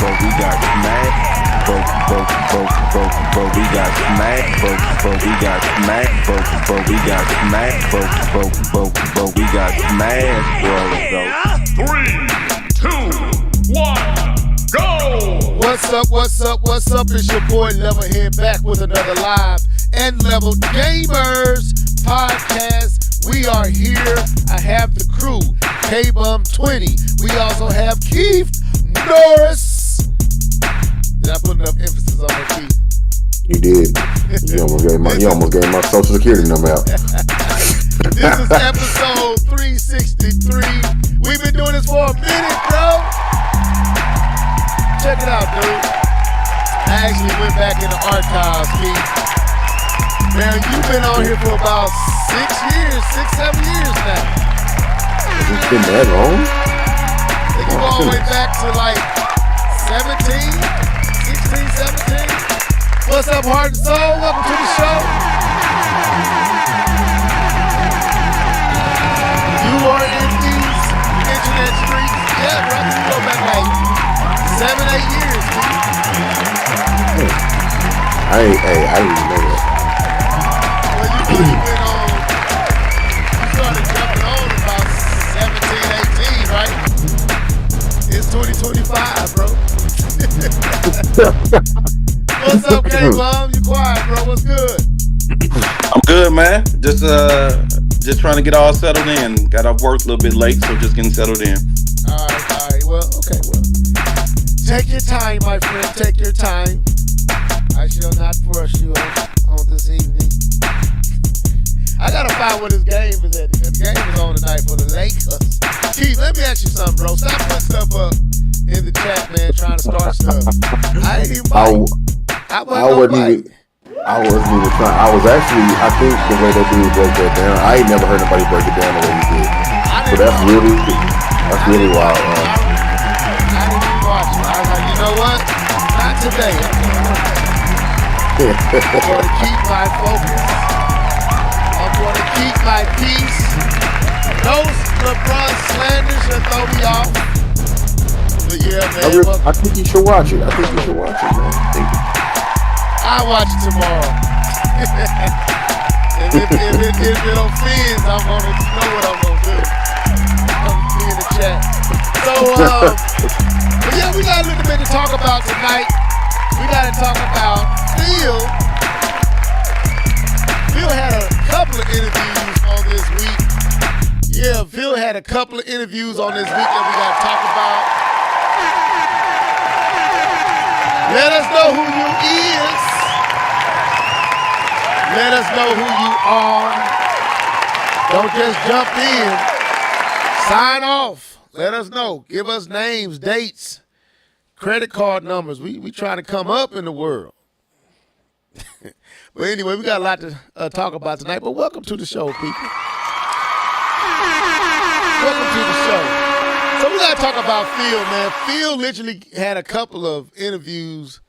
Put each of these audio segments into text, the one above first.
but we got smacked. But we got smacked. But we got smacked. But we got smacked. But we got smashed, bro. 3, 2, 1, go! What's up, what's up, what's up? It's your boy Levelhead back with another live and level gamers podcast. We are here. I have the crew, K-Bum20. We also have Keith Norris. Did I put enough emphasis on that, Keith? You did. You almost gave my social security number out. This is episode 363. We've been doing this for a minute, bro. Check it out, dude. I actually went back in the archives, Keith. Man, you've been on here for about 7 years now. Has it been that long? I think you go all the way back to like 17. What's up, Heart and Soul? Welcome to the show. You are in these internet streets. Yeah, bro. You go back like 7, 8 years, dude. I didn't even know that. Well, you been on, you started jumping on about 17, 18, right? It's 2025, bro. What's up, K-Bum? You quiet, bro. What's good? I'm good, man. Just trying to get all settled in. Got off work a little bit late, so just getting settled in. All right. Well, okay. Take your time, my friend. Take your time. I shall not rush you on this evening. I gotta find where this game is at. The game is on tonight for the Lakers. Keith, let me ask you something, bro. Stop putting stuff up in the chat, man, trying to start stuff. I ain't even biting. I wasn't even trying. I was actually, I think the way that dude broke that down, I ain't never heard nobody break it down the way he did. So that's really wild. I didn't even watch it. I was like, you know what? Not today. I'm going to keep my focus. I'm going to keep my peace. No LeBron slander should throw me off. But yeah, man. I think you should watch it. Man. I'll watch it tomorrow. if it offends, I'm going to know what I'm going to do. I'm going to be in the chat. So, but yeah, we got a little bit to talk about tonight. We got to talk about Phil. Phil had a couple of interviews on this week. Yeah, Phil had a couple of interviews on this week that we got to talk about. Let us know who you is. Let us know who you are. Don't just jump in. Sign off. Let us know. Give us names, dates, credit card numbers. We trying to come up in the world. But anyway, we got a lot to talk about tonight. But welcome to the show, people. Welcome to the show. So we got to talk about Phil, man. Phil literally had a couple of interviews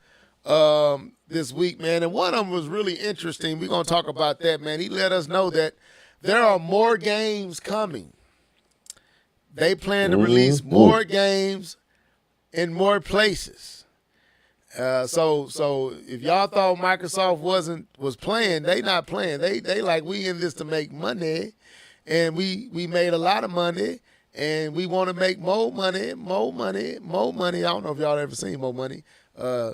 this week, man, and one of them was really interesting. We're going to talk about that, man. He let us know that there are more games coming. They plan to release more games in more places. So if y'all thought Microsoft was playing, they not playing. They like, we in this to make money, and we made a lot of money, and we want to make more money. I don't know if y'all ever seen more money.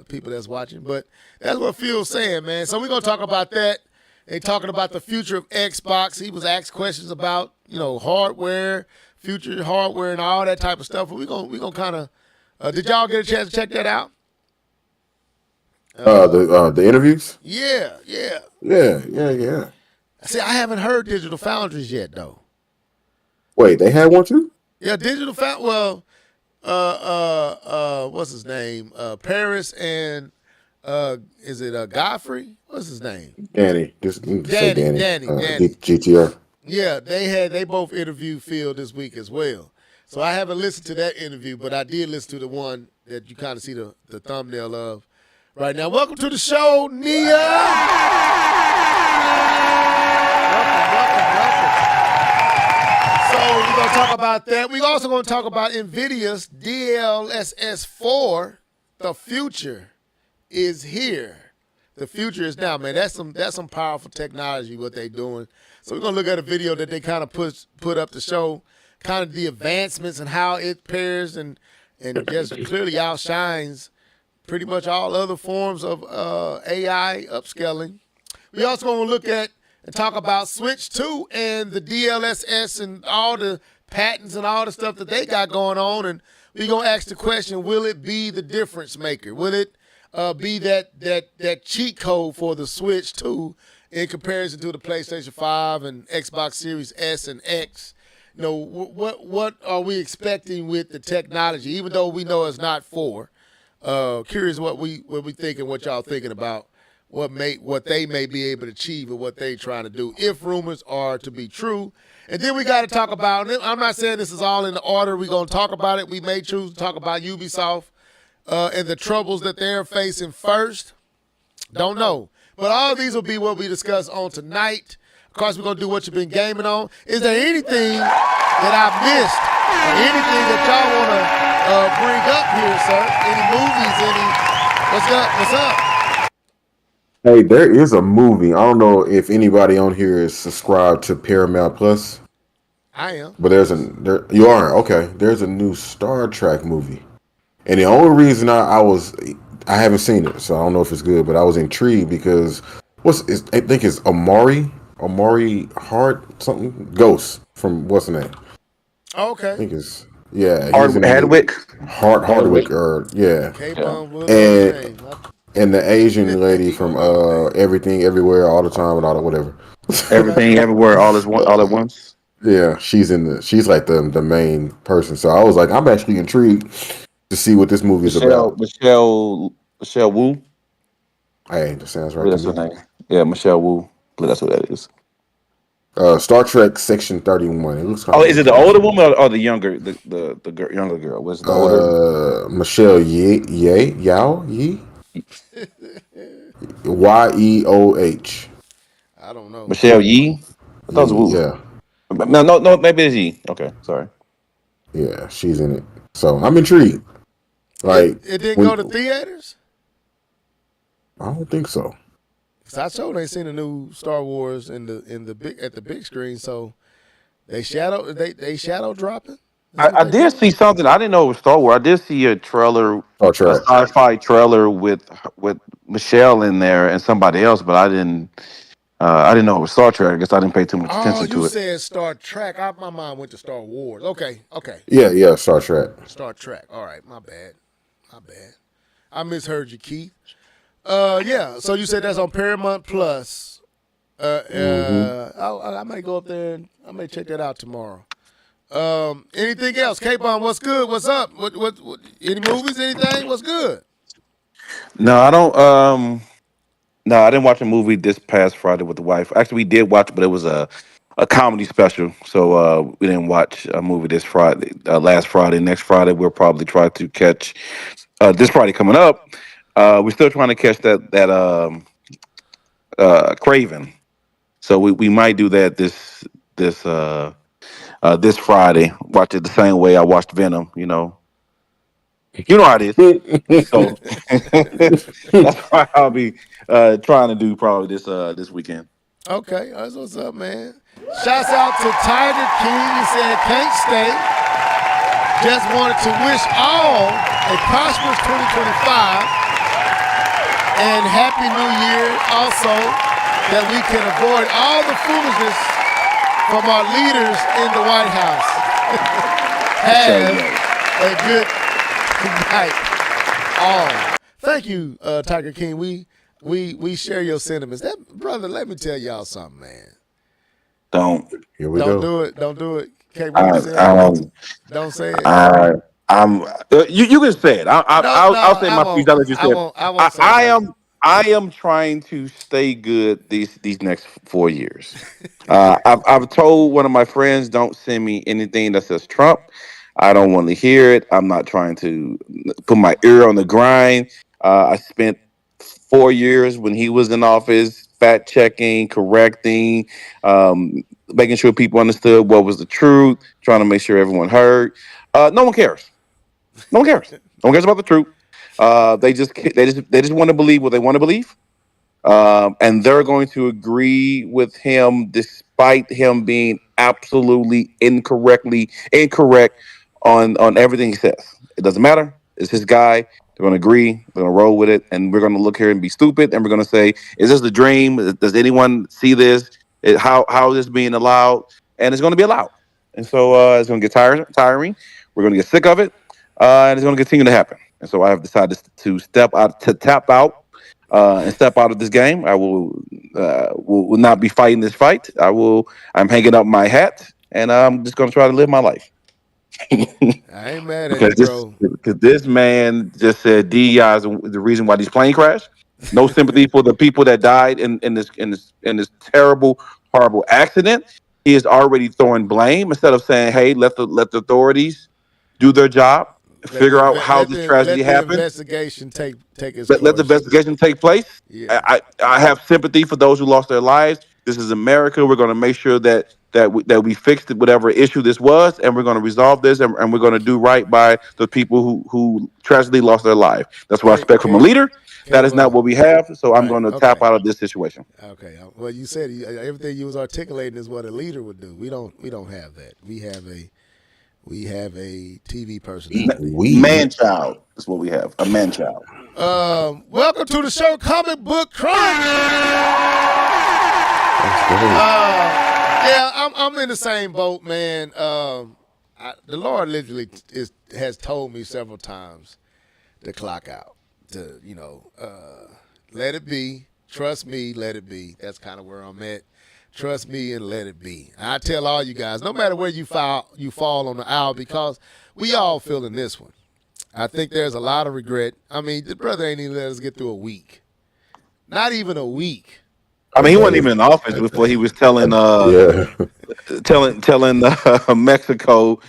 People that's watching, but that's what Phil's saying, man. So we're gonna talk about that. They talking about the future of Xbox. He was asked questions about, hardware, future hardware, and all that type of stuff. But we gonna kind of. Did y'all get a chance to check that out? The interviews. Yeah. See, I haven't heard Digital Foundries yet, though. Wait, they had one too? Yeah, Digital Foundries. Well, what's his name? Paris and is it Godfrey? What's his name? Danny. Danny. GTR. Yeah, they both interviewed Phil this week as well. So I haven't listened to that interview, but I did listen to the one that you kind of see the thumbnail of right now. Welcome to the show, Nia. Welcome. So we're going to talk about that. We're also going to talk about Nvidia's Dlss 4 the future is here. The future is now, man. That's some powerful technology what they doing. So we're gonna look at a video that they kind of put up to show kind of the advancements and how it pairs and just clearly outshines pretty much all other forms of AI upscaling. We also gonna look at and talk about Switch 2 and the DLSS and all the patents and all the stuff that they got going on. And we're going to ask the question, will it be the difference maker? Will it be that cheat code for the Switch 2 in comparison to the PlayStation 5 and Xbox Series S and X? You know, what are we expecting with the technology, even though we know it's not for? Curious what we think and what y'all thinking about what they may be able to achieve or what they trying to do if rumors are to be true. And then we got to talk about, I'm not saying this is all in the order we're going to talk about it. We may choose to talk about Ubisoft and the troubles that they're facing first. Don't know. But all of these will be what we discuss on tonight. Of course, we're going to do what you've been gaming on. Is there anything that I've missed or anything that y'all want to bring up here, sir? Any movies, what's up? What's up? Hey, there is a movie. I don't know if anybody on here is subscribed to Paramount Plus, I am. but you are okay. There's a new Star Trek movie, and the only reason I haven't seen it, so I don't know if it's good, but I was intrigued because I think it's Amari Hart something Ghost from what's the name? Okay. I think it's yeah. Hardwick. Hardwick or yeah. And And the Asian lady from Everything Everywhere All the Time and all that whatever. Everything Everywhere all at once. Yeah, she's like the main person. So I was like, I'm actually intrigued to see what this movie is about. Michelle Wu. Hey, that sounds right. That's her name. Yeah, Michelle Wu. That's what that is. Star Trek Section 31. It looks. Is it the older woman or the younger younger girl? Was it the older? Michelle Yao Yi. Yeoh. I don't know. Michelle Yi. I thought it was Wu. Yeah. No, maybe it's Yi. Okay, sorry. Yeah, she's in it. So I'm intrigued. Like it didn't go to theaters? I don't think so. Cause I sure ain't seen the new Star Wars at the big screen, so they shadow dropping. I did see something. I didn't know it was Star Wars. I did see a trailer, Star Trek. a sci-fi trailer with Michelle in there and somebody else, but I didn't know it was Star Trek. I guess I didn't pay too much attention to it. You said Star Trek. My mind went to Star Wars. Okay. Yeah, Star Trek. Star Trek. All right, my bad. I misheard you, Keith. Yeah. So you said that's on Paramount Plus. I might go up there and I may check that out tomorrow. Anything else? K-Bomb, what's good? What's up? What any movies, anything? What's good? No, I don't no, I didn't watch a movie this past Friday with the wife. Actually we did watch, but it was a comedy special. So we didn't watch a movie this Friday. Last Friday. Next Friday we'll probably try to catch this Friday coming up. We're still trying to catch that Craven. So we might do that this Friday. Watch it the same way I watched Venom. You know how it is. So that's why I'll be trying to do probably this weekend. Okay, that's what's up, man. Shouts out to Tiger King. He said can't stay. Just wanted to wish all a prosperous 2025 and Happy New Year. Also, that we can avoid all the foolishness from our leaders in the White House. Have a good night, all. Thank you, Tiger King. We share your sentiments. Brother, let me tell y'all something, man. Here we go. Don't do it. Can't don't say it. You can say it. I'll say my piece. I'll let you say it. I won't say it. I am trying to stay good these next 4 years. I've told one of my friends, don't send me anything that says Trump. I don't want to hear it. I'm not trying to put my ear on the grind. I spent 4 years when he was in office, fact checking, correcting, making sure people understood what was the truth, trying to make sure everyone heard. No one cares. No one cares. No one cares about the truth. They just want to believe what they want to believe, and they're going to agree with him despite him being absolutely incorrect on everything he says. It doesn't matter. It's his guy. They're going to agree. They're going to roll with it, and we're going to look here and be stupid, and we're going to say, "Is this the dream? Does anyone see this? How is this being allowed?" And it's going to be allowed, and so it's going to get tiring. We're going to get sick of it, and it's going to continue to happen. And so I have decided to tap out and step out of this game. I will not be fighting this fight. I'm hanging up my hat, and I'm just going to try to live my life. I ain't mad at you, bro. Because this man just said DEI is the reason why these planes crashed. No sympathy for the people that died in this terrible, horrible accident. He is already throwing blame instead of saying, "Hey, let the authorities do their job, figure out how this tragedy let the happened. investigation take its Let the course." investigation take place." Yeah. I have sympathy for those who lost their lives. This is America. We're going to make sure that we fixed whatever issue this was, and we're going to resolve this, and we're going to do right by the people who tragically lost their life. That's what I expect from a leader. That is not what we have. So I'm going to tap out of this situation. Okay. Well, you said everything you was articulating is what a leader would do. We don't have that. We have a TV personality. Man child is what we have. A man child. Welcome to the show, Comic Book Chronicles. Yeah, I'm in the same boat, man. The Lord literally has told me several times to clock out, to let it be. Trust me, let it be. That's kind of where I'm at. Trust me and let it be. I tell all you guys, no matter where you fall on the aisle, because we all feeling this one. I think there's a lot of regret. I mean, the brother ain't even let us get through a week. Not even a week. I mean, he wasn't even in office before he was telling Mexico,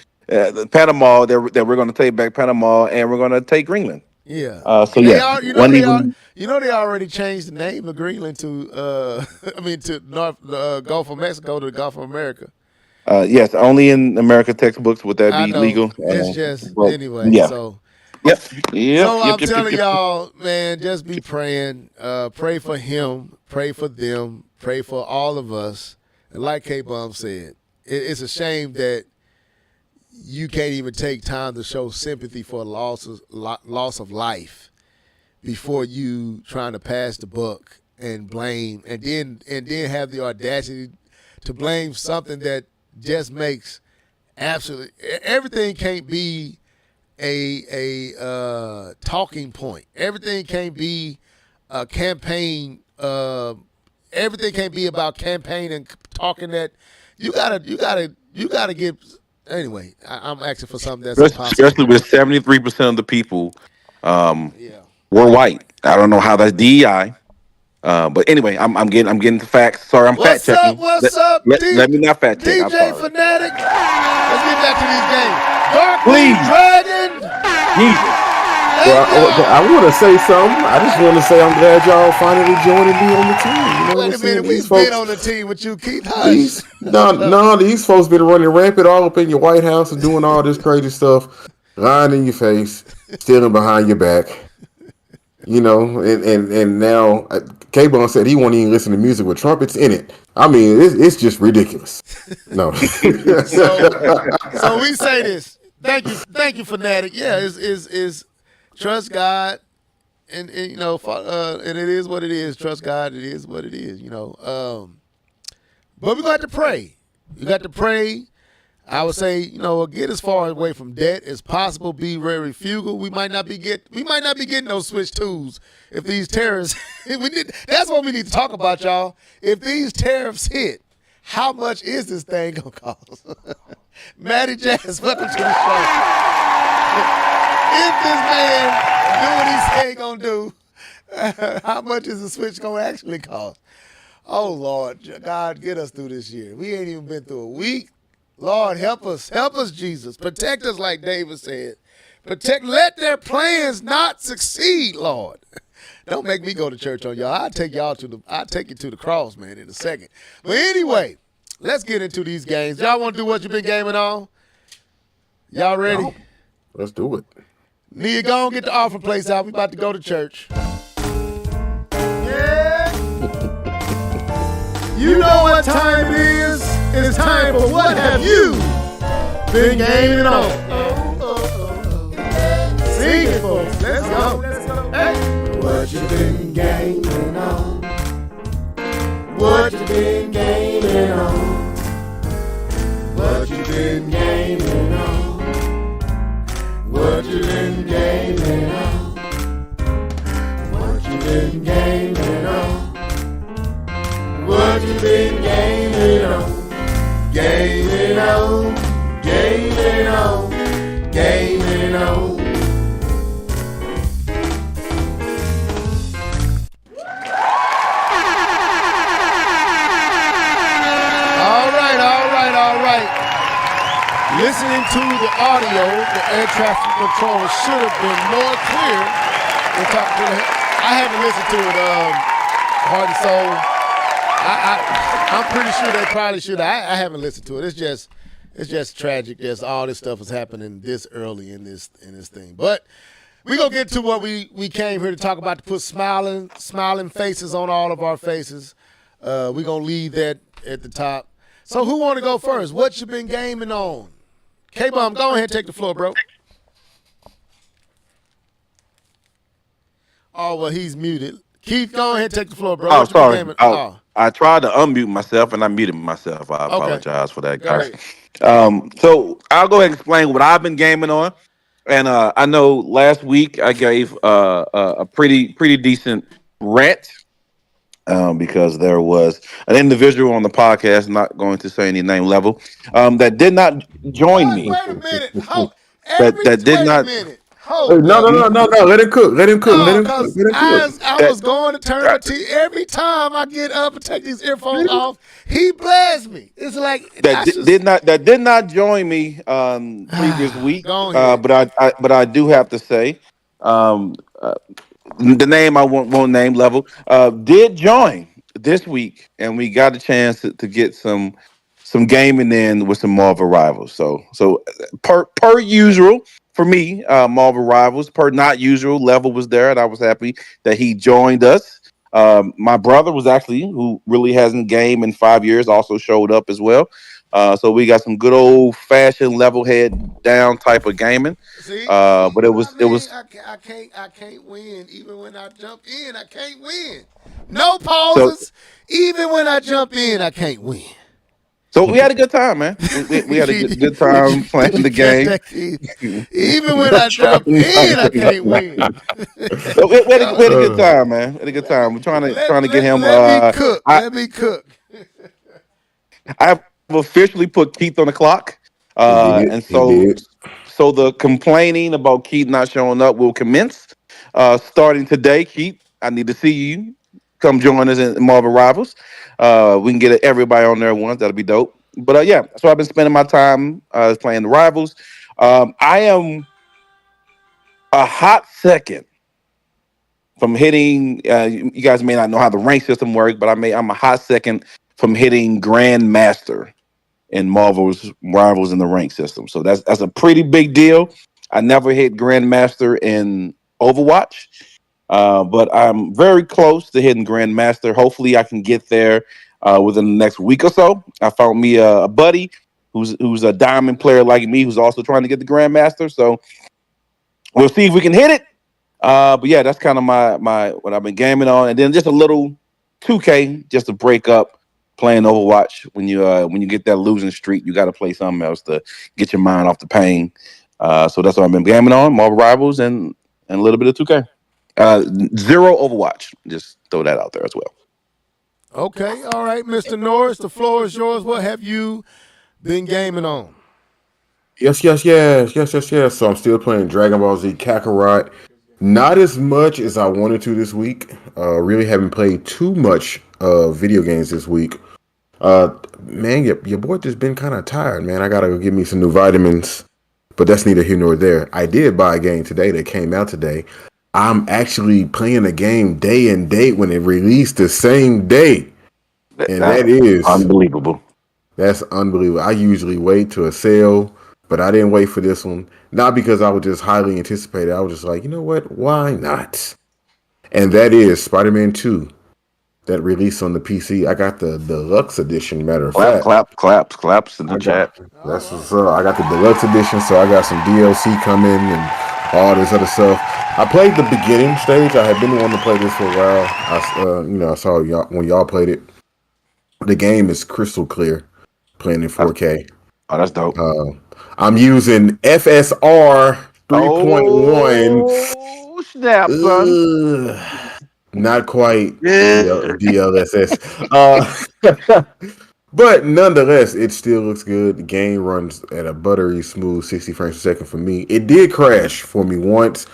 Panama that we're going to take back Panama and we're going to take Greenland. Yeah. They already changed the name of Greenland to to North Gulf of Mexico to the Gulf of America. Yes, only in America textbooks would that be legal. It's just anyway. Yeah. So. Yep. So I'm telling y'all, man, just be praying. Pray for him. Pray for them. Pray for all of us. And like K-Bum said, it's a shame that you can't even take time to show sympathy for loss of life before you trying to pass the buck and blame, and then have the audacity to blame something that just makes absolutely everything can't be a talking point. Everything can't be a campaign. Everything can't be about campaign and talking. That you gotta get. Anyway, I'm asking for something that's impossible. Especially with 73% of the people were white. I don't know how that's DEI. But anyway, I'm getting the facts. Sorry, I'm fact checking. What's up? Let me not fact check. DJ Fanatic. Let's get back to these games. Dark Queen Dragon. Jesus. Well, I want to say something. I just want to say I'm glad y'all finally joining me on the team. You know Wait a minute, we've been on the team with you, Keith. These folks been running rampant all up in your White House and doing all this crazy stuff, lying in your face, stealing behind your back. And now K-Bone said he won't even listen to music with trumpets in it. I mean, it's just ridiculous. No. So we say this. Thank you, Fanatic. Yeah, is trust God, and and it is what it is. Trust God, it is what it is. But we got to pray. You got to pray. I would say, get as far away from debt as possible. Be very frugal. We might not be getting those Switch 2s if these tariffs. That's what we need to talk about, y'all. If these tariffs hit, how much is this thing gonna cost? Matty Jazz, welcome to the show. If this man do what he say he gonna do, how much is the Switch gonna actually cost? Oh Lord, God, get us through this year. We ain't even been through a week. Lord, help us, Jesus. Protect us, like David said. Let their plans not succeed, Lord. Don't make me go to church on y'all. I'll take you to the cross, man, in a second. But anyway, let's get into these games. Y'all want to do what you've been gaming on? Y'all ready? No. Let's do it. Nia, go and get the offering place out. We about to go to church. Yeah. You know what time it is? It's time for What Have You Been Gaming On? Sing it, folks. Let's go. Hey. What you been gaming on? What you been gaming on? What you been gaming on? What you been gaming on? What you been gaming on? What you been gaming on? Gaming on, gaming on, gaming on. All right. Listening to the audio, the air traffic controller should have been more clear. I haven't listened to it, heart and soul. I'm pretty sure they probably should. I haven't listened to it. It's just tragic. Just all this stuff is happening this early in this thing. But we gonna get to what we came here to talk about, to put smiling faces on all of our faces. We gonna leave that at the top. So who want to go first? What you been gaming on? K-Bum, go ahead and take the floor, bro. Oh, well, he's muted. Keith, go ahead and take the floor, bro. Oh, sorry. I tried to unmute myself and I muted myself. I apologize for that, guys. So I'll go ahead and explain what I've been gaming on. And I know last week I gave a pretty decent rant because there was an individual on the podcast, not going to say any name level, that did not join me. Wait a minute. That did not. No. Let him cook. Let him cook. I was going to turn my TV. Every time I get up and take these earphones off, he blasts me. It's like that did not join me previous week. But I do have to say, the name I won't name level did join this week, and we got a chance to get some gaming in with some Marvel Rivals. So per usual. For me, Marvel Rivals, per not usual, Level was there, and I was happy that he joined us. My brother was actually, who really hasn't gamed in 5 years, also showed up as well. So we got some good old fashioned level head down type of gaming. See, but it was. I can't win. Even when I jump in, I can't win. No pauses. So, even when I jump in, I can't win. So we had a good time, man. We had a good time playing the game. Even when I jump in, I can't win. So we had a good time, man. We had a good time. We're trying to get him. Let me cook. I have officially put Keith on the clock, and so the complaining about Keith not showing up will commence starting today. Keith, I need to see you. Come join us in Marvel Rivals. We can get everybody on there once. That'll be dope. But yeah, so I've been spending my time playing the Rivals. I am a hot second from hitting. You guys may not know how the rank system works, but I'm a hot second from hitting Grandmaster in Marvel's Rivals in the rank system. So that's a pretty big deal. I never hit Grandmaster in Overwatch. But I'm very close to hitting Grandmaster. Hopefully, I can get there within the next week or so. I found me a buddy who's a diamond player like me, who's also trying to get the Grandmaster. So we'll see if we can hit it. But yeah, that's kind of my what I've been gaming on, and then just a little 2K just to break up playing Overwatch. When you get that losing streak, you got to play something else to get your mind off the pain. So that's what I've been gaming on: Marvel Rivals and a little bit of 2K. Zero Overwatch. Just throw that out there as well. Okay, all right, Mr. Norris, the floor is yours. What have you been gaming on? Yes. So I'm still playing Dragon Ball Z Kakarot. Not as much as I wanted to this week. Really haven't played too much video games this week. Man, your boy just been kind of tired, man. I gotta go get me some new vitamins, but that's neither here nor there. I did buy a game today that came out today. I'm actually playing a game day and date when it released the same day. And that is unbelievable. That's unbelievable. I usually wait to a sale but I didn't wait for this one. Not because I was just highly anticipated. I was just like, you know what? Why not? And that is Spider-Man 2 that released on the PC. I got the deluxe edition, matter of fact. Claps in the chat. I got the deluxe edition, so I got some DLC coming and all this other stuff. I played the beginning stage. I had been wanting to play this for a while. I saw y'all when y'all played it. The game is crystal clear, playing in 4K. Oh, that's dope. I'm using FSR 3.1. Oh, snap, son. Not quite DLSS. But nonetheless, it still looks good. The game runs at a buttery smooth 60 frames per second for me. It did crash for me once,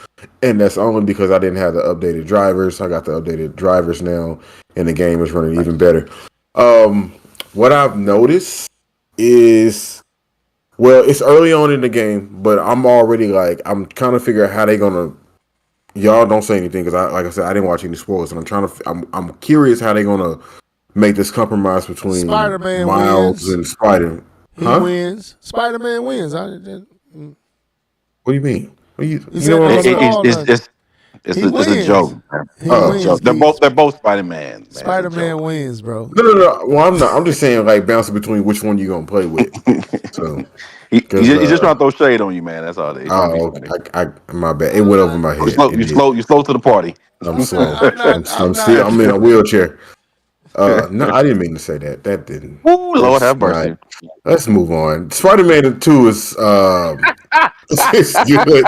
and that's only because I didn't have the updated drivers. I got the updated drivers now, and the game is running even better. What I've noticed is, well, it's early on in the game, but I'm already I'm kind of figuring out how they're gonna. Y'all don't say anything because like I said, I didn't watch any spoilers, and I'm curious how they're gonna make this compromise between Spider-Man Miles wins. and Spider. He wins. Spider-Man wins. What do you mean? It's a joke. He wins. They're both Spider-Man. Spider-Man wins, bro. No. Well, I'm not. I'm just saying, bouncing between which one you gonna play with. So he's just trying to throw shade on you, man. That's all. My bad. It went over my head. You're slow to the party. I'm slow. I'm in a wheelchair. No, I didn't mean to say that. That didn't. Ooh, Lord have mercy. Let's move on. Spider-Man 2 is it's good.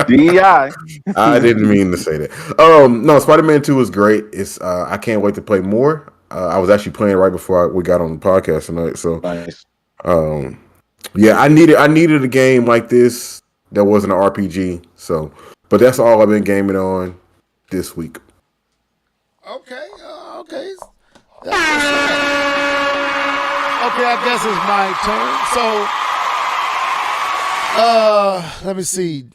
DEI. I didn't mean to say that. No, Spider-Man 2 is great. It's I can't wait to play more. I was actually playing right before we got on the podcast tonight. So nice. Yeah, I needed a game like this that wasn't an RPG. So, but that's all I've been gaming on this week. Okay. Okay, I guess it's my turn. So, let me see.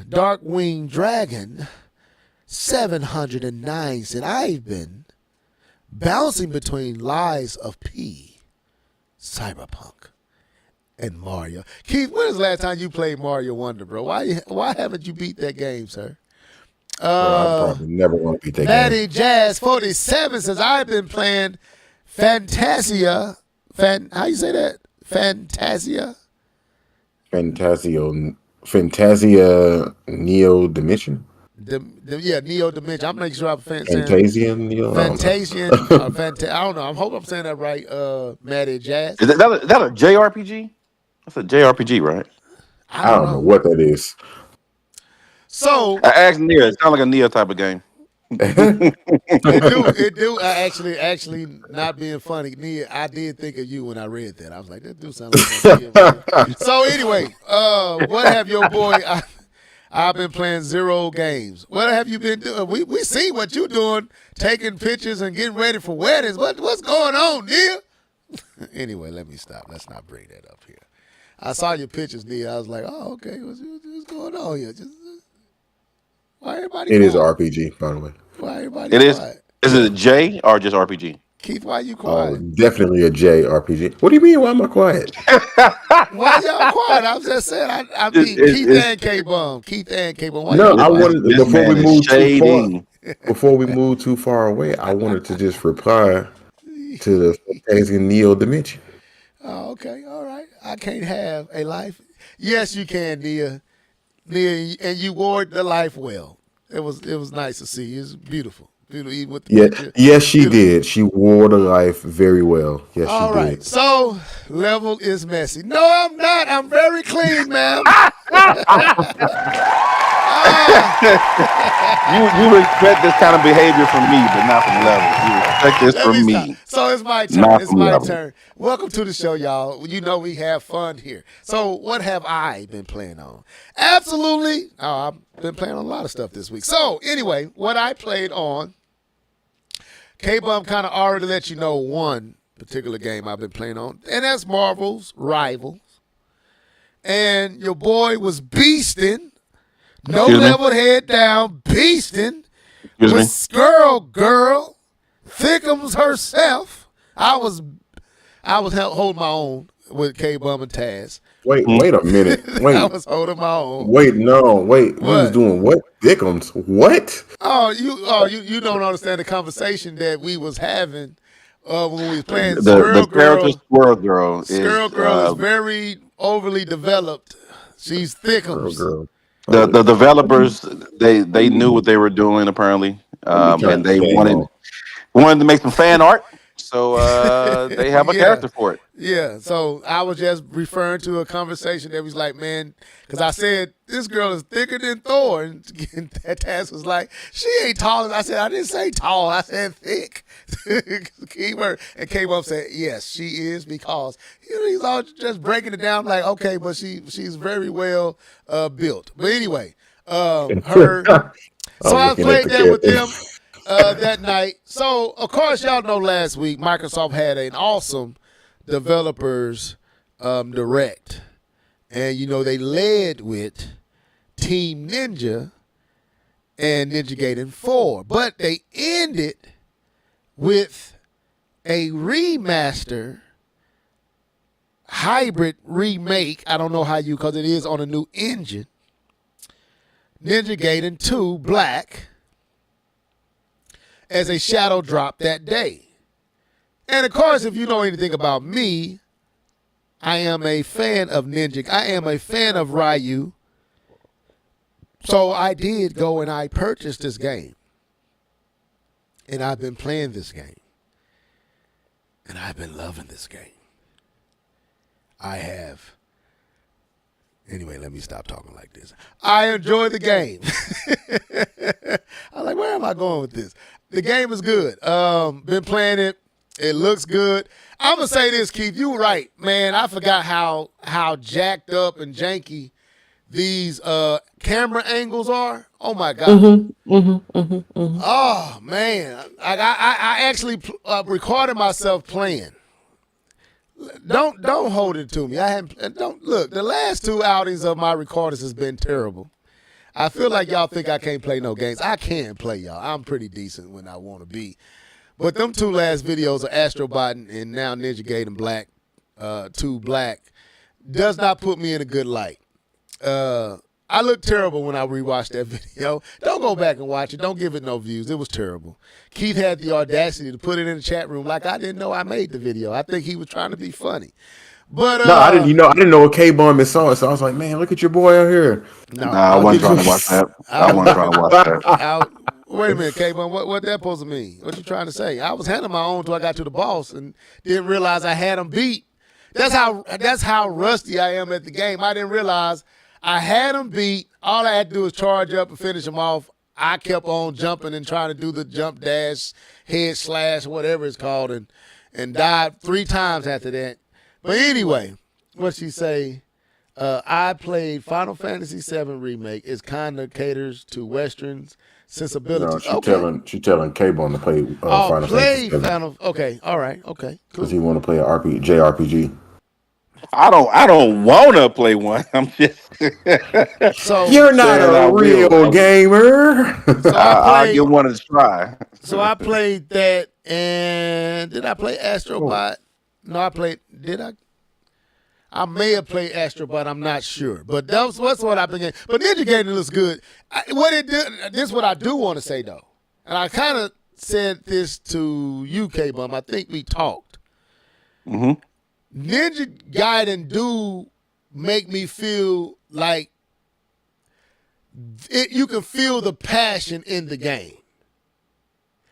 Darkwing Dragon 709 said, I've been bouncing between Lies of P, Cyberpunk, and Mario. Keith, when was the last time you played Mario Wonder, bro? Why haven't you beat that game, sir? I probably never want to beat that Natty game. Jazz 47 says, I've been playing Fantasia. How you say that? Fantasia Neo Dimension. Neo Dimension. I'm making sure I'm saying Neo. Fantasian. I don't know. I hope I'm saying that right. Matty Jazz. Is that a JRPG? That's a JRPG, right? I don't know what that is. So I asked Nia. It sounds like a Nia type of game. It do. Actually, not being funny, Nia, I did think of you when I read that. I was like, that do sound like Nia. So anyway, what have your boy? I've been playing 0 games. What have you been doing? We see what you're doing, taking pictures and getting ready for weddings. What's going on, Nia? Anyway, let me stop. Let's not bring that up here. I saw your pictures, Nia. I was like, oh, okay. What's going on here? Why everybody? It is an RPG, by the way. Why everybody? It quiet? Is it a J or just RPG? Keith, why you quiet? Definitely a JRPG. What do you mean? Why am I quiet? Why y'all quiet? I'm just saying. I mean, Keith and K-Bum. No, I wanted before we move too far away. I wanted to just reply to the Fantasian Neo Dimension. Oh, okay, all right. I can't have a life. Yes, you can, Nia. Nia, and you wore the life well. It was nice to see. It was beautiful. Even with the picture. Yes, she did. She wore the life very well. Yes, she did. All right. So, level is messy. No, I'm not. I'm very clean, ma'am. You expect this kind of behavior from me, but not from Level. You expect this from me. So it's my turn. It's my turn. Welcome to the show, y'all. You know we have fun here. So what have I been playing on? Absolutely. I've been playing on a lot of stuff this week. So anyway, what I played on, K-Bum kind of already let you know one particular game I've been playing on, and that's Marvel's Rivals. And your boy was beasting. No level head down, beasting. With girl, thickums herself. I was holding my own with K-Bum and Taz. Wait a minute. I Wait. was holding my own. Wait, no, wait. We was What? doing what? Dickums. What? You don't understand the conversation that we was having when we was playing. The character Squirrel Girl Squirrel Girl is very overly developed. She's thickums. Girl. the developers. They knew what they were doing apparently, and they wanted to make some fan art. So they have a character for it. Yeah, so I was just referring to a conversation that was like, man, because I said, this girl is thicker than Thor. And that Taz was like, she ain't tall as I said, I didn't say tall, I said thick. Keyword. And came up and said, yes, she is because he's all just breaking it down like, okay, but she's very well built. But anyway, her. So I played that with them. That night. So, of course, y'all know last week Microsoft had an awesome developers direct. And, they led with Team Ninja and Ninja Gaiden 4. But they ended with a remaster, hybrid remake. I don't know how because it is on a new engine. Ninja Gaiden 2 Black. As a shadow drop that day. And of course, if you know anything about me, I am a fan of Ninja. I am a fan of Ryu. So I did go and I purchased this game. And I've been playing this game. And I've been loving this game. I have. Anyway, let me stop talking like this. I enjoy the game. I'm like, where am I going with this? The game is good. Been playing it. It looks good. I'm going to say this, Keith. You were right, man. I forgot how jacked up and janky these camera angles are. Oh, my God. Oh, man. I actually recorded myself playing. Don't hold it to me. Don't look. The last two outings of my recorders has been terrible. I feel like y'all think I can't play no games. I can play, y'all. I'm pretty decent when I want to be. But them two last videos of Astrobot and now Ninja Gaiden Black, 2 Black, does not put me in a good light. I look terrible when I rewatch that video. Don't go back and watch it. Don't give it no views. It was terrible. Keith had the audacity to put it in the chat room like I didn't know I made the video. I think he was trying to be funny. But no, I didn't know what K-Bum is saw it, so I was like, man, look at your boy out here. No, I wasn't trying to watch that. I wasn't trying to watch that. Wait a minute, K-Bum, what that supposed to mean? What you trying to say? I was handling my own until I got to the boss and didn't realize I had him beat. That's how rusty I am at the game. I didn't realize I had him beat. All I had to do was charge up and finish him off. I kept on jumping and trying to do the jump dash, head slash, whatever it's called, and died 3 times after that. But anyway, what she say? I played Final Fantasy VII Remake. It kind of caters to Westerns sensibilities. No, she telling K-Bum to play Final Fantasy VII. Okay, all right, okay, cool. Because he want to play a JRPG. I don't want to play one. I'm just. So you're not a real gamer. So I'll give one a try. So I played that, and did I play Astrobot? No, I played. Did I? I may have played Astrobot. I'm not sure, but that's what I've been getting. But Ninja Gaiden looks good. This is what I do want to say though, and I kind of said this to you, K-Bum. I think we talked. Mm-hmm. Ninja Gaiden do make me feel like you can feel the passion in the game.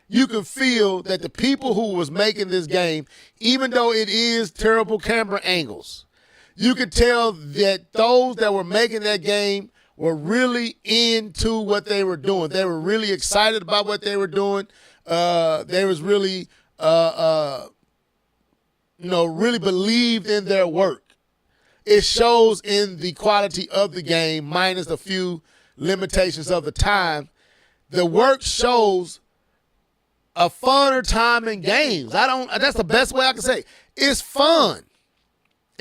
You can feel that the people who was making this game, even though it is terrible camera angles, you could tell that those that were making that game were really into what they were doing. They were really excited about what they were doing. They was really, really believed in their work. It shows in the quality of the game, minus a few limitations of the time. The work shows a funner time in games. That's the best way I can say. It's fun.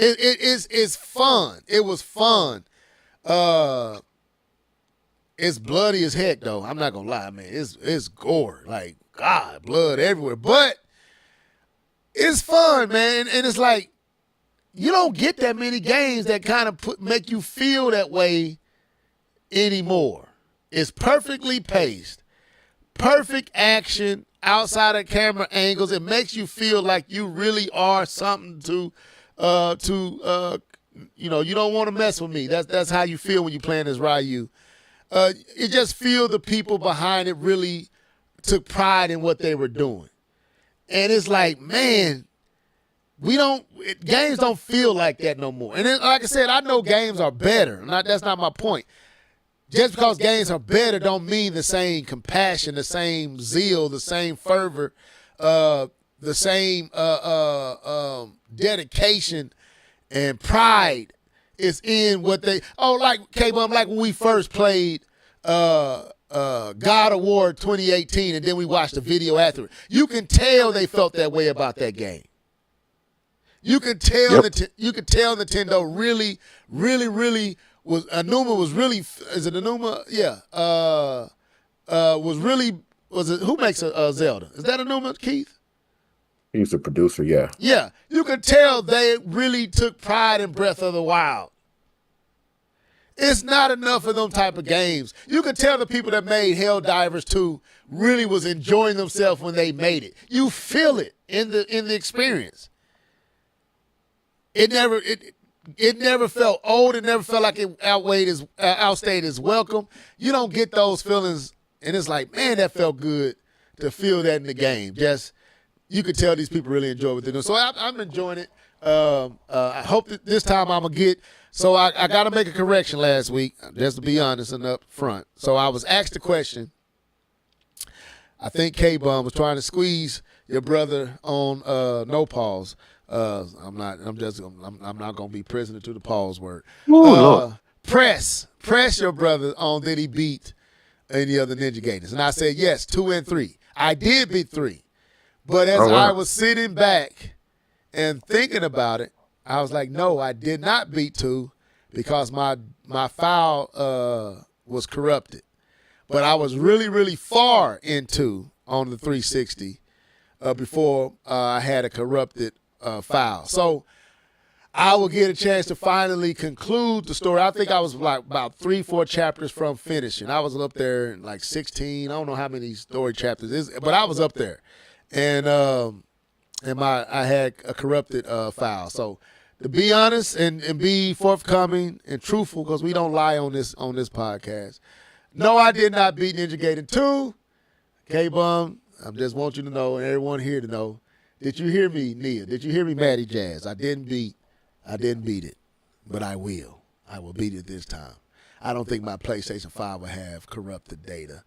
It's fun. It was fun. It's bloody as heck though. I'm not gonna lie, man. It's gore. Like, God, blood everywhere. But it's fun, man. And it's like, you don't get that many games that kind of make you feel that way anymore. It's perfectly paced, perfect action outside of camera angles. It makes you feel like you really are something to you don't want to mess with me. That's how you feel when you playing as Ryu. You just feel the people behind it really took pride in what they were doing. And it's like, man, games don't feel like that no more. And then, like I said, I know games are better. That's not my point. Just because games are better don't mean the same compassion, the same zeal, the same fervor, the same dedication and pride is in what they. Oh, like K-Bum, like when we first played God of War 2018, and then we watched the video after it. You can tell they felt that way about that game. You could tell you could tell Nintendo really, really, really was Anuma was really is it Anuma? Yeah. Was it who makes a Zelda? Is that Anuma, Keith? He's the producer, yeah. Yeah. You could tell they really took pride in Breath of the Wild. It's not enough of them type of games. You could tell the people that made Helldivers 2 really was enjoying themselves when they made it. You feel it in the experience. It never felt old. It never felt like it outstayed its welcome. You don't get those feelings, and it's like, man, that felt good to feel that in the game. Just you could tell these people really enjoy what they're doing. So I'm enjoying it. I hope that this time I'm gonna get. So I got to make a correction last week, just to be honest and up front. So I was asked the question. I think K-Bum was trying to squeeze your brother on no pause. I'm not gonna be prisoner to the pause word. Press your brother on did he beat any other Ninja Gators? And I said yes, 2 and 3. I did beat 3, but as I was sitting back and thinking about it, I was like, no, I did not beat 2 because my file was corrupted. But I was really, really far into on the 360 before I had a corrupted file. So I will get a chance to finally conclude the story. I think I was like about 3-4 chapters from finishing. I was up there in like 16. I don't know how many story chapters is, but I was up there. And I had a corrupted file. So to be honest and be forthcoming and truthful, because we don't lie on this podcast. No, I did not beat Ninja Gaiden 2. K-Bum, I just want you to know, and everyone here to know, did you hear me, Nia? Did you hear me, Maddie Jazz? I didn't beat it, but I will. I will beat it this time. I don't think my PlayStation 5 will have corrupted data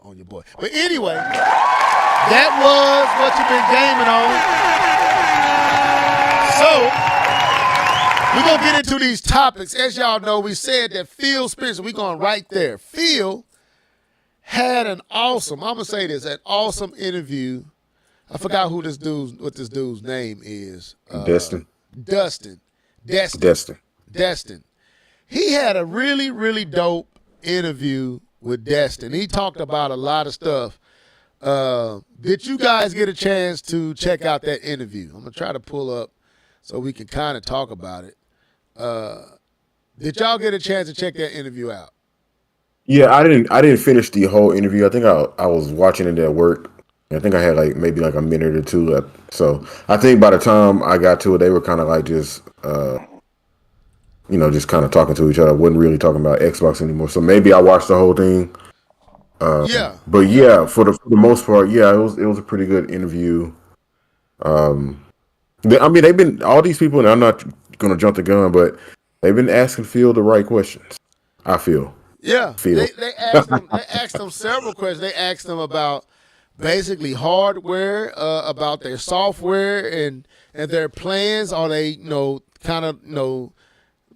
on your boy. But anyway, that was what you've been gaming on. So we're going to get into these topics. As y'all know, we said that Phil Spencer, we're going right there. Phil had an awesome interview. I forgot what this dude's name is. Destin. He had a really, really dope interview with Destin. He talked about a lot of stuff. Did you guys get a chance to check out that interview? I'm going to try to pull up so we can kind of talk about it. Did y'all get a chance to check that interview out? Yeah, I didn't finish the whole interview. I think I was watching it at work. I think I had maybe a minute or two. So I think by the time I got to it, they were kind of like just just kind of talking to each other. I wasn't really talking about Xbox anymore. So maybe I watched the whole thing. Yeah. But yeah, for the most part, yeah, it was a pretty good interview. They've been all these people, and I'm not going to jump the gun, but they've been asking Phil the right questions. I feel. Yeah. They asked him several questions. They asked him about basically hardware, about their software and their plans. Are they,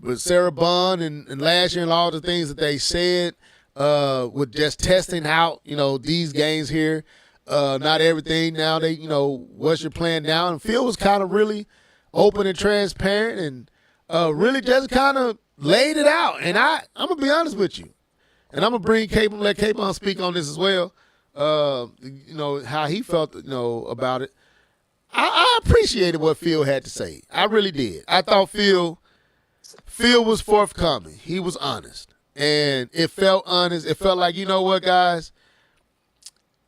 with Sarah Bond and last year and all the things that they said, with just testing out, these games here. Not everything now. What's your plan now? And Phil was kind of really open and transparent and really just kind of laid it out. And I'm gonna be honest with you, and I'm gonna let Capon speak on this as well. How he felt, about it. I appreciated what Phil had to say. I really did. I thought Phil was forthcoming. He was honest. And it felt honest. It felt like, you know what, guys?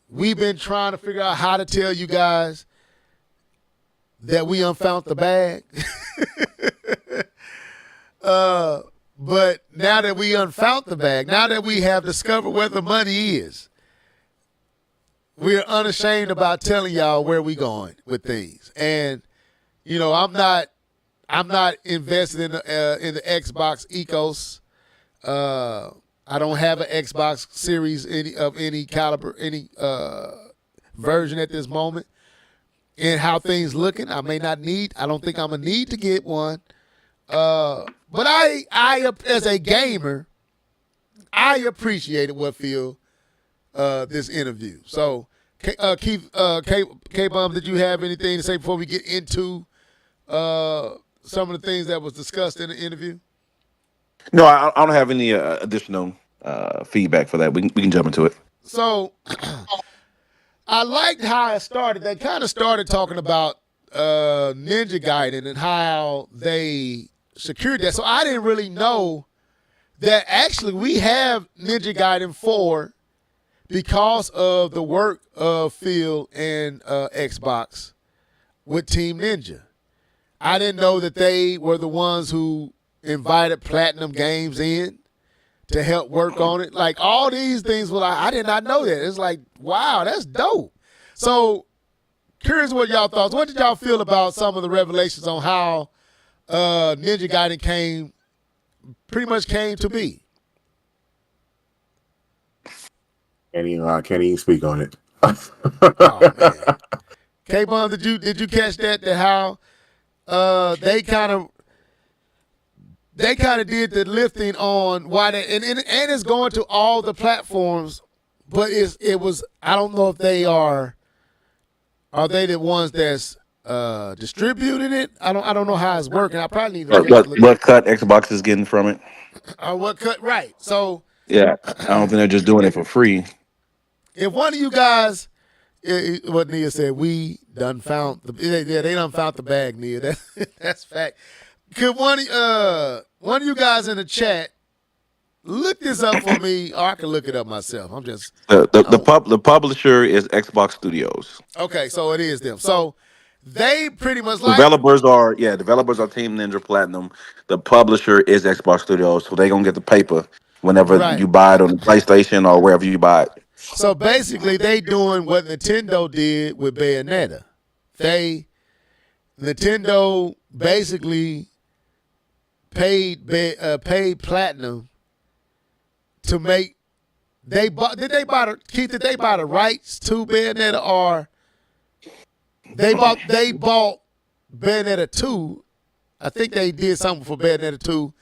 We've been trying to figure out how to tell you guys that we unfound the bag. But now that we unfound the bag, now that we have discovered where the money is, we're unashamed about telling y'all where we going with things. And, you know, I'm not invested in the Xbox ecos. I don't have an Xbox Series of any caliber, any version at this moment. And how things looking, I don't think I'm gonna need to get one. But I as a gamer, I appreciated what Phil this interview. So, Keith, K-Bum, did you have anything to say before we get into some of the things that was discussed in the interview? No, I don't have any additional feedback for that. We can jump into it. So, I liked how it started. They kind of started talking about Ninja Gaiden and how they secured that. So I didn't really know that actually we have Ninja Gaiden 4 because of the work of Phil and Xbox with Team Ninja. I didn't know that they were the ones who invited Platinum Games in to help work on it. Like, all these things were like, I did not know that. It's like, wow, that's dope. So, curious what y'all thoughts. What did y'all feel about some of the revelations on how Ninja Gaiden pretty much came to be? Can't even speak on it. Oh, man. K-Bun, did you catch that? That how they kind of did the lifting on why they and it's going to all the platforms, but it was, I don't know if they are they the ones that's distributing it? I don't know how it's working. I probably need to What cut Xbox is getting from it? What cut? Right. So Yeah, I don't think they're just doing it for free. if one of you guys, what Nia said, we done found they done found the bag, Nia. That's fact. Could one of you guys in the chat look this up for me, or I can look it up myself? I'm just The publisher is Xbox Studios. okay. So it is them. So they pretty much Developers are Team Ninja Platinum. The publisher is Xbox Studios, so they gonna get the paper whenever Right. you buy it on the PlayStation or wherever you buy it. So basically, they doing what Nintendo did with Bayonetta. Nintendo basically paid Platinum to make. Did they buy the rights to Bayonetta, or they bought Bayonetta 2? I think they did something for Bayonetta 2,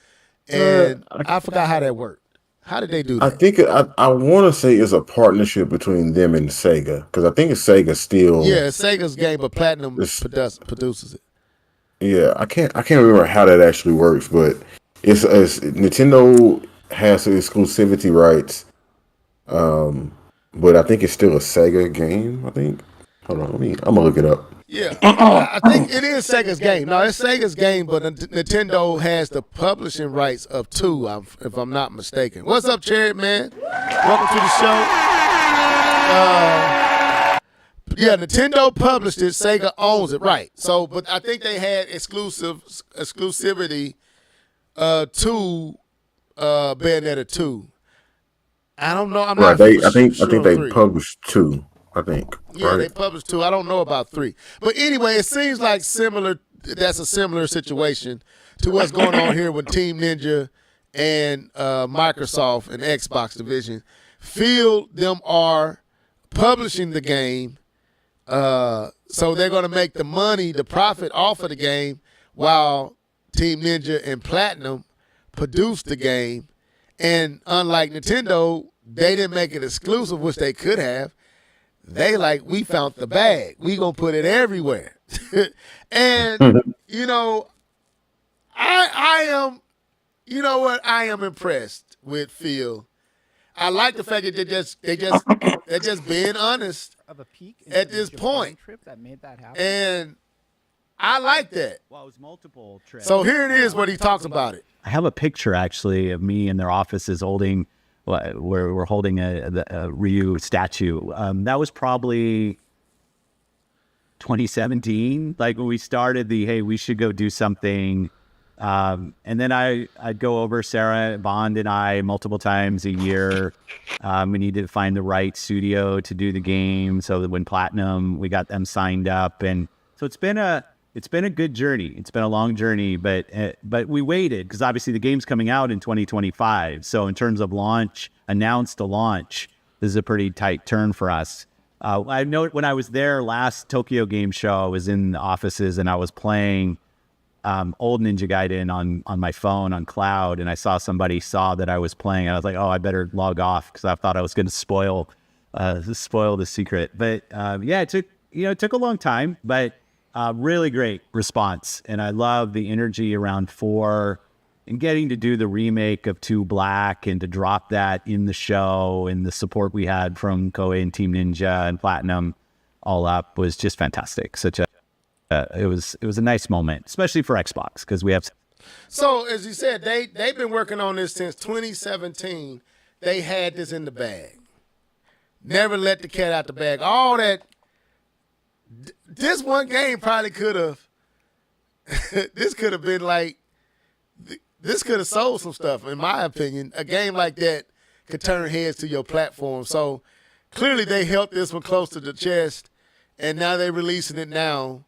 and I forgot how that worked. How did they do that? I think I want to say it's a partnership between them and Sega, because I think it's Sega still. Yeah, it's Sega's game, but Platinum produces it. Yeah, I can't remember how that actually works, but it's Nintendo has exclusivity rights, but I think it's still a Sega game. I think. Hold on, I'm gonna look it up. Yeah, I think it is Sega's game. No, it's Sega's game, but Nintendo has the publishing rights of 2, if I'm not mistaken. What's up, Cherry, man? Welcome to the show. Yeah, Nintendo published it. Sega owns it, right? So, but I think they had exclusivity to Bayonetta 2. I don't know. I'm not I think sure they 3. published 2. I think. Yeah, right? they published 2. I don't know about 3. But anyway, it seems like that's a similar situation to what's going on here with Team Ninja and Microsoft and Xbox division. Phil, them are publishing the game, so they're going to make the profit off of the game, while Team Ninja and Platinum produce the game. And unlike Nintendo, they didn't make it exclusive, which they could have. They we found the bag. We gonna put it everywhere. And you know, I am, you know what? I am impressed with Phil. I like the fact that they're just being honest. of a peek at this point. trip that made that happen. And I like that. Well, it was multiple trips. So here it is what he talks about it. I have a picture actually of me in their offices holding, where we're holding a Ryu statue. That was probably 2017, like when we started hey, we should go do something. And then I'd go over, Sarah Bond and I, multiple times a year. We needed to find the right studio to do the game, so that when Platinum, we got them signed up, and so it's been a good journey. It's been a long journey, but we waited because obviously the game's coming out in 2025. So in terms of announced to launch, this is a pretty tight turn for us. I know when I was there last Tokyo Game Show, I was in the offices and I was playing old Ninja Gaiden on my phone on cloud, and I saw that I was playing, and I was like, oh, I better log off because I thought I was going to spoil the secret. But yeah, it took a long time, but really great response, and I love the energy around 4 and getting to do the remake of 2 Black and to drop that in the show, and the support we had from Koei and Team Ninja and Platinum all up was just fantastic. It was a nice moment, especially for Xbox, because we have. So as you said, they've been working on this since 2017. They had this in the bag. Never let the cat out the bag. All that. This one game probably could have. This could have been like. This could have sold some stuff, in my opinion. A game like that could turn heads to your platform. So clearly they held this one close to the chest, and now they're releasing it now.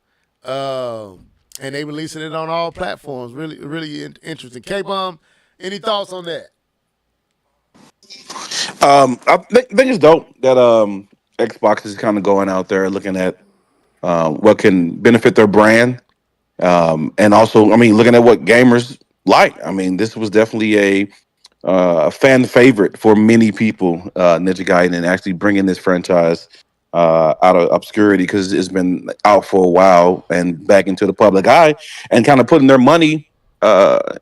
And they releasing it on all platforms. Really, really interesting. K-Bomb, any thoughts on that? I think it's dope that Xbox is kind of going out there looking at what can benefit their brand, and also, I mean, looking at what gamers like. I mean, this was definitely a fan favorite for many people, Ninja Gaiden, and actually bringing this franchise out of obscurity, because it's been out for a while and back into the public eye, and kind of putting their money for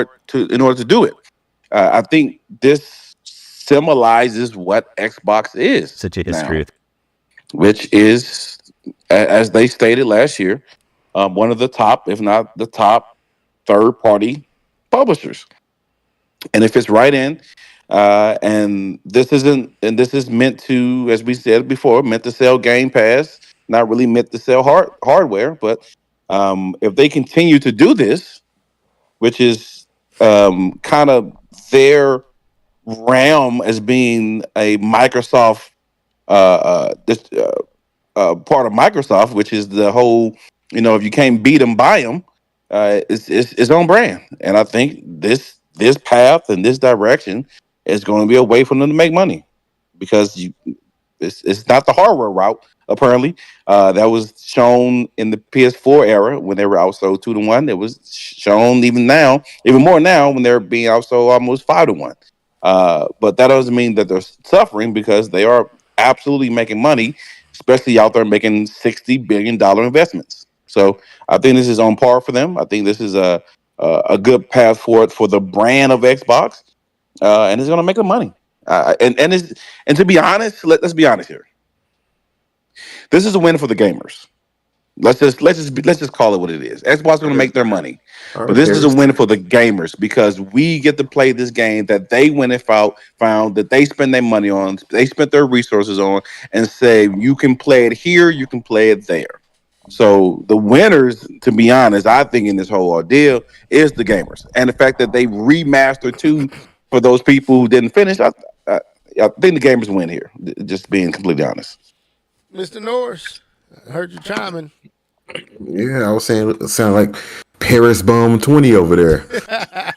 it in order to do it. I think this symbolizes what Xbox is Such a history. now, which is, as they stated last year, one of the top, if not the top, third-party publishers. And if it's right in, and this is meant to, as we said before, meant to sell Game Pass, not really meant to sell hardware. But if they continue to do this, which is kind of their realm as being a Microsoft, part of Microsoft, which is the whole, if you can't beat them, buy them. It's on brand, and I think this path and this direction is going to be a way for them to make money, because it's not the hardware route. Apparently, that was shown in the PS4 era when they were outsold 2-1. It was shown even more now when they're being outsold almost 5-1. But that doesn't mean that they're suffering, because they are absolutely making money, especially out there making $60 billion investments. So I think this is on par for them. I think this is a good path forward for the brand of Xbox, and it's going to make them money. And to be honest, let's be honest here. This is a win for the gamers. Let's just call it what it is. Xbox is going to make their money, but this is a win for the gamers, because we get to play this game that they went and found that they spend their money on, they spent their resources on, and say you can play it here, you can play it there. So the winners, to be honest, I think in this whole ordeal is the gamers, and the fact that they remastered 2 for those people who didn't finish. I think the gamers win here. Just being completely honest. Mr. Norris, I heard you chiming. Yeah, I was saying it sounded like Paris Bum 20 over there. Yeah,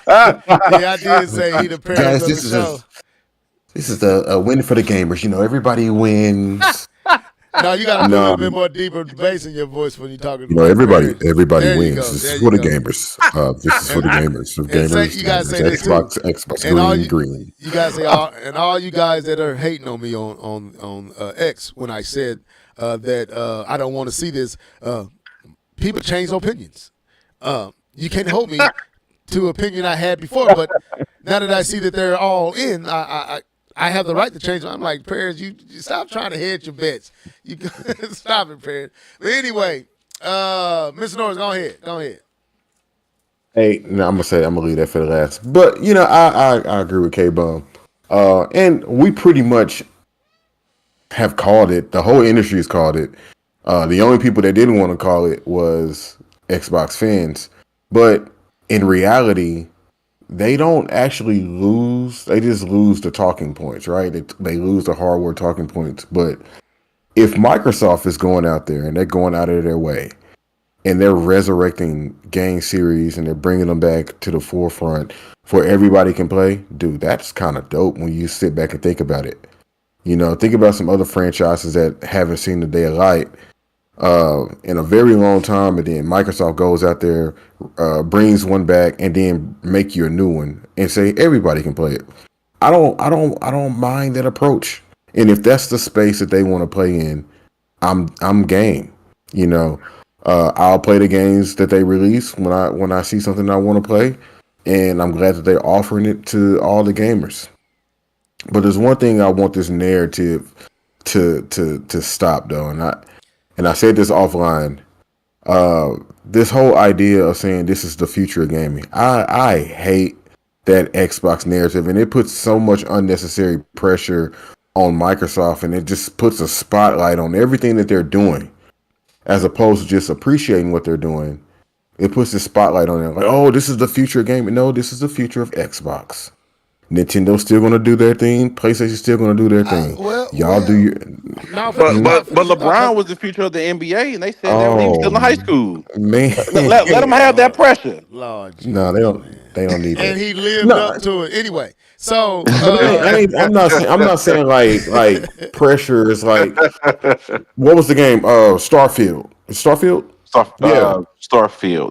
I did say he the Paris Guys, of the show. This is a win for the gamers. Everybody wins. No, you got to put a little bit more deeper bass in your voice when you're talking. Everybody There you wins. go. This There is you for the go. gamers. This is for the gamers. For And say- gamers, you gotta gamers. say this too. Xbox And all green. You guys say, all you guys that are hating on me on X when I said that I don't want to see this. People change opinions. You can't hold me to opinion I had before, but now that I see that they're all in, I I have the right to change. I'm like, Paris, you stop trying to hedge your bets. You stop it, Paris. But anyway, Mr. Norris, go ahead. Hey, no, I'm gonna leave that for the last. But I agree with K Bum. And we pretty much have called it. The whole industry's called it. The only people that didn't want to call it was Xbox fans. But in reality, they don't actually lose. They just lose the talking points, right? They lose the hardware talking points. But if Microsoft is going out there and they're going out of their way and they're resurrecting game series and they're bringing them back to the forefront for everybody can play, dude, that's kind of dope when you sit back and think about it. Think about some other franchises that haven't seen the day of light in a very long time, and then Microsoft goes out there, brings one back, and then make you a new one and say everybody can play it. I don't mind that approach. And if that's the space that they want to play in, I'm game. I'll play the games that they release when I see something I want to play, and I'm glad that they're offering it to all the gamers. But there's one thing I want this narrative to stop though, and I said this offline. This whole idea of saying this is the future of gaming, I hate that Xbox narrative, and it puts so much unnecessary pressure on Microsoft, and it just puts a spotlight on everything that they're doing, as opposed to just appreciating what they're doing. It puts the spotlight on it, like, oh, this is the future of gaming. No, this is the future of Xbox. Nintendo's still going to do their thing. PlayStation's still going to do their thing. Do your. But LeBron was the future of the NBA, and they said that when he was still in high school. Man, let them have that pressure. Lord Jesus, no, they don't need that. And he lived up to it anyway. So I'm not saying like pressure is like. What was the game? Starfield. Starfield.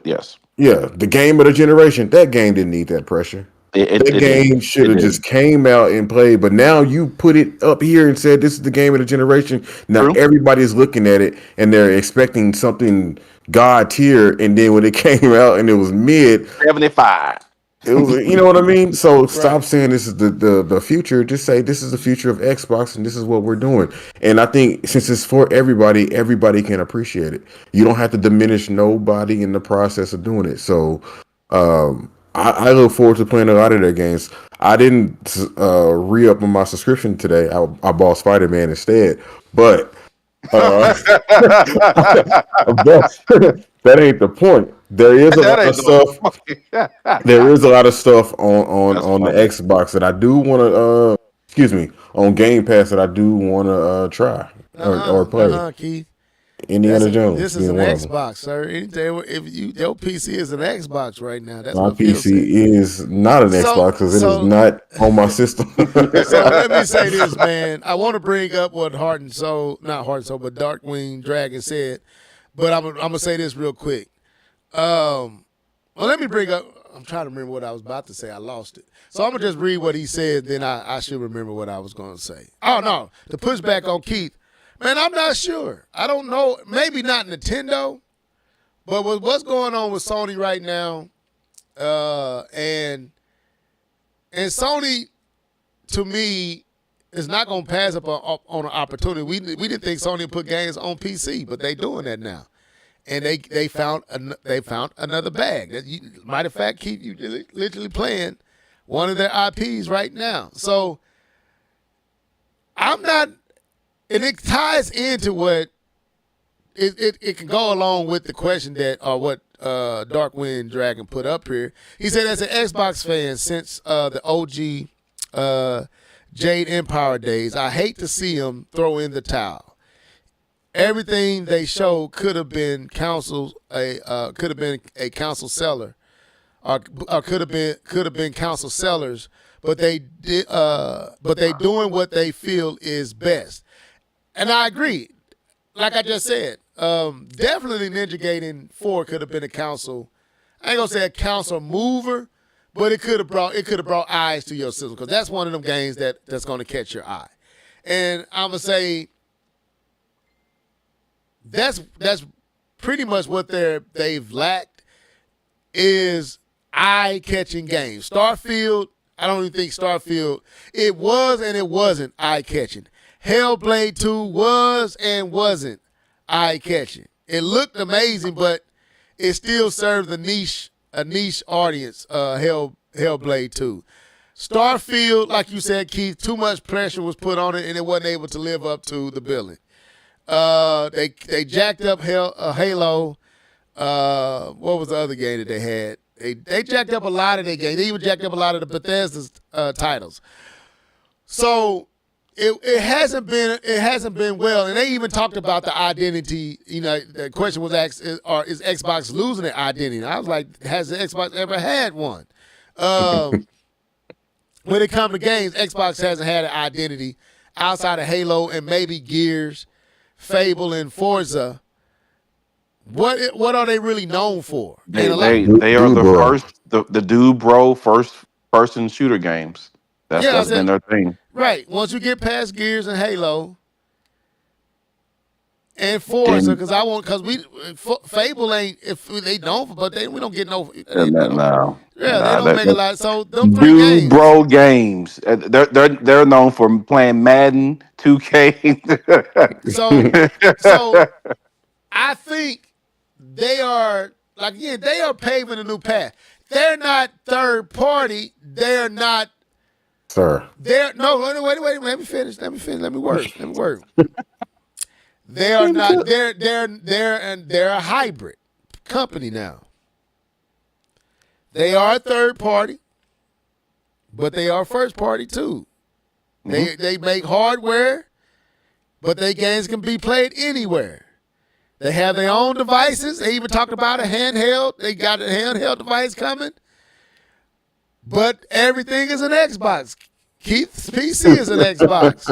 Yes. Yeah, the game of the generation. That game didn't need that pressure. That game should have just came out and played, but now you put it up here and said this is the game of the generation. Now everybody's looking at it and they're expecting something God tier, and then when it came out and it was mid 75. It was, you know what I mean? So stop saying this is the future. Just say this is the future of Xbox and this is what we're doing. And I think since it's for everybody, everybody can appreciate it. You don't have to diminish nobody in the process of doing it. So I look forward to playing a lot of their games. I didn't re-up on my subscription today. I bought Spider-Man instead. But that ain't the point. There is a lot of stuff. There is a lot of stuff on the Xbox that I do want to. On Game Pass that I do want to try or play. Keith. Indiana Jones. This is an Xbox, sir. If your PC is an Xbox right now, that's my what Phil PC said. is not an Xbox because it is not on my system. So let me say this, man. I want to bring up what not Heart and Soul, but Darkwing Dragon said. But I'm gonna say this real quick. Well, let me bring up. I'm trying to remember what I was about to say. I lost it. So I'm gonna just read what he said. Then I should remember what I was gonna say. Oh no, to push back on Keith. Man, I'm not sure. I don't know. Maybe not Nintendo, but with what's going on with Sony right now, and Sony, to me, is not going to pass up on an opportunity. We didn't think Sony would put games on PC, but they doing that now, and they found another bag. Matter of fact, Keith, you literally playing one of their IPs right now. So I'm not. And it ties into what it can go along with the question that what Darkwind Dragon put up here. He said, as an Xbox fan since the OG Jade Empire days, I hate to see them throw in the towel. Everything they showed could have been a console seller, or could have been console sellers, but they doing what they feel is best. And I agree. Like I just said, definitely Ninja Gaiden 4 could have been a console. I ain't gonna say a console mover, but it could have brought eyes to your system, because that's one of them games that's gonna catch your eye. And I'm gonna say that's pretty much what they've lacked is eye-catching games. Starfield, I don't even think Starfield. It was and it wasn't eye catching. Hellblade 2 was and wasn't eye catching. It looked amazing, but it still served a niche audience. Hellblade 2. Starfield, like you said, Keith, too much pressure was put on it, and it wasn't able to live up to the billing. They jacked up Halo. What was the other game that they had? They jacked up a lot of their games. They even jacked up a lot of the Bethesda's titles. So it hasn't been well. And they even talked about the identity. You know, the question was asked: is Xbox losing their identity? And I was like, has the Xbox ever had one? When it comes to games, Xbox hasn't had an identity outside of Halo and maybe Gears, Fable, and Forza. What are they really known for? They are the first the dude bro first person shooter games. That's been their thing. Right. Once you get past Gears and Halo and Forza, because Fable ain't if they don't, but we don't get no. They don't make a lot. So them three dude games, bro games. They're known for playing Madden, 2K. so I think they are they are paving a new path. They're not third party. They're not. Sir. Wait. Let me finish. Let me work. They are not. They're a hybrid company now. They are a third party, but they are first party too. They make hardware, but their games can be played anywhere. They have their own devices. They even talked about a handheld. They got a handheld device coming. But everything is an Xbox. Keith's PC is an Xbox.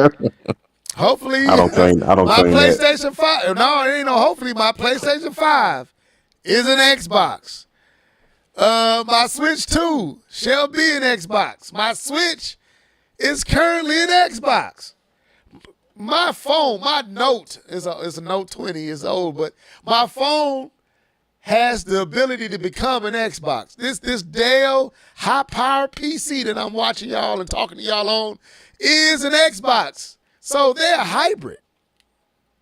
Hopefully, I don't think my PlayStation that. 5. No, it ain't no. Hopefully, my PlayStation 5 is an Xbox. My Switch 2 shall be an Xbox. My Switch is currently an Xbox. My phone, my Note is a Note 20. It's old, but my phone has the ability to become an Xbox. This Dell high-power PC that I'm watching y'all and talking to y'all on is an Xbox. So they're a hybrid.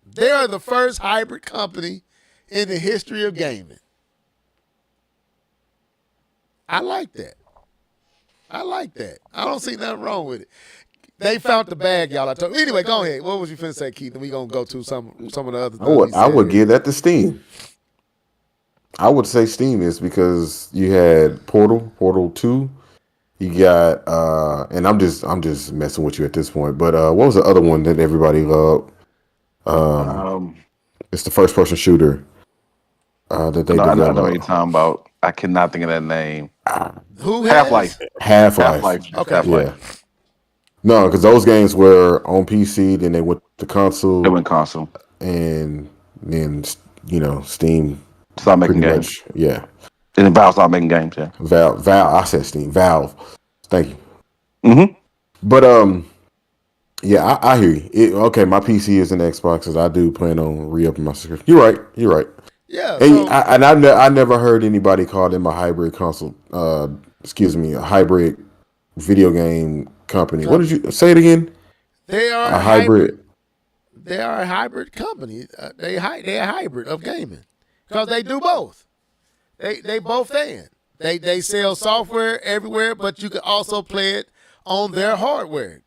They are the first hybrid company in the history of gaming. I like that. I don't see nothing wrong with it. They found the bag, y'all. Anyway, go ahead. What was you finna say, Keith? And we gonna go to some of the other things. I would give that to Steam. I would say Steam is because you had Portal 2. You got and I'm just messing with you at this point. But what was the other one that everybody loved? It's the first person shooter that they developed. I know what you're talking about. I cannot think of that name. Who Half-Life. Half-Life. Okay. Half-Life. Yeah. No, because those games were on PC, then they went to console. They went console. And then, Steam. Stop making games. Yeah. And then Valve stopped making games, yeah. Valve. I said Steam. Valve. Thank you. Mm-hmm. But, yeah, I hear you. Okay, my PC is an Xbox, because I do plan on re-upping my subscription. You're right. Yeah. And I never heard anybody call them a hybrid console. A hybrid video game company. What did you say it again? They are a hybrid. They are a hybrid company. They're a hybrid of gaming because they do both. They both can. They sell software everywhere, but you can also play it on their hardware.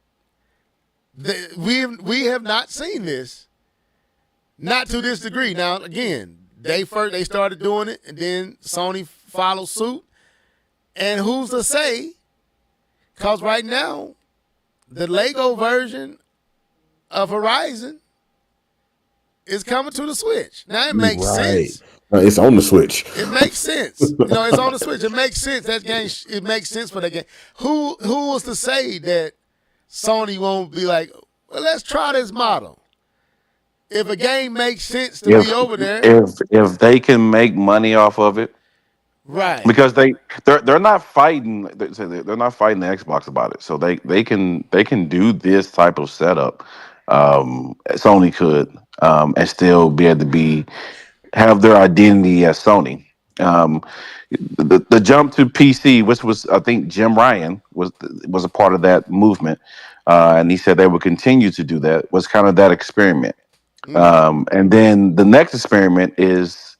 We have not seen this, not to this degree. Now again, they started doing it, and then Sony followed suit. And who's to say? Because right now, the Lego version of Horizon is coming to the Switch. Now it makes sense. It's on the Switch. It makes sense. It's on the Switch. It makes sense. That game. It makes sense for that game. Who was to say that Sony won't be like, well, let's try this model. If a game makes sense to be over there, if they can make money off of it. Right, because they're not fighting. They're not fighting the Xbox about it, so they can do this type of setup. Sony could and still be able to have their identity as Sony. The jump to PC, which was I think Jim Ryan was a part of that movement, and he said they would continue to do that. Was kind of that experiment, and then the next experiment is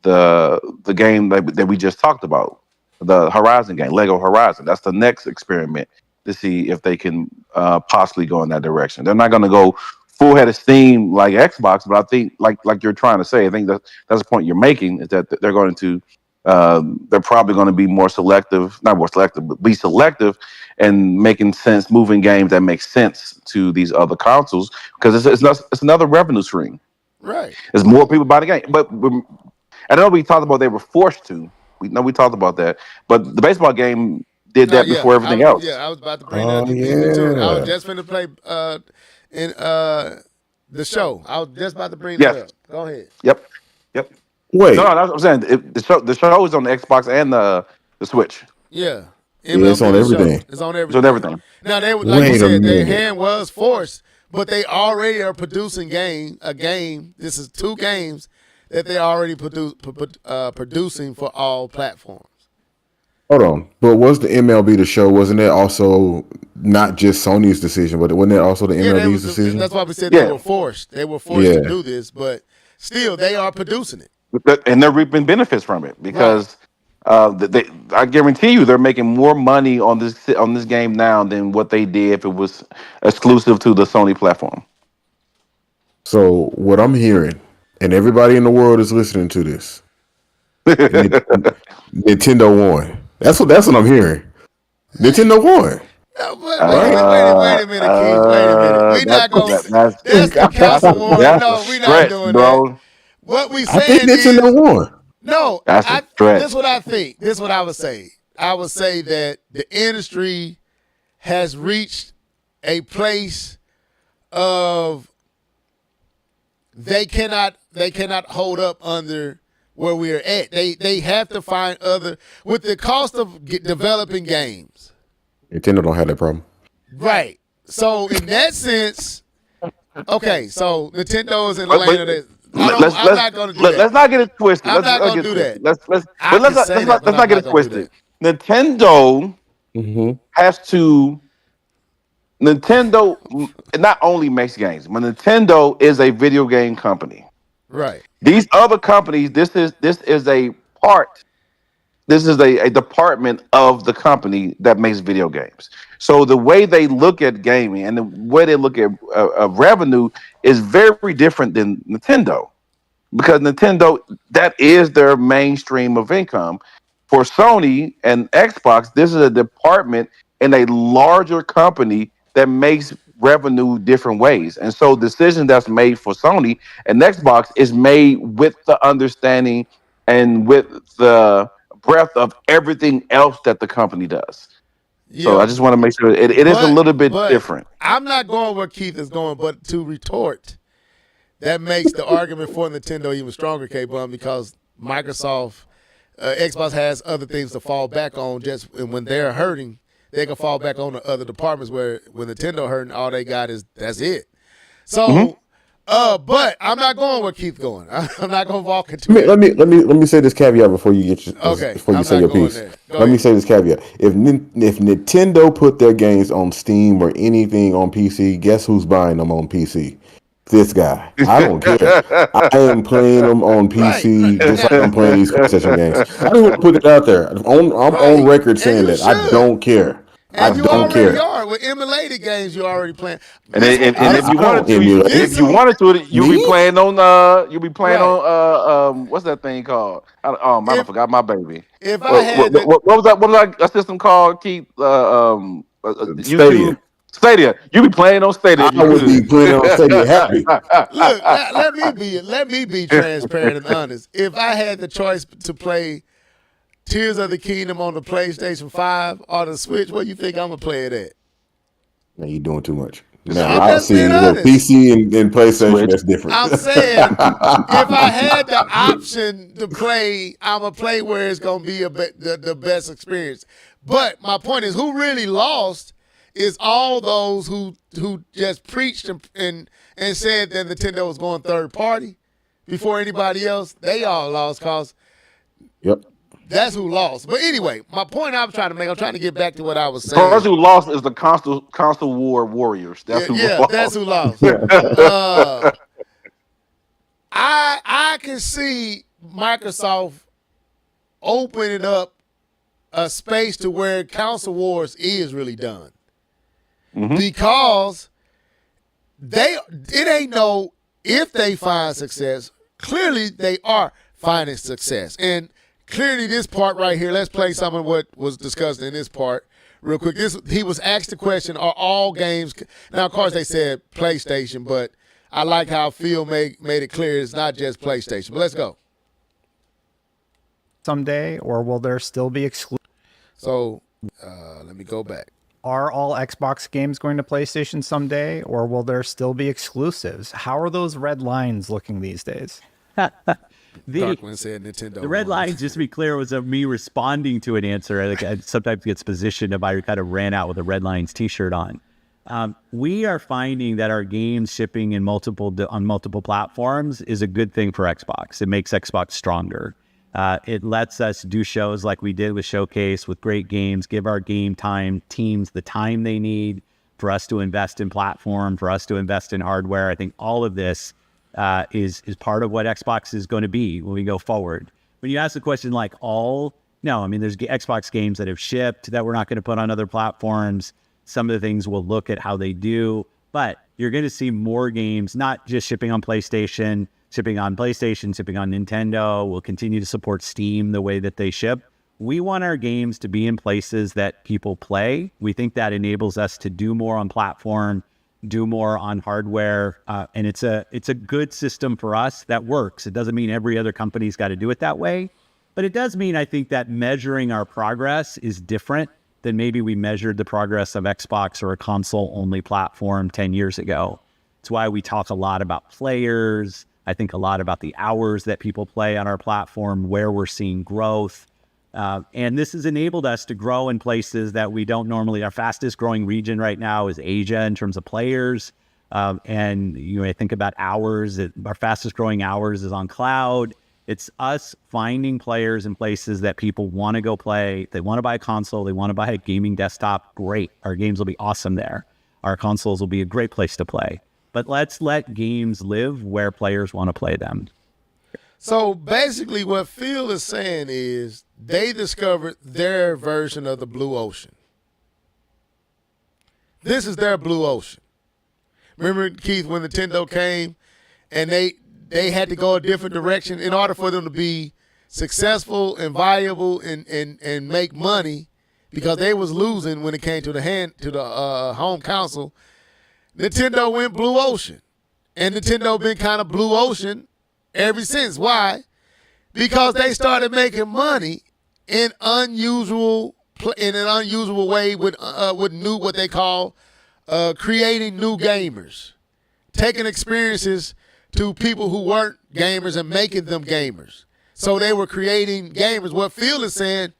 the game that we just talked about, the Horizon game, Lego Horizon. That's the next experiment to see if they can possibly go in that direction. They're not going to go full head of steam like Xbox, but I think like you're trying to say, I think that's the point you're making, is that they're going to they're probably going to be more selective, not more selective, but be selective and making sense, moving games that make sense to these other consoles, because it's another revenue stream. Right. There's more people buying the game, but I know we talked about they were forced to. We talked about that, but the baseball game did that before everything else. Yeah, I was about to bring that. You beat me to it. I was just finna play in the show. I was just about to bring that up. Go ahead. Yep. Wait. No, that's what I'm saying. The show is on the Xbox and the Switch. Yeah. It's on everything. It's on everything. It's on everything. Now they like Wait you a said, their minute. hand was forced, but they already are producing a game. This is 2 games that they already producing for all platforms. Hold on. But was the MLB the show? Wasn't that also not just Sony's decision, but wasn't that also the MLB's decision? That's why we said they were forced. They were forced to do this, but still they are producing it. And they're reaping benefits from it because I guarantee you they're making more money on this game now than what they did if it was exclusive to the Sony platform. So what I'm hearing, and everybody in the world is listening to this, Nintendo won. That's what I'm hearing. Nintendo won. Wait a minute, Keith. Wait a minute. We not going. That's the console war. No, we not doing bro. that. What we I saying think Nintendo won. No, that's a stretch. This is what I think. This is what I would say. I would say that the industry has reached a place of they cannot hold up under where we are at. They have to find other, with the cost of developing games. Nintendo don't have that problem. Right. So in that sense, okay. So Nintendo is in the lane of this. I'm not going to do that. Let's not get it twisted. I'm not going to do that. Let's not get it twisted. Nintendo has to. Nintendo not only makes games, but Nintendo is a video game company. Right. These other companies, this is a part. This is a department of the company that makes video games. So the way they look at gaming and the way they look at revenue is very different than Nintendo, because Nintendo, that is their mainstream of income. For Sony and Xbox, this is a department in a larger company that makes revenue different ways. And so decision that's made for Sony and Xbox is made with the understanding and with the breadth of everything else that the company does. Yeah. So I just want to make sure it is a little bit different. I'm not going where Keith is going, but to retort, that makes the argument for Nintendo even stronger, K-Bum, because Microsoft, Xbox has other things to fall back on. Just when they're hurting, they can fall back on the other departments, where when Nintendo hurting, all they got is that's it. So, but I'm not going where Keith's going. I'm not going to walk into it. Let me say this caveat before you get your say your piece. Let me say this caveat. If Nintendo put their games on Steam or anything on PC, guess who's buying them on PC? This guy. I don't care. I am playing them on PC just like I'm playing these PlayStation games. I just want to put it out there. I'm on record saying that. I don't care. And you already are with emulated games. You already playing. And if you wanted to, you'll be playing on what's that thing called? I forgot my baby. If I had what was that system called? Keith Stadia. Stadia. You be playing on Stadia. I would be playing on Stadia happy. Look, let me be transparent and honest. If I had the choice to play Tears of the Kingdom on the PlayStation 5 or the Switch, where you think I'm gonna play it at? Man, you're doing too much. Now I see PC and PlayStation. Switch. That's different. I'm saying if I had the option to play, I'm gonna play where it's gonna be the best experience. But my point is, who really lost is all those who just preached and said that Nintendo was going third party before anybody else. They all lost because Yep. That's who lost. But anyway, my point I'm trying to make, I'm trying to get back to what I was saying. The person who lost is the console war warriors. That's who lost. That's who lost. I can see Microsoft opening up a space to where console wars is really done. Because it ain't no if they find success. Clearly they are finding success. And clearly this part right here, let's play some of what was discussed in this part real quick. He was asked the question, are all games, now of course they said PlayStation, but I like how Phil made it clear it's not just PlayStation. But let's go. Someday, or will there still be exclusive? So let me go back. Are all Xbox games going to PlayStation someday, or will there still be exclusives? How are those red lines looking these days? Darkwing said Nintendo. The red lines, just to be clear, was of me responding to an answer. I sometimes gets positioned if I kind of ran out with a red lines T-shirt on. We are finding that our games shipping on multiple platforms is a good thing for Xbox. It makes Xbox stronger. It lets us do shows like we did with Showcase with great games, give our game time teams the time they need for us to invest in platform, for us to invest in hardware. I think all of this is part of what Xbox is going to be when we go forward. When you ask the question like no, I mean, there's Xbox games that have shipped that we're not going to put on other platforms. Some of the things we'll look at how they do, but you're going to see more games, not just shipping on PlayStation, shipping on Nintendo. We'll continue to support Steam the way that they ship. We want our games to be in places that people play. We think that enables us to do more on platform, do more on hardware, and it's a good system for us that works. It doesn't mean every other company's got to do it that way, but it does mean I think that measuring our progress is different than maybe we measured the progress of Xbox or a console-only platform 10 years ago. It's why we talk a lot about players. I think a lot about the hours that people play on our platform, where we're seeing growth. And this has enabled us to grow in places that we don't normally. Our fastest growing region right now is Asia in terms of players. And I think about hours. Our fastest growing hours is on cloud. It's us finding players in places that people want to go play. They want to buy a console. They want to buy a gaming desktop. Great. Our games will be awesome there. Our consoles will be a great place to play. But let's let games live where players want to play them. So basically what Phil is saying is they discovered their version of the blue ocean. This is their blue ocean. Remember, Keith, when Nintendo came and they had to go a different direction in order for them to be successful and viable and make money, because they was losing when it came to the home console. Nintendo went blue ocean, and Nintendo been kind of blue ocean ever since. Why? Because they started making money in an unusual way with new, what they call creating new gamers, taking experiences to people who weren't gamers and making them gamers. So they were creating gamers. What Phil is saying,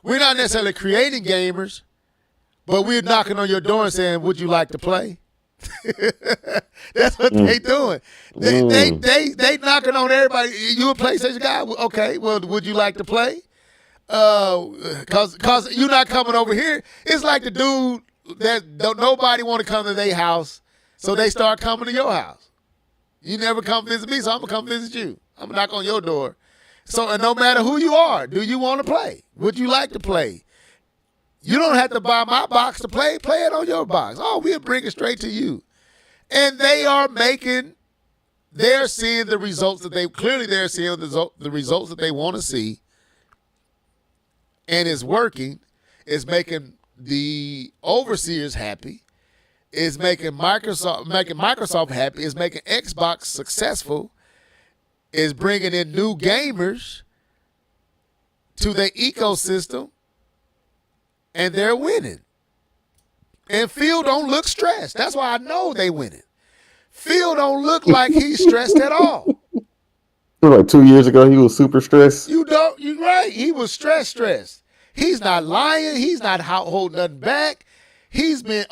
we're not necessarily creating gamers, but we're knocking on your door and saying, would you like to play? That's what they doing. They knocking on everybody. You a PlayStation guy? Okay, well, would you like to play? Cause you're not coming over here. It's like the dude that nobody want to come to their house, so they start coming to your house. You never come visit me, so I'm gonna come visit you. I'm gonna knock on your door. So, and no matter who you are, do you want to play? Would you like to play? You don't have to buy my box to play. Play it on your box. Oh, we'll bring it straight to you. And they're seeing the results that they're seeing the results that they want to see. And it's working. It's making the overseers happy. It's making Microsoft happy. It's making Xbox successful. It's bringing in new gamers to the ecosystem. And they're winning. And Phil don't look stressed. That's why I know they winning. Phil don't look like he's stressed at all. Like 2 years ago, he was super stressed. You're right. He was stressed. He's not lying. He's not holding nothing back. He's been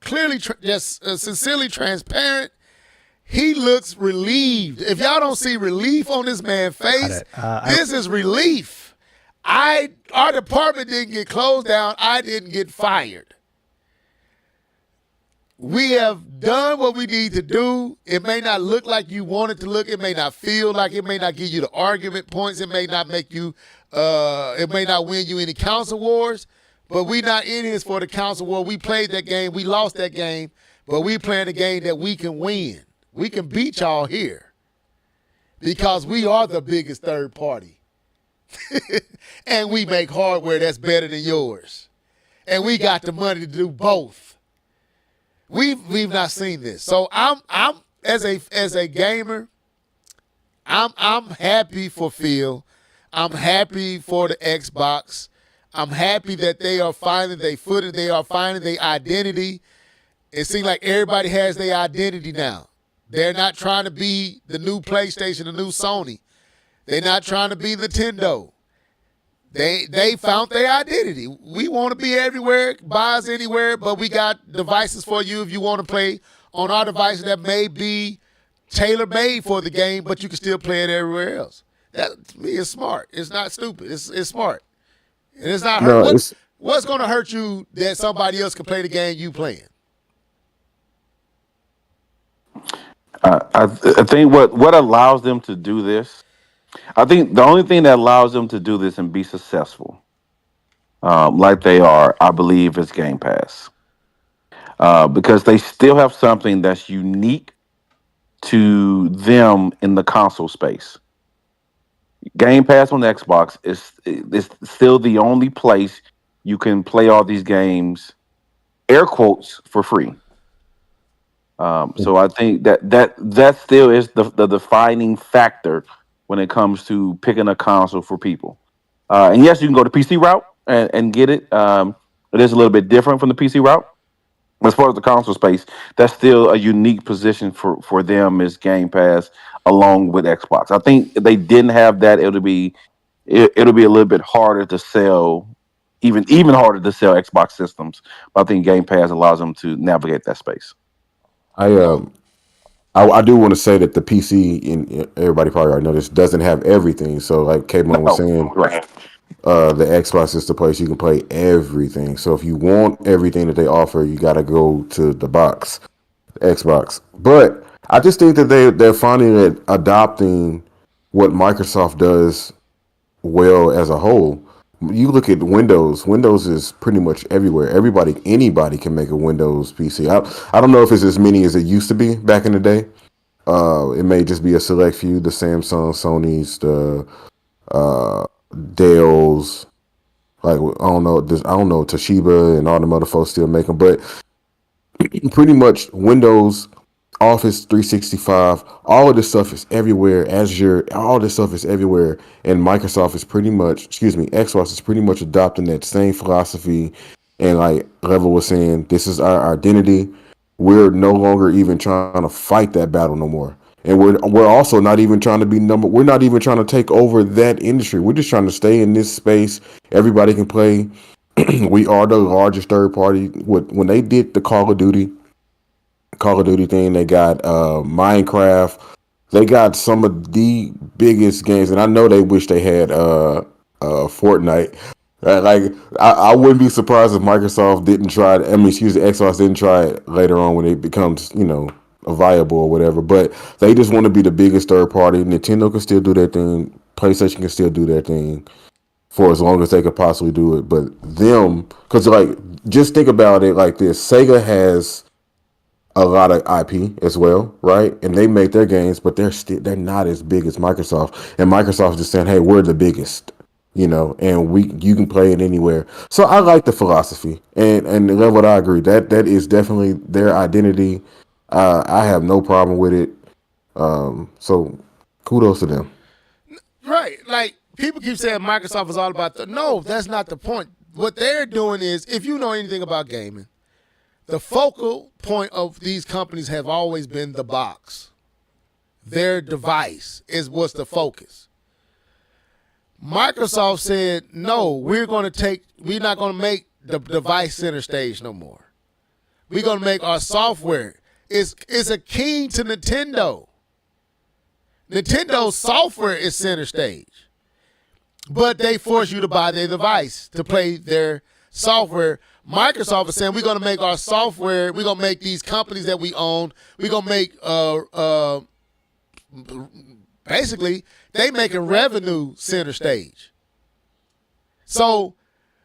clearly just sincerely transparent. He looks relieved. If y'all don't see relief on this man's face, this is relief. Our department didn't get closed down. I didn't get fired. We have done what we need to do. It may not look like you want it to look. It may not feel like it may not give you the argument points. It may not make you, it may not win you any council wars. But we not in this for the council war. We played that game. We lost that game. But we playing a game that we can win. We can beat y'all here because we are the biggest third party. And we make hardware that's better than yours. And we got the money to do both. We've not seen this. So I'm as a gamer, I'm happy for Phil. I'm happy for the Xbox. I'm happy that they are finding their footing. They are finding their identity. It seems like everybody has their identity now. They're not trying to be the new PlayStation, the new Sony. They're not trying to be Nintendo. They found their identity. We want to be everywhere, buy us anywhere, but we got devices for you if you want to play on our devices that may be tailor-made for the game, but you can still play it everywhere else. That, to me, is smart. It's not stupid. It's smart. And it's not hurt. What's going to hurt you that somebody else can play the game you playing? I think what allows them to do this, I think the only thing that allows them to do this and be successful, like they are, I believe, is Game Pass. Because they still have something that's unique to them in the console space. Game Pass on the Xbox is still the only place you can play all these games, air quotes, for free. So I think that still is the defining factor when it comes to picking a console for people. And yes, you can go the PC route and get it. It is a little bit different from the PC route. As far as the console space, that's still a unique position for them is Game Pass along with Xbox. I think if they didn't have that, it'll be a little bit harder to sell, even harder to sell Xbox systems. But I think Game Pass allows them to navigate that space. I do want to say that the PC, and everybody probably already know this, doesn't have everything. So like K-Mon was saying, Right. The Xbox is the place you can play everything. So if you want everything that they offer, you got to go to the Xbox. But I just think that they're finally adopting what Microsoft does well as a whole. You look at Windows. Windows is pretty much everywhere. Anybody can make a Windows PC. I don't know if it's as many as it used to be back in the day. It may just be a select few: the Samsung, Sony's, the Dell's. Like I don't know Toshiba and all them other folks still make them, but pretty much Windows, Office 365, all of this stuff is everywhere. Azure, all this stuff is everywhere, and Xbox is pretty much adopting that same philosophy. And like Level was saying, this is our identity. We're no longer even trying to fight that battle no more, and we're also not even trying to be number. We're not even trying to take over that industry. We're just trying to stay in this space. Everybody can play. We are the largest third party. When they did the Call of Duty thing, they got Minecraft. They got some of the biggest games, and I know they wish they had Fortnite. Like I wouldn't be surprised if Microsoft didn't try it. Xbox didn't try it later on when it becomes viable or whatever. But they just want to be the biggest third party. Nintendo can still do their thing. PlayStation can still do their thing for as long as they could possibly do it. But them, because just think about it like this: Sega has a lot of IP as well, right? And they make their games, but they're not as big as Microsoft. And Microsoft's just saying, "Hey, we're the biggest," and you can play it anywhere. So I like the philosophy, and the level I agree that is definitely their identity. I have no problem with it. So kudos to them. Right. Like, people keep saying Microsoft is all about no, that's not the point. What they're doing is, if you know anything about gaming, the focal point of these companies have always been the box. Their device is what's the focus. Microsoft said, no, we're not going to make the device center stage no more. We're going to make our software. is akin to Nintendo. Nintendo's software is center stage, but they force you to buy their device to play their software. Microsoft is saying we're going to make our software. We're going to make these companies that we own. We're going to make basically they making revenue center stage. So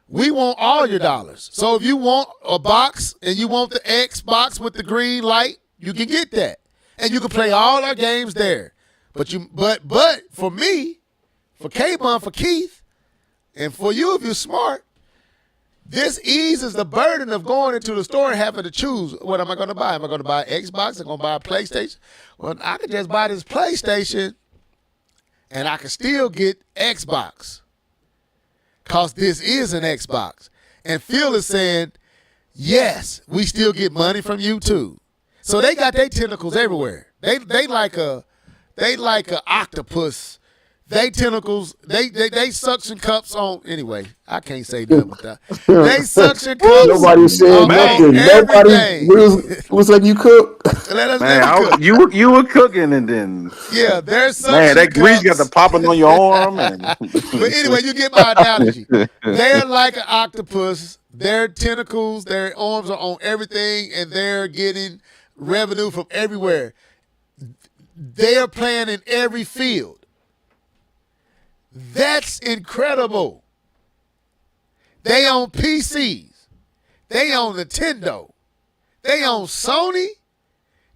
we want all your dollars. So if you want a box and you want the Xbox with the green light, you can get that. And you can play all our games there. But for me, for K-Bun, for Keith, and for you if you're smart, this eases the burden of going into the store and having to choose, what am I going to buy? Am I going to buy an Xbox? Am I going to buy a PlayStation? Well, I could just buy this PlayStation and I can still get Xbox. Because this is an Xbox. And Phil is saying, yes, we still get money from you too. So they got their tentacles everywhere. They like a octopus. They tentacles, they suction cups on. Anyway, I can't say nothing with that. They suction cups. Nobody said nothing. Nobody was like you cook. Man, you were cooking and then there's suction man, that grease cups. got the popping on your arm. And But anyway, you get my analogy. They're like an octopus. Their tentacles, their arms are on everything, and they're getting revenue from everywhere. They are playing in every field. That's incredible. They own PCs. They own Nintendo. They own Sony.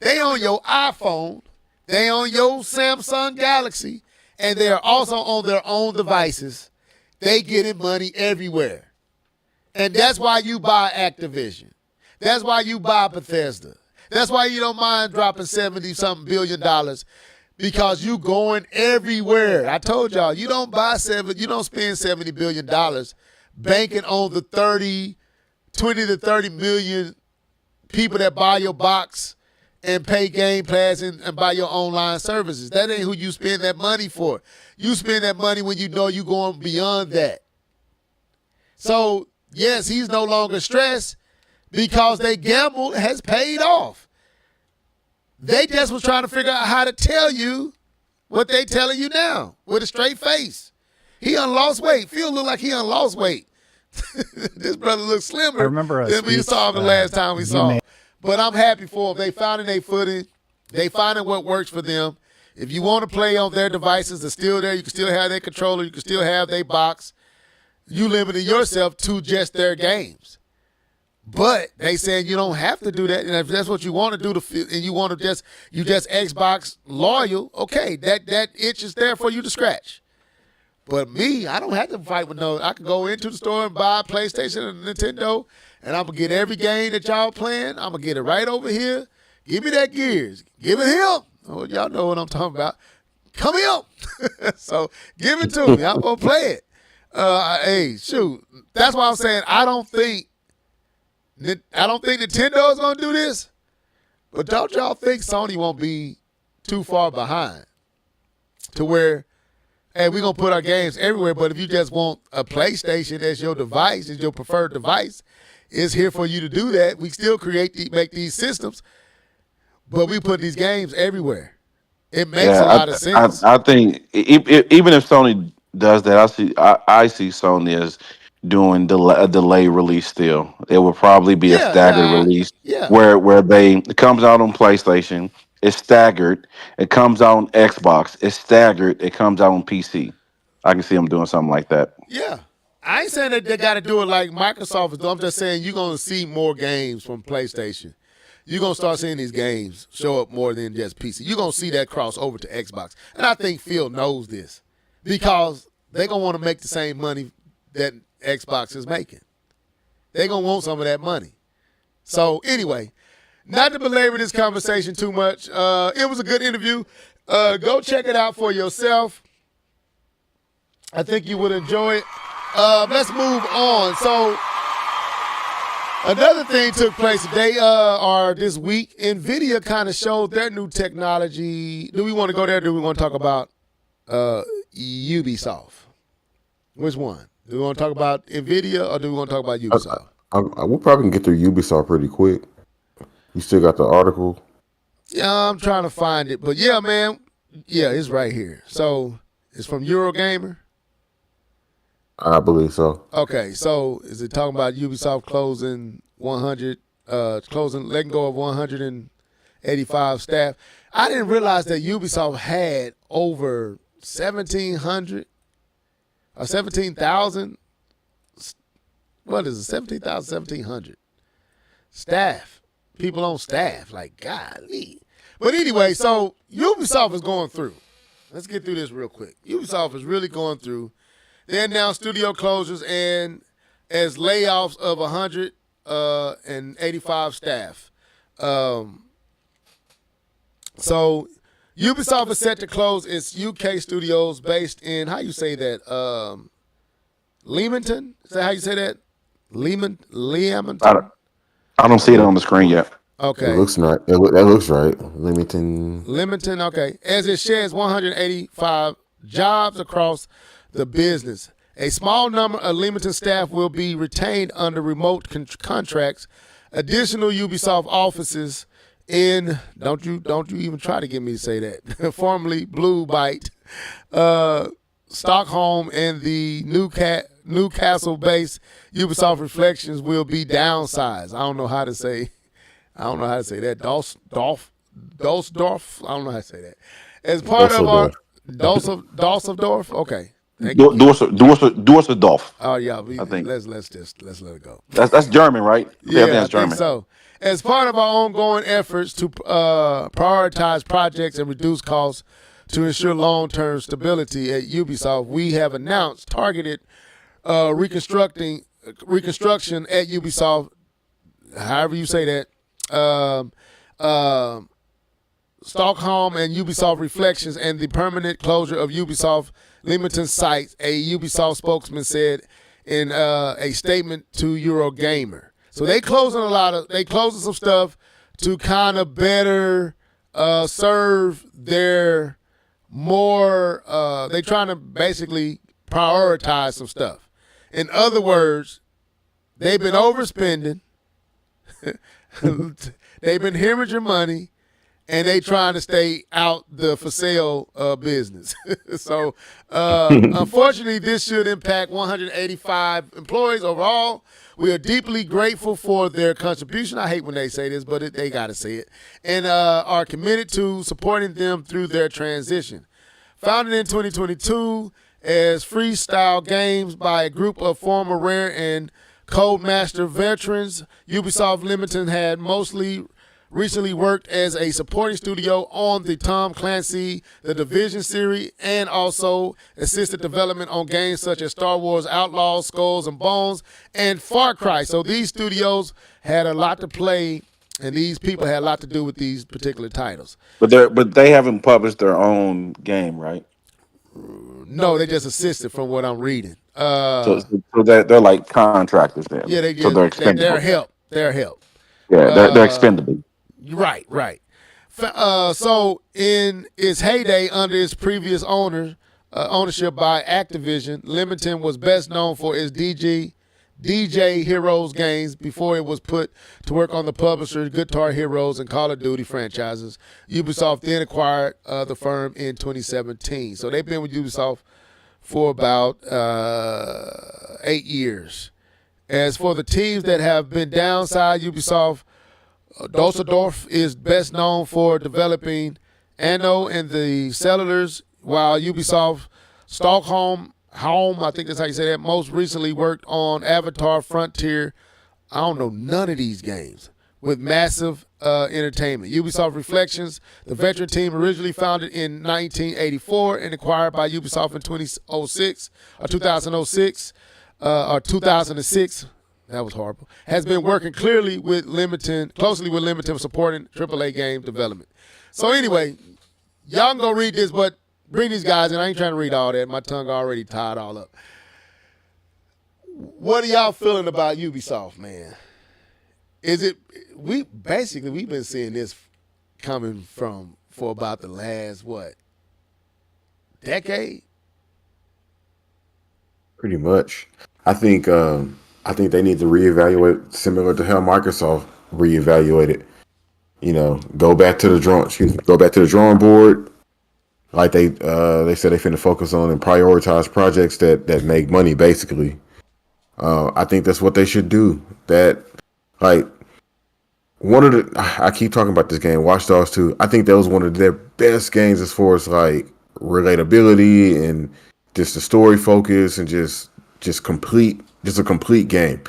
They own your iPhone. They own your Samsung Galaxy. And they are also on their own devices. They getting money everywhere. And that's why you buy Activision. That's why you buy Bethesda. That's why you don't mind dropping $70-something billion, because you going everywhere. I told y'all, you don't spend $70 billion banking on the 20 to 30 million people that buy your box and pay Game Pass and buy your online services. That ain't who you spend that money for. You spend that money when you know you're going beyond that. So, yes, he's no longer stressed because they gamble has paid off. They just was trying to figure out how to tell you what they telling you now with a straight face. He done lost weight. Phil look like he done lost weight. This brother looks slimmer than we saw him the last time we saw him. But I'm happy for them. They finding their footing. They finding what works for them. If you want to play on their devices, they're still there. You can still have their controller. You can still have their box. You limiting yourself to just their games. But they saying you don't have to do that, and if that's what you want to do, and you want to just Xbox loyal, okay, that itch is there for you to scratch. But me, I don't have to fight with no. I can go into the store and buy a PlayStation and a Nintendo, and I'm gonna get every game that y'all playing. I'm gonna get it right over here. Give me that Gears. Give it him. Oh, y'all know what I'm talking about. Come here. So give it to me. I'm gonna play it. Hey, shoot. That's why I'm saying I don't think Nintendo is going to do this, but don't y'all think Sony won't be too far behind to where, hey, we're going to put our games everywhere, but if you just want a PlayStation as your device, as your preferred device, it's here for you to do that. We still make these systems, but we put these games everywhere. It makes a lot of sense. I think even if Sony does that, I see Sony as doing a delay release still. It will probably be a staggered release where it comes out on PlayStation, it's staggered. It comes out on Xbox, it's staggered. It comes out on PC. I can see them doing something like that. Yeah. I ain't saying that they got to do it like Microsoft is doing. I'm just saying you're going to see more games from PlayStation. You're going to start seeing these games show up more than just PC. You're going to see that cross over to Xbox. And I think Phil knows this because they're going to want to make the same money that Xbox is making. They're going to want some of that money. So anyway, not to belabor this conversation too much, it was a good interview. Go check it out for yourself. I think you would enjoy it. Let's move on. So another thing took place today or this week. Nvidia kind of showed their new technology. Do we want to go there or do we want to talk about Ubisoft? Which one? Do we want to talk about Nvidia or do we want to talk about Ubisoft? We'll probably can get through Ubisoft pretty quick. You still got the article. Yeah, I'm trying to find it, but yeah, man, yeah, it's right here. So it's from Eurogamer. I believe so. Okay, so is it talking about Ubisoft closing 100, letting go of 185 staff? I didn't realize that Ubisoft had over 1,700 or 17,000. What is it? 17,000, 1,700 staff. People on staff. Like, golly. But anyway, so Ubisoft is going through. Let's get through this real quick. Ubisoft is really going through. They announced studio closures and as layoffs of 185 staff. So Ubisoft is set to close its UK studios based in, how you say that? Leamington? Is that how you say that? Leamington? I don't see it on the screen yet. Okay. It looks right. That looks right. Leamington, okay. As it shares 185 jobs across the business. A small number of Leamington staff will be retained under remote contracts. Additional Ubisoft offices in, don't you even try to get me to say that, formerly Blue Byte, Stockholm, and the Newcastle-based Ubisoft Reflections will be downsized. I don't know how to say that. Dusseldorf. I don't know how to say that. As part of our Dusseldorf. Okay. Dusseldorf. Oh yeah, I think let's let it go. that's German, right? Yeah, that's I German. think so. As part of our ongoing efforts to prioritize projects and reduce costs to ensure long-term stability at Ubisoft, we have announced targeted reconstruction at Ubisoft, however you say that, Stockholm and Ubisoft Reflections, and the permanent closure of Ubisoft Leamington sites, a Ubisoft spokesman said in a statement to Eurogamer. So they closing some stuff to kind of better serve their more. They trying to basically prioritize some stuff. In other words, they've been overspending. They've been hemorrhaging money, and they trying to stay out the for sale business. So, unfortunately, this should impact 185 employees overall. We are deeply grateful for their contribution. I hate when they say this, but they got to say it. And are committed to supporting them through their transition. Founded in 2022 as freestyle games by a group of former Rare and Codemaster veterans, Ubisoft Limited had recently worked as a supporting studio on the Tom Clancy The Division series and also assisted development on games such as Star Wars Outlaws, Skulls and Bones, and Far Cry. So these studios had a lot to play, and these people had a lot to do with these particular titles. But they haven't published their own game, right? No, they just assisted from what I'm reading. So they're like contractors there. Yeah, they're expendable. They're help. Yeah, they're expendable. Right. So in its heyday under its previous ownership by Activision, Limited was best known for its DJ Heroes games before it was put to work on the publisher Guitar Heroes and Call of Duty franchises. Ubisoft then acquired the firm in 2017. So they've been with Ubisoft for about 8 years. As for the teams that have been downside, Ubisoft Dusseldorf is best known for developing Anno and the Cellulars, while Ubisoft Stockholm, I think that's how you say that, most recently worked on Avatar Frontier. I don't know none of these games with massive entertainment. Ubisoft Reflections, the veteran team originally founded in 1984 and acquired by Ubisoft in 2006 or 2006 or 2006. That was horrible. Has been working closely with Limited supporting AAA game development. So anyway, y'all can go read this, but bring these guys in. I ain't trying to read all that. My tongue already tied all up. What are y'all feeling about Ubisoft, man? We've been seeing this coming for about the last, decade? Pretty much. I think they need to reevaluate, similar to how Microsoft reevaluated. go back to the drawing board. Like they said they finna focus on and prioritize projects that make money. Basically, I think that's what they should do. That like one of the I keep talking about this game, Watch Dogs 2. I think that was one of their best games as far as like relatability and just the story focus and just a complete game.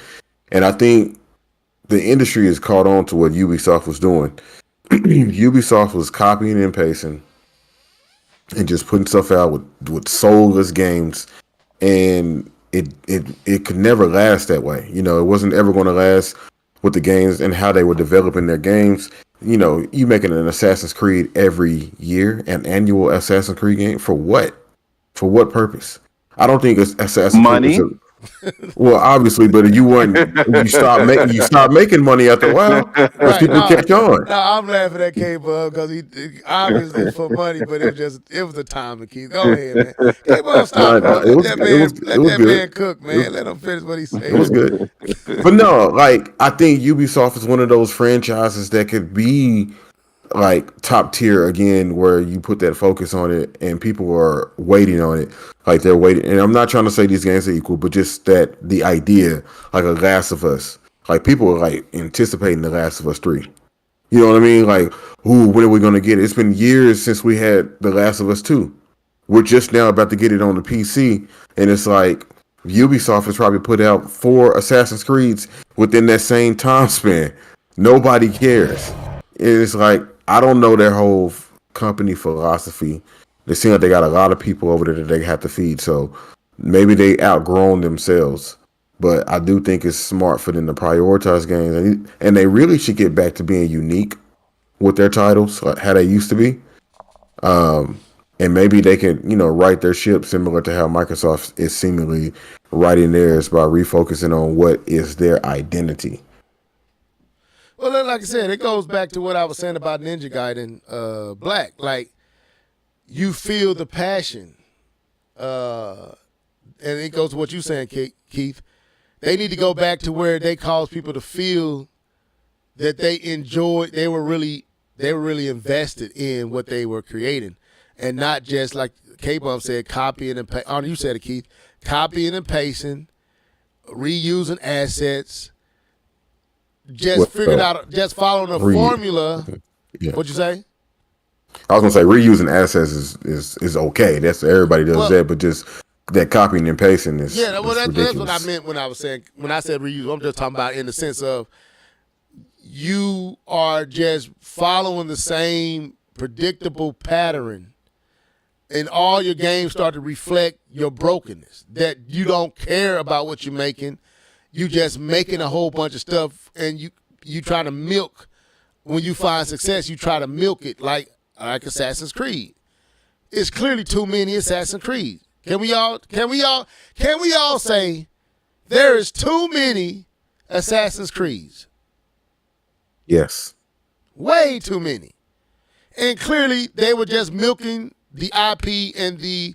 And I think the industry has caught on to what Ubisoft was doing. Ubisoft was copying and pasting and just putting stuff out with soulless games, and it could never last that way. It wasn't ever going to last with the games and how they were developing their games. You making an Assassin's Creed every year, an annual Assassin's Creed game for what? For what purpose? I don't think Assassin's Money. Creed well, obviously, but you stop making money after a while because people catch on. No, I'm laughing at K-Bub because he obviously for money, but it was the time to keep. Go ahead, man. K-Bub, stop, bro. Let that man cook, man. Let him finish what he's saying. It was good. But no, like I think Ubisoft is one of those franchises that could be like top tier again, where you put that focus on it and people are waiting on it. Like they're waiting. And I'm not trying to say these games are equal, but just that the idea, like a Last of Us, like people are like anticipating the Last of Us 3. You know what I mean? Like, ooh, when are we going to get it? It's been years since we had the Last of Us 2. We're just now about to get it on the PC. And it's like Ubisoft has probably put out 4 Assassin's Creeds within that same time span. Nobody cares. It's like, I don't know their whole company philosophy. They seem like they got a lot of people over there that they have to feed. So maybe they outgrown themselves. But I do think it's smart for them to prioritize games. And they really should get back to being unique with their titles, like how they used to be. And maybe they can, right their ship similar to how Microsoft is seemingly writing theirs by refocusing on what is their identity. Well, like I said, it goes back to what I was saying about Ninja Gaiden Black. Like, you feel the passion. And it goes to what you're saying, Keith. They need to go back to where they cause people to feel that they enjoyed, they were really invested in what they were creating. And not just, like K-Bump said, copying and pasting. Oh, you said it, Keith. Copying and pasting, reusing assets, just following a formula. Yeah. What'd you say? I was gonna say reusing assets is okay. That's everybody does that, but just that copying and pasting is that's ridiculous. what I meant when I said reuse. I'm just talking about in the sense of you are just following the same predictable pattern, and all your games start to reflect your brokenness. That you don't care about what you're making. You just making a whole bunch of stuff, and you try to milk. When you find success, you try to milk it like Assassin's Creed. It's clearly too many Assassin's Creed. Can we all say there is too many Assassin's Creeds? Yes. Way too many. And clearly they were just milking the IP and the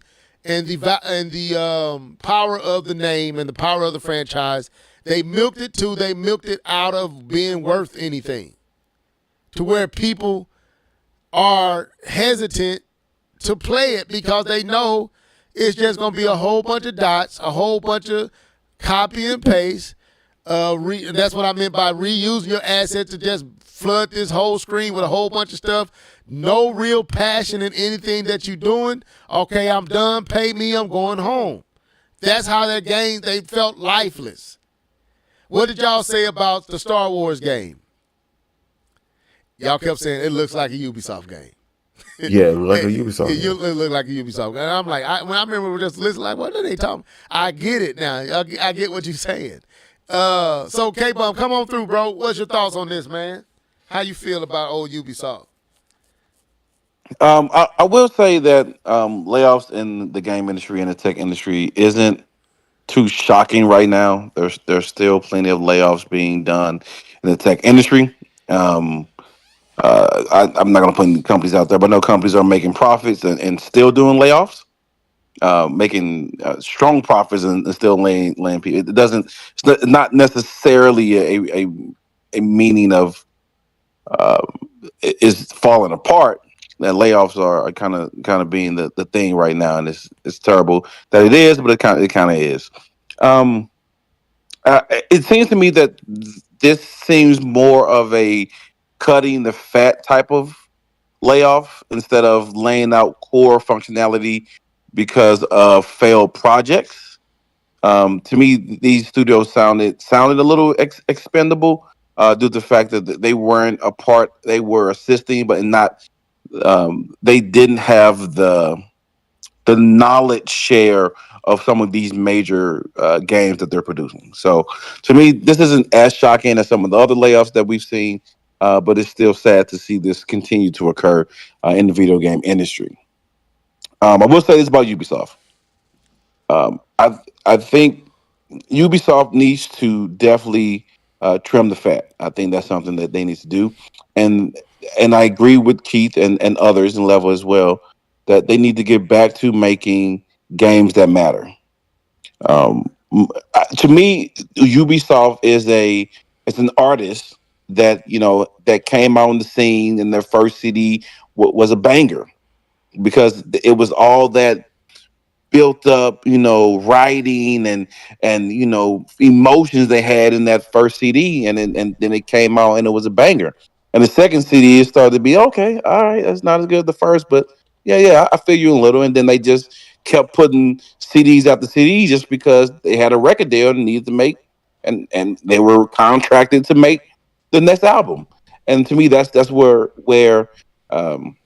power of the name and the power of the franchise. They milked it out of being worth anything, to where people are hesitant to play it because they know it's just going to be a whole bunch of dots, a whole bunch of copy and paste. That's what I meant by reusing your asset to just flood this whole screen with a whole bunch of stuff. No real passion in anything that you're doing. Okay, I'm done. Pay me. I'm going home. That's how their games, they felt lifeless. What did y'all say about the Star Wars game? Y'all kept saying it looks like a Ubisoft game. Yeah, it looked like a Ubisoft game. It looked like a Ubisoft game. And I'm like, when I remember we were just listening, like, what are they talking? I get it now. I get what you're saying. So, K-Bum, come on through, bro. What's your thoughts on this, man? How you feel about old Ubisoft? I will say that layoffs in the game industry and the tech industry isn't too shocking right now. There's still plenty of layoffs being done in the tech industry. I'm not going to put any companies out there, but no, companies are making profits and still doing layoffs, making strong profits and still laying people. It's not necessarily a meaning of is falling apart. That layoffs are kind of being the thing right now, and it's terrible that it is, but it kind of is. Um, it seems to me that this seems more of a cutting the fat type of layoff instead of laying out core functionality because of failed projects. To me, these studios sounded a little expendable due to the fact that they weren't a part. They were assisting, but not. They didn't have the knowledge share of some of these major games that they're producing. So, to me, this isn't as shocking as some of the other layoffs that we've seen, but it's still sad to see this continue to occur in the video game industry. I will say this about Ubisoft. I think Ubisoft needs to definitely trim the fat. I think that's something that they need to do, and and I agree with Keith and others in level as well that they need to get back to making games that matter. To me, Ubisoft it's an artist that that came out on the scene and their first CD was a banger because it was all that built up, writing and emotions they had in that first CD, and then it came out and it was a banger. And the second CD it started to be okay, all right, that's not as good as the first, but yeah, I feel you a little. And then they just kept putting CDs after CDs just because they had a record deal and needed to make, and they were contracted to make the next album. And to me, that's where um,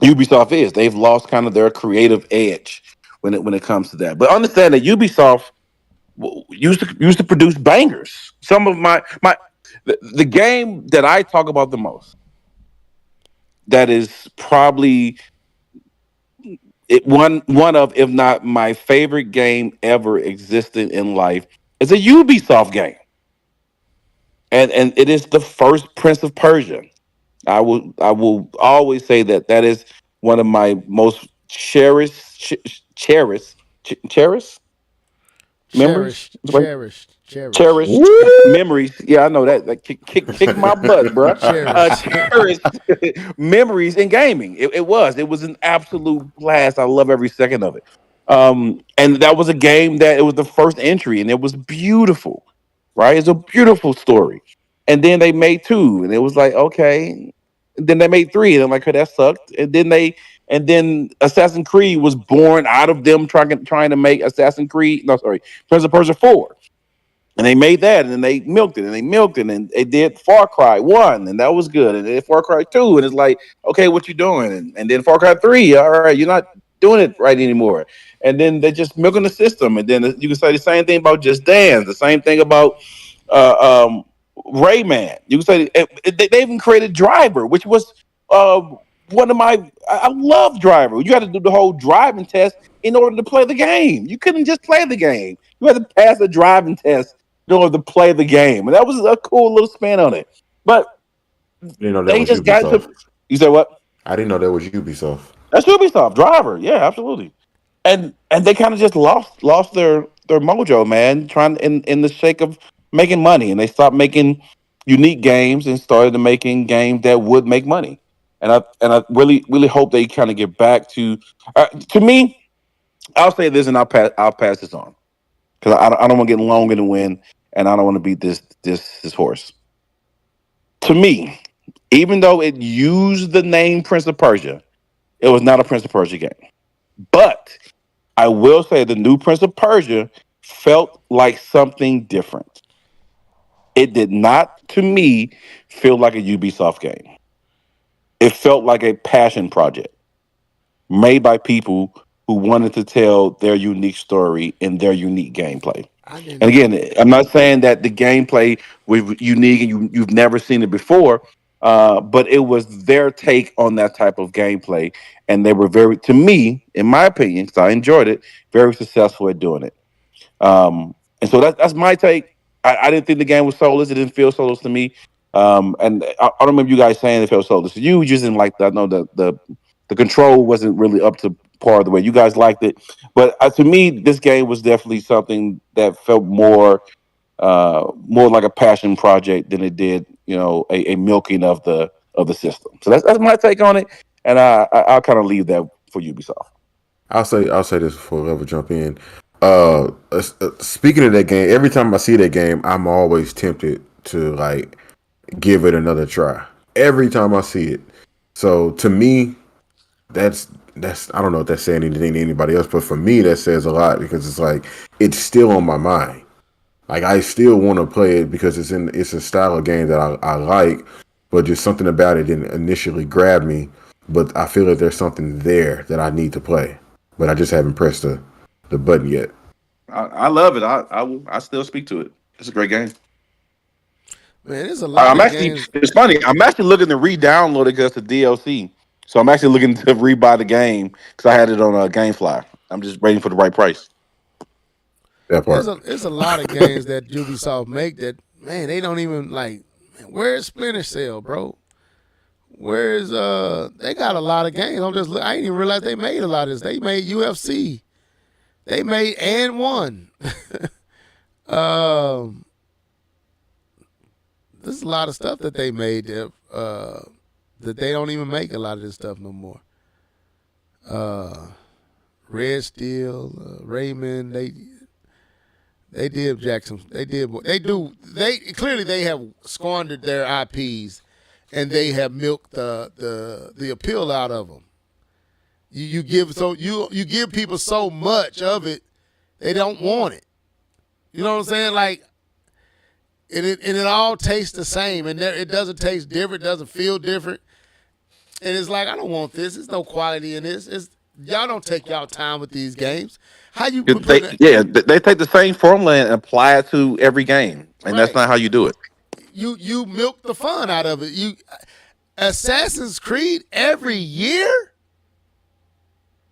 Ubisoft is. They've lost kind of their creative edge when it comes to that. But understand that Ubisoft used to produce bangers. Some of the game that I talk about the most, that is probably one of, if not my favorite game ever existed in life, is a Ubisoft game, and it is the first Prince of Persia. I will always say that is one of my most cherished memories. Cherished, cherished, cherished, Cherished memories. Yeah, I know that. Like kick my butt, bro. cherished. Cherished memories in gaming. It was an absolute blast. I love every second of it. And that was a game that it was the first entry, and it was beautiful. Right, it's a beautiful story. And then they made two, and it was like okay. And then they made three, and I'm like, okay, that sucked. And then Assassin's Creed was born out of them trying to make Assassin's Creed. No, sorry, Prince of Persia 4, and they made that, and then they milked it, and they milked it, and they did Far Cry 1, and that was good, and they did Far Cry 2, and it's like, okay, what you doing? And then Far Cry 3, all right, you're not doing it right anymore. And then they just milking the system, and then you can say the same thing about Just Dance, the same thing about uh, um, Rayman. You can say they even created Driver, which was uh, one of my. I love Driver. You had to do the whole driving test in order to play the game. You couldn't just play the game. You had to pass the driving test in order to play the game, and that was a cool little spin on it. But You know that they was just got Ubisoft. to. You say what? I didn't know that was Ubisoft. That's Ubisoft Driver. Yeah, absolutely. And they kind of just lost their mojo, man. Trying in the sake of making money, and they stopped making unique games and started to making games that would make money. And I really hope they kind of get back to. To me, I'll say this, and I'll pass this on because I don't want to get long in the wind, and I don't want to beat this horse. To me, even though it used the name Prince of Persia, it was not a Prince of Persia game. But I will say the new Prince of Persia felt like something different. It did not, to me, feel like a Ubisoft game. It felt like a passion project made by people who wanted to tell their unique story in their unique gameplay. I And didn't. again, I'm not saying that the gameplay was unique and you've never seen it before, but it was their take on that type of gameplay, and they were very, to me, in my opinion, because I enjoyed it, very successful at doing it. And so that's my take. I didn't think the game was soulless. It didn't feel soulless to me. And I don't remember you guys saying it felt soulless. You just didn't like that. I know the control wasn't really up to par of the way you guys liked it. But to me, this game was definitely something that felt more like a passion project than it did, a milking of of the system. So that's my take on it, and I'll kind of leave that for Ubisoft. I'll say this before I ever jump in. Speaking of that game, every time I see that game, I'm always tempted to like give it another try. Every time I see it. So to me, that's I don't know if that's saying anything to anybody else, but for me that says a lot because it's like it's still on my mind. Like I still want to play it because it's a style of game that I like, but just something about it didn't initially grab me. But I feel that there's something there that I need to play, but I just haven't pressed the button yet. I love it. I still speak to it. It's a great game. Man, there's a lot of games. It's funny. I'm actually looking to re-download it because of DLC. So I'm actually looking to re-buy the game because I had it on a GameFly. I'm just waiting for the right price. That part. There's a lot of games that Ubisoft make that, man, they don't even like. Man, where's Splinter Cell, bro? Where's they got a lot of games. I didn't even realize they made a lot of this. They made UFC. They made and one. There's a lot of stuff that they made that they don't even make a lot of this stuff no more. Red Steel, Raymond, they did Jackson. They clearly they have squandered their IPs, and they have milked the appeal out of them. You give people so much of it, they don't want it. You know what I'm saying? Like, and it all tastes the same, and it doesn't taste different, doesn't feel different, and it's like I don't want this. There's no quality in this. Y'all don't take y'all time with these games. How you? They take the same formula and apply it to every game, and that's not how you do it. You milk the fun out of it. Assassin's Creed every year.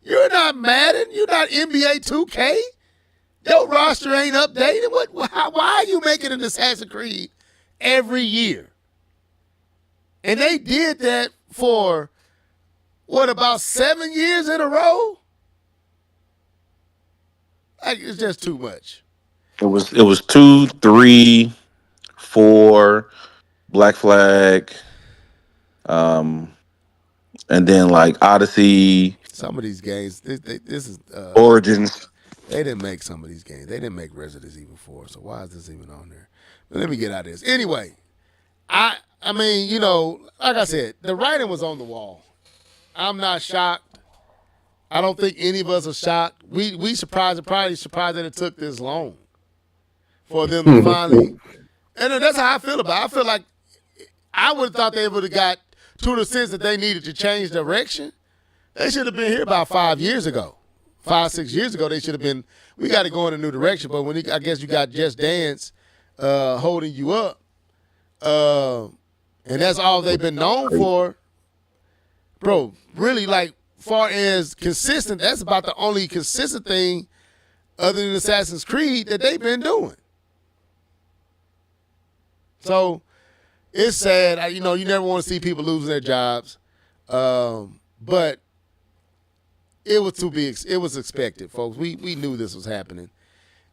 You're not Madden. You're not NBA 2K. Your roster ain't updated. Why are you making an Assassin's Creed every year? And they did that for about 7 years in a row? Like, it's just too much. It was 2, 3, 4, Black Flag, and then like Odyssey. Some of these games, this is Origins. They didn't make some of these games. They didn't make Resident Evil 4. So why is this even on there? But let me get out of this. Anyway, I mean, you know, like I said, the writing was on the wall. I'm not shocked. I don't think any of us are shocked. We probably surprised that it took this long for them to finally. And that's how I feel about it. I feel like I would have thought they would have got to the sense that they needed to change direction. They should have been here about 5 years ago. 5, 6 years ago, they should have been. We got to go in a new direction. But I guess you got Just Dance holding you up, and that's all they've been known for, bro. Really, like far as consistent, that's about the only consistent thing other than Assassin's Creed that they've been doing. So it's sad. You never want to see people losing their jobs, but. It was too big. It was expected, folks. We knew this was happening.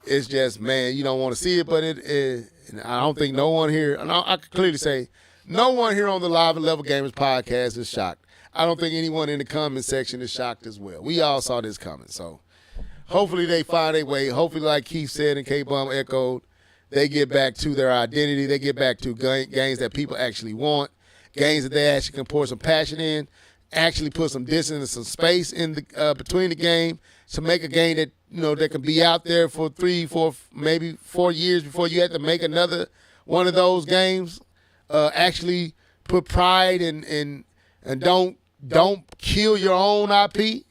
It's just, man, you don't want to see it, but I don't think no one here, and I can clearly say, no one here on the Live and Level Gamers podcast is shocked. I don't think anyone in the comment section is shocked as well. We all saw this coming. So hopefully they find a way. Hopefully, like Keith said and K-Bum echoed, they get back to their identity. They get back to games that people actually want, games that they actually can pour some passion in. Actually put some distance and some space in the between the game to make a game that that can be out there for 3, 4, maybe 4 years before you have to make another one of those games. Actually put pride and don't kill your own IP.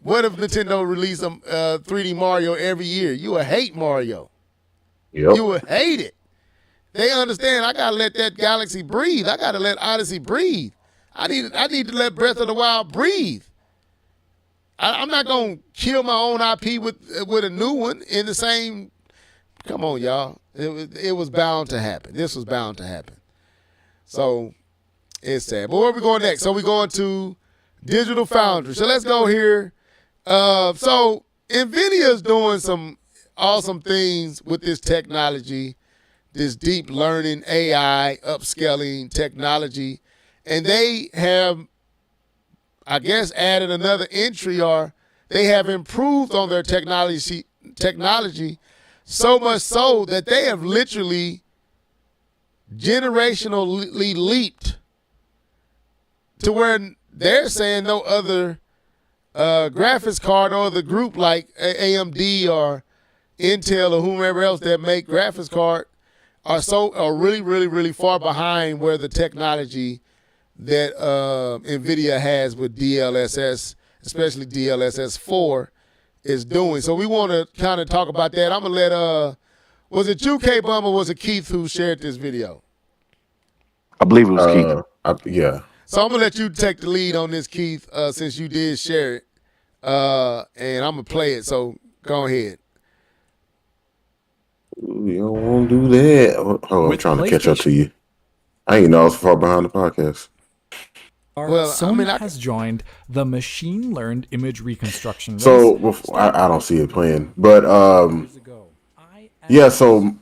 What if Nintendo released a 3D Mario every year? You would hate Mario. Yep. You would hate it. They understand I gotta let that galaxy breathe. I gotta let Odyssey breathe. I need to let Breath of the Wild breathe. I'm not gonna kill my own IP with a new one in the same. Come on, y'all. It was bound to happen. This was bound to happen. So it's sad. But where are we going next? So we're going to Digital Foundry. So let's go here. So Nvidia is doing some awesome things with this technology this deep learning, AI, upscaling technology, and they have, I guess, added another entry, or they have improved on their technology so much so that they have literally generationally leaped to where they're saying no other graphics card or the group like AMD or Intel or whomever else that make graphics card are really, really, really far behind where the technology that Nvidia has with DLSS, especially DLSS 4, is doing. So we want to kind of talk about that. I'm gonna let was it you, K-Bum, or was it Keith who shared this video? I believe it was Keith. Yeah. So I'm gonna let you take the lead on this, Keith, since you did share it, and I'm gonna play it. So go ahead. You don't want to do that. Oh, I'm trying to catch up to you. I ain't know I was far behind the podcast. Well, Sony has joined the machine learned image reconstruction race. So I don't see it playing, but yeah. So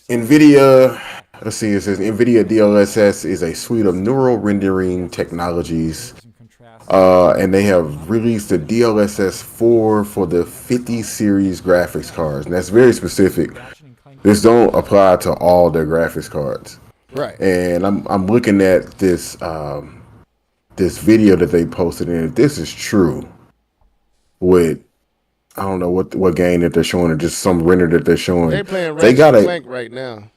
Nvidia, let's see. It says Nvidia DLSS is a suite of neural rendering technologies, and they have released the DLSS 4 for the 50 series graphics cards, and that's very specific. This don't apply to all their graphics cards, right? And I'm looking at this this video that they posted, and if this is true, with I don't know what game that they're showing, or just some render that they're showing. They're playing Ratchet and Clank right now.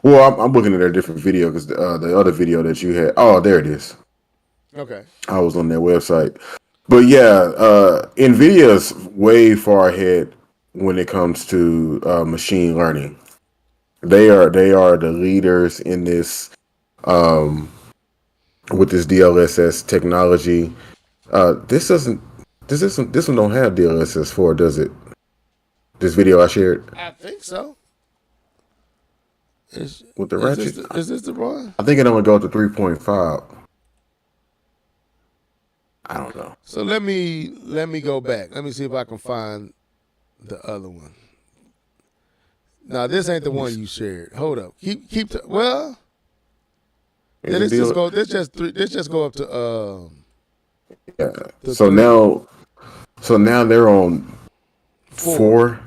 Well, I'm looking at their different video because the other video that you had. Oh, there it is. Okay. I was on their website, but yeah, Nvidia's way far ahead when it comes to machine learning. They are the leaders in this with this DLSS technology. This one don't have DLSS 4, does it? This video I shared. I think so. With the ratchet, is this the one? I think it only goes to 3.5. I don't know. So let me go back. Let me see if I can find the other one. No, this ain't the one you shared. Hold up. Well. Let's just go up to yeah. So now they're on 4.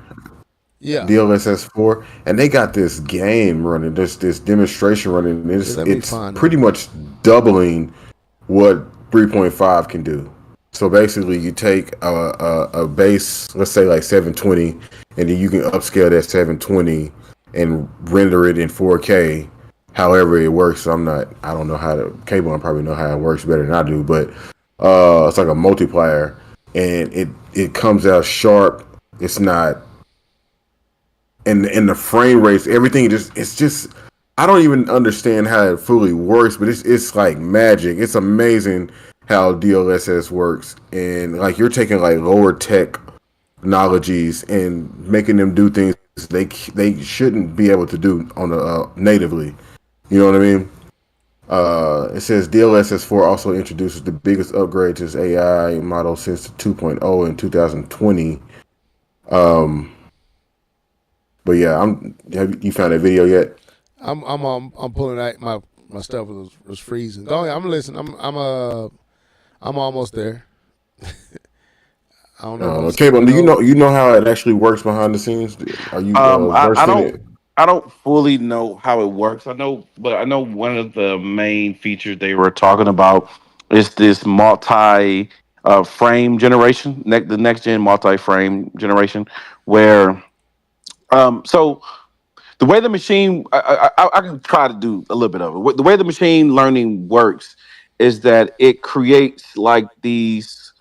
Yeah. DLSS 4, and they got this game running. This demonstration running. It's pretty much doubling what 3.5 can do. So basically, you take a base, let's say like 720, and then you can upscale that 720 and render it in 4K. However it works, I don't know how to. Cable, I probably know how it works better than I do, but it's like a multiplier, and it comes out sharp. It's not. And the frame rates, everything it's just I don't even understand how it fully works, but it's like magic. It's amazing how DLSS works, and like you're taking like lower tech technologies and making them do things they shouldn't be able to do on natively. You know what I mean? It says DLSS 4 also introduces the biggest upgrade to its AI model since 2.0 in 2020. But yeah, have you found that video yet? I'm pulling out my stuff was freezing. Go ahead, I'm listening. I'm almost there. I don't know. Cable, do you know how it actually works behind the scenes? Are you I don't I don't fully know how it works. I know one of the main features they were talking about is this multi frame generation, the next gen multi frame generation, where so the way the machine, I can try to do a little bit of it. The way the machine learning works is that it creates like these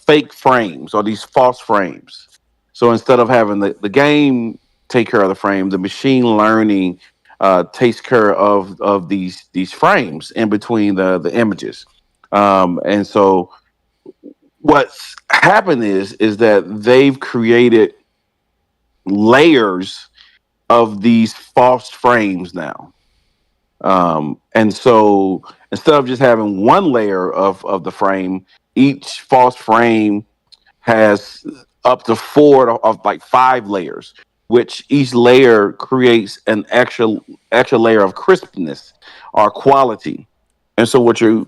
fake frames or these false frames. So instead of having the game take care of the frame, the machine learning takes care of these frames in between the images. And so what's happened is that they've created layers of these false frames now. And so instead of just having one layer of the frame, each false frame has up to 4 of like 5 layers, which each layer creates an extra layer of crispness or quality. And so what you're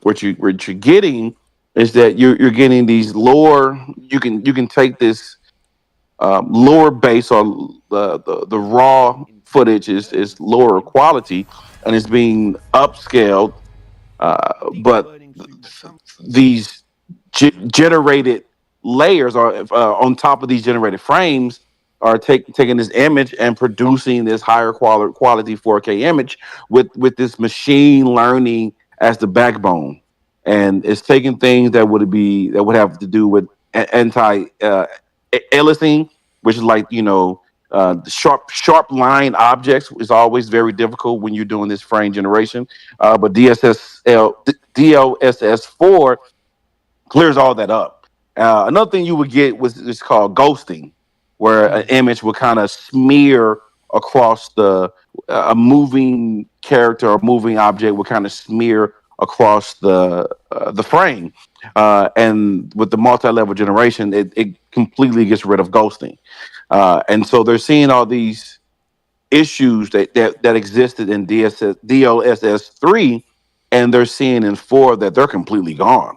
getting is that you're getting these lower. You can take this lower base or the raw footage is lower quality and it's being upscaled, but these generated layers are on top of these generated frames are taking this image and producing this higher quality 4K image with this machine learning as the backbone, and it's taking things that would have to do with anti aliasing, which is like the sharp line objects is always very difficult when you're doing this frame generation. But DLSS4 clears all that up. Another thing you would get was it's called ghosting, where an image would kind of smear across a moving character or moving object would kind of smear across the frame. And with the multi-level generation, it completely gets rid of ghosting. And so they're seeing all these issues that existed in DLSS 3, and they're seeing in 4 that they're completely gone.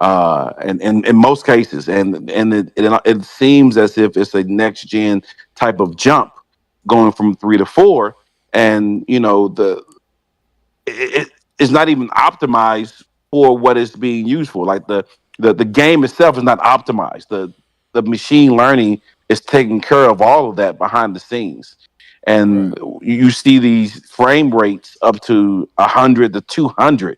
And in most cases, and it seems as if it's a next gen type of jump going from 3 to 4, and it's not even optimized for what it's being used for. Like the game itself is not optimized. The machine learning is taking care of all of that behind the scenes, and you see these frame rates up to 100 to 200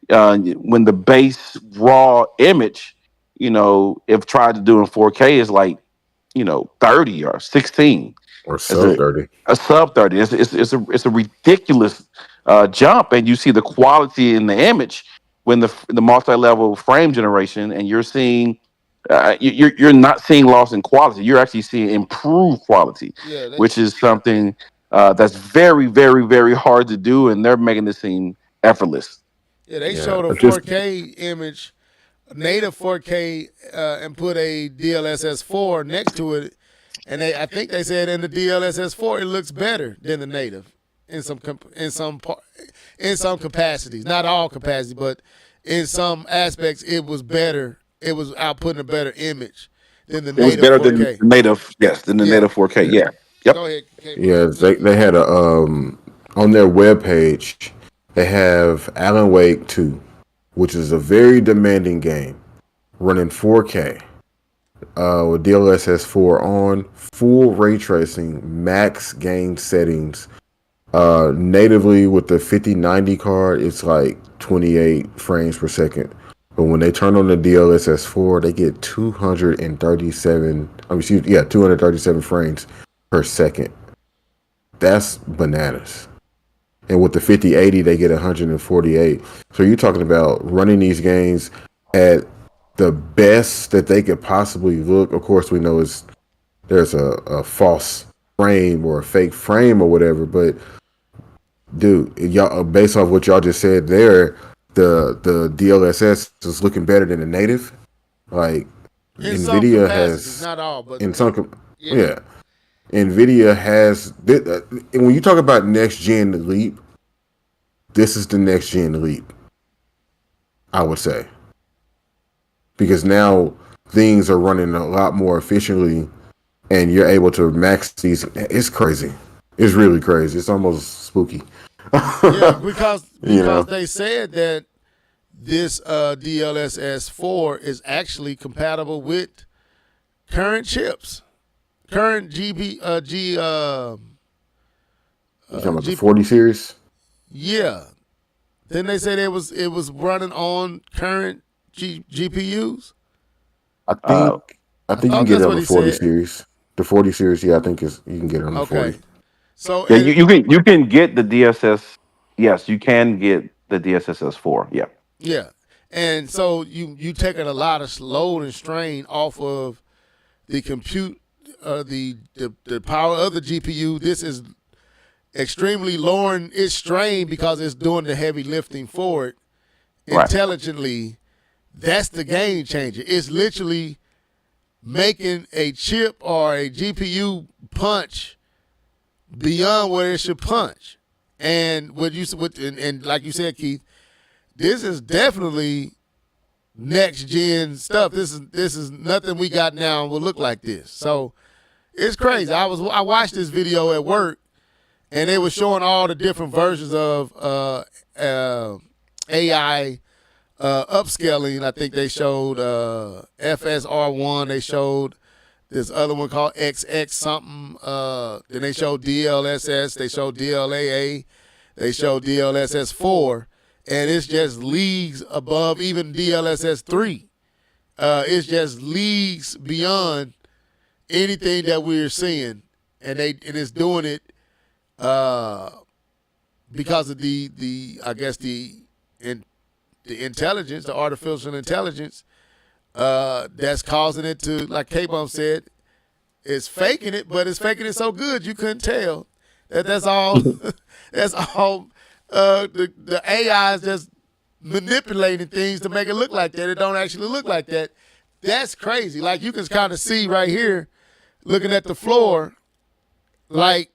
when the base raw image, if tried to do in 4K, is like 30 or 16 or sub 30. A sub 30. It's a ridiculous jump, and you see the quality in the image when the multi-level frame generation, and you're seeing you're not seeing loss in quality. You're actually seeing improved quality, which is something that's very, very, very hard to do, and they're making it seem effortless. Yeah, they showed a 4K image, native 4K, and put a DLSS 4 next to it, and I think they said in the DLSS 4 it looks better than the native in some capacities, not all capacities, but in some aspects it was better. It was outputting a better image than the native 4K. It was better 4K. Than the native, yes, than the native 4K. Yeah. Yep. Go ahead. Yeah, they had on their webpage. They have Alan Wake 2, which is a very demanding game, running 4K with DLSS 4 on, full ray tracing, max gain settings. Natively with the 5090 card, it's like 28 frames per second. But when they turn on the DLSS 4, they get 237 frames per second. That's bananas. And with the 5080, they get 148. So you're talking about running these games at the best that they could possibly look. Of course, we know there's a false frame or a fake frame or whatever. But dude, y'all, based off what y'all just said there, the DLSS is looking better than the native. Like in Nvidia has, not all, but in some, yeah. Nvidia has, when you talk about next gen leap, this is the next gen leap, I would say, because now things are running a lot more efficiently, and you're able to max these. It's crazy. It's really crazy. It's almost spooky. Yeah, because they said that this DLSS 4 is actually compatible with current chips. Current you talking about the 40 series? Yeah. Then they said it was running on current GPUs. I think you can get it on the 40 series. The 40 series, yeah, I think you can get it on the 40. So yeah, you can get the DSS. Yes, you can get the DSSS 4. Yeah. Yeah, and so you taking a lot of load and strain off of the compute, the power of the GPU. This is extremely lowering its strain because it's doing the heavy lifting for it intelligently. That's the game changer. It's literally making a chip or a GPU punch beyond where it should punch. And and like you said, Keith, this is definitely next gen stuff. This is nothing we got now will look like this. So it's crazy. I watched this video at work, and they were showing all the different versions of AI upscaling. I think they showed FSR1. They showed this other one called XX something. Then they showed DLSS. They showed DLAA. They showed DLSS4. And it's just leagues above even DLSS 3. It's just leagues beyond anything that we're seeing, and it's doing it because of the intelligence, the artificial intelligence that's causing it to, like K-Bump said, it's faking it, but it's faking it so good you couldn't tell that's all. That's all. The AI is just manipulating things to make it look like that. It don't actually look like that. That's crazy. Like you can kind of see right here, looking at the floor, like,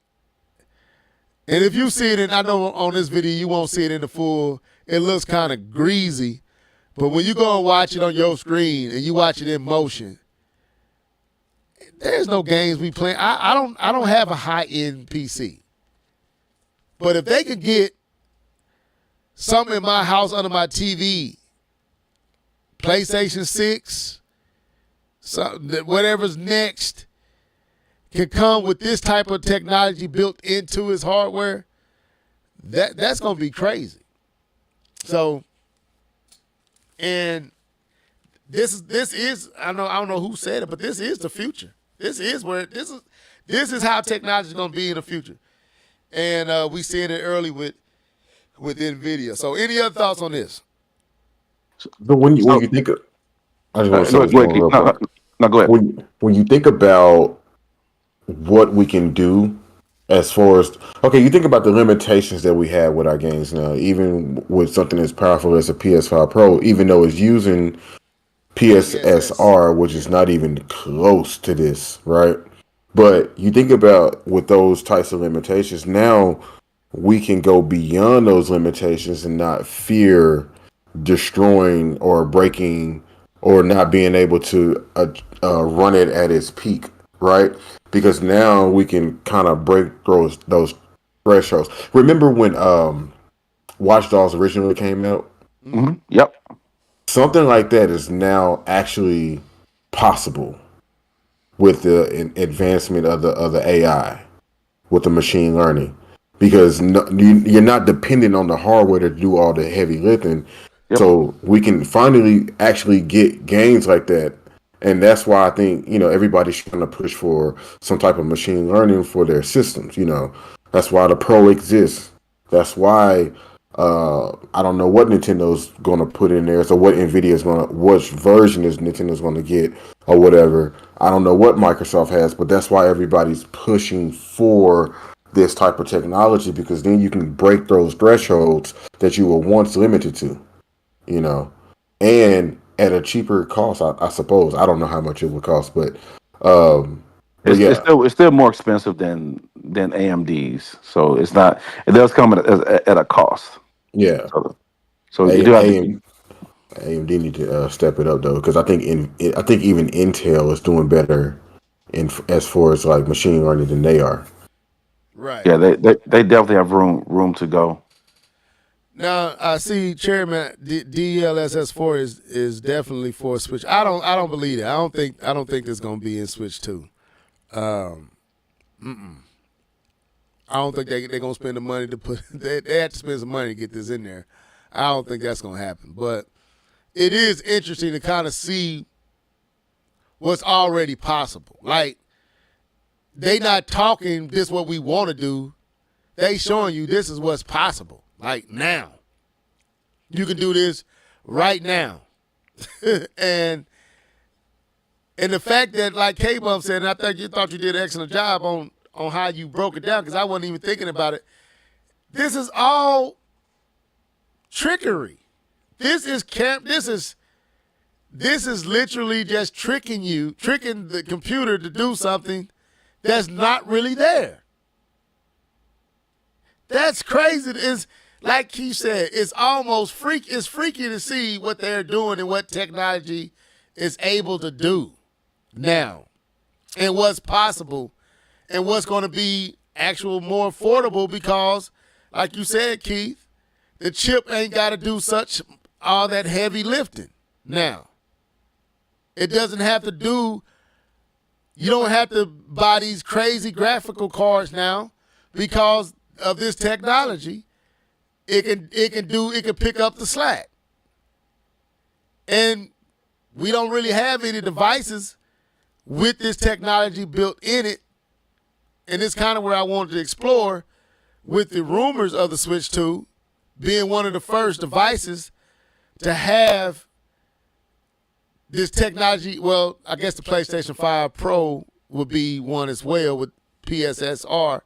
and if you see it, and I know on this video you won't see it in the full, it looks kind of greasy, but when you go and watch it on your screen and you watch it in motion, there's no games we play. I don't have a high-end PC, but if they could get something in my house under my TV, PlayStation 6, whatever's next, can come with this type of technology built into its hardware, that's going to be crazy. So, and this is I don't know who said it, but this is the future. This is how technology is going to be in the future. And we seeing it early with Nvidia. So, any other thoughts on this? So when you think of, I just want to say this go real ahead. quick. No, go ahead. When you think about what we can do, as far as, okay, you think about the limitations that we have with our games now, even with something as powerful as a PS5 Pro, even though it's using PSSR, which is not even close to this, right? But you think about with those types of limitations, now we can go beyond those limitations and not fear destroying or breaking or not being able to run it at its peak, right? Because now we can kind of break those thresholds. Remember when Watch Dogs originally came out? Mm-hmm. Yep. Something like that is now actually possible with the advancement of the AI, with the machine learning, because you're not dependent on the hardware to do all the heavy lifting. Yep. So we can finally actually get gains like that. And that's why I think, everybody's trying to push for some type of machine learning for their systems. That's why the Pro exists. That's why I don't know what Nintendo's going to put in there. So what which version is Nintendo's going to get or whatever. I don't know what Microsoft has, but that's why everybody's pushing for this type of technology, because then you can break those thresholds that you were once limited to, and at a cheaper cost, I suppose. I don't know how much it would cost, but it's still more expensive than AMD's. So it does come at a cost. Yeah. So you do have to. AMD need to step it up though, because I think even Intel is doing better as far as like machine learning than they are. Right. Yeah, they definitely have room to go. Now I see Chairman DLSS4 is definitely for Switch. I don't believe it. I don't think it's gonna be in Switch 2. I don't think they're gonna spend the money to put. They have to spend some money to get this in there. I don't think that's gonna happen. But it is interesting to kind of see what's already possible. Like, they not talking this what we want to do. They showing you this is what's possible. Like, now. You can do this right now. and the fact that, like K-Bump said, and I think you thought you did an excellent job on how you broke it down, because I wasn't even thinking about it. This is all trickery. This is literally just tricking the computer to do something that's not really there. That's crazy. It's like Keith said, it's almost it's freaky to see what they're doing and what technology is able to do now, and what's possible, and what's going to be actual more affordable because, like you said, Keith, the chip ain't got to do all that heavy lifting now. It doesn't have to do. You don't have to buy these crazy graphical cards now because of this technology. It can pick up the slack. And we don't really have any devices with this technology built in it. And it's kind of where I wanted to explore with the rumors of the Switch 2 being one of the first devices to have this technology. Well, I guess the PlayStation 5 Pro would be one as well with PSSR.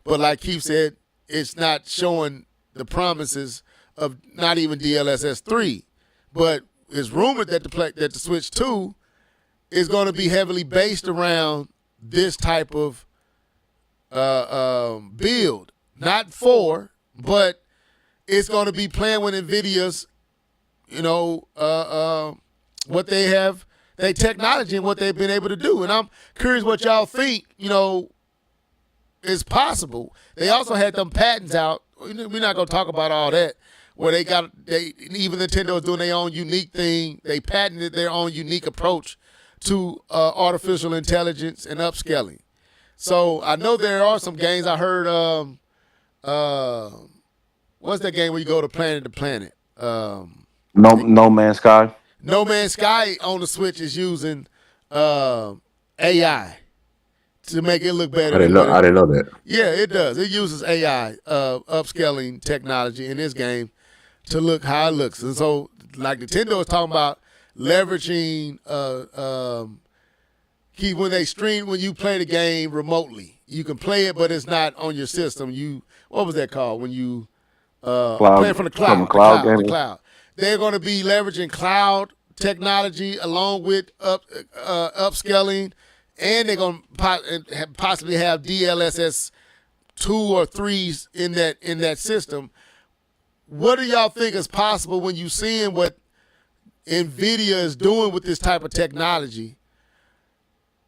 But like Keith said, it's not showing the promises of not even DLSS 3. But it's rumored that the Switch 2 is going to be heavily based around this type of build. Not 4, but it's going to be playing with Nvidia's, what they have, their technology and what they've been able to do. And I'm curious what y'all think, is possible. They also had them patents out. We're not going to talk about all that, where even Nintendo is doing their own unique thing. They patented their own unique approach to artificial intelligence and upscaling. So I know there are some games. I heard, what's that game where you go to planet? No Man's Sky. No Man's Sky on the Switch is using AI to make it look better. I didn't know that. Yeah, it does. It uses AI, upscaling technology in this game to look how it looks. And so, like Nintendo is talking about leveraging, when you play the game remotely, you can play it, but it's not on your system. What was that called when you play it from the cloud? The cloud. They're going to be leveraging cloud technology along with upscaling, and they're going to possibly have DLSS 2 or 3s in that system. What do y'all think is possible when you seeing what Nvidia is doing with this type of technology?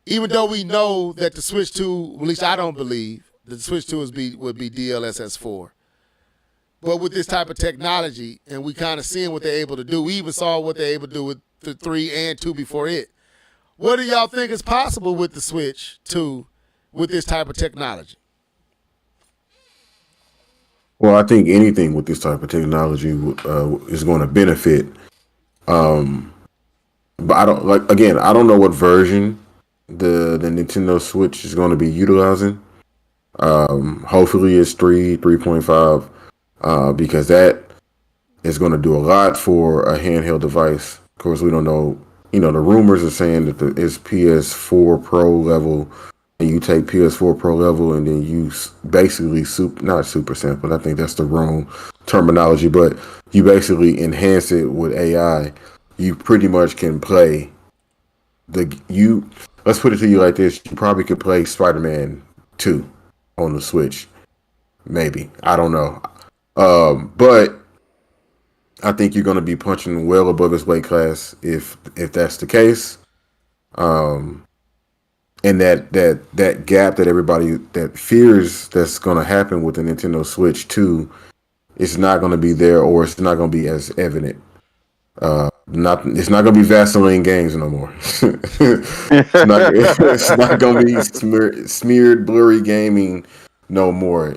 Even though we know that the Switch 2, at least I don't believe that the Switch 2 would be DLSS 4. But with this type of technology, and we kind of seeing what they're able to do, we even saw what they're able to do with the 3 and 2 before it. What do y'all think is possible with the Switch 2 with this type of technology? Well, I think anything with this type of technology is going to benefit. But I don't know what version the Nintendo Switch is going to be utilizing. Hopefully it's 3.5. Because that is going to do a lot for a handheld device. Of course, we don't know. The rumors are saying that it's PS4 Pro level, and you take PS4 Pro level, and then you basically not super sample. I think that's the wrong terminology, but you basically enhance it with AI. You pretty much can play Let's put it to you like this: you probably could play Spider-Man 2 on the Switch, maybe. I don't know. But I think you're going to be punching well above his weight class if that's the case. And that gap that everybody that fears that's going to happen with the Nintendo Switch 2 is not going to be there, or it's not going to be as evident. It's not going to be Vaseline games no more. It's not going to be smeared blurry gaming no more.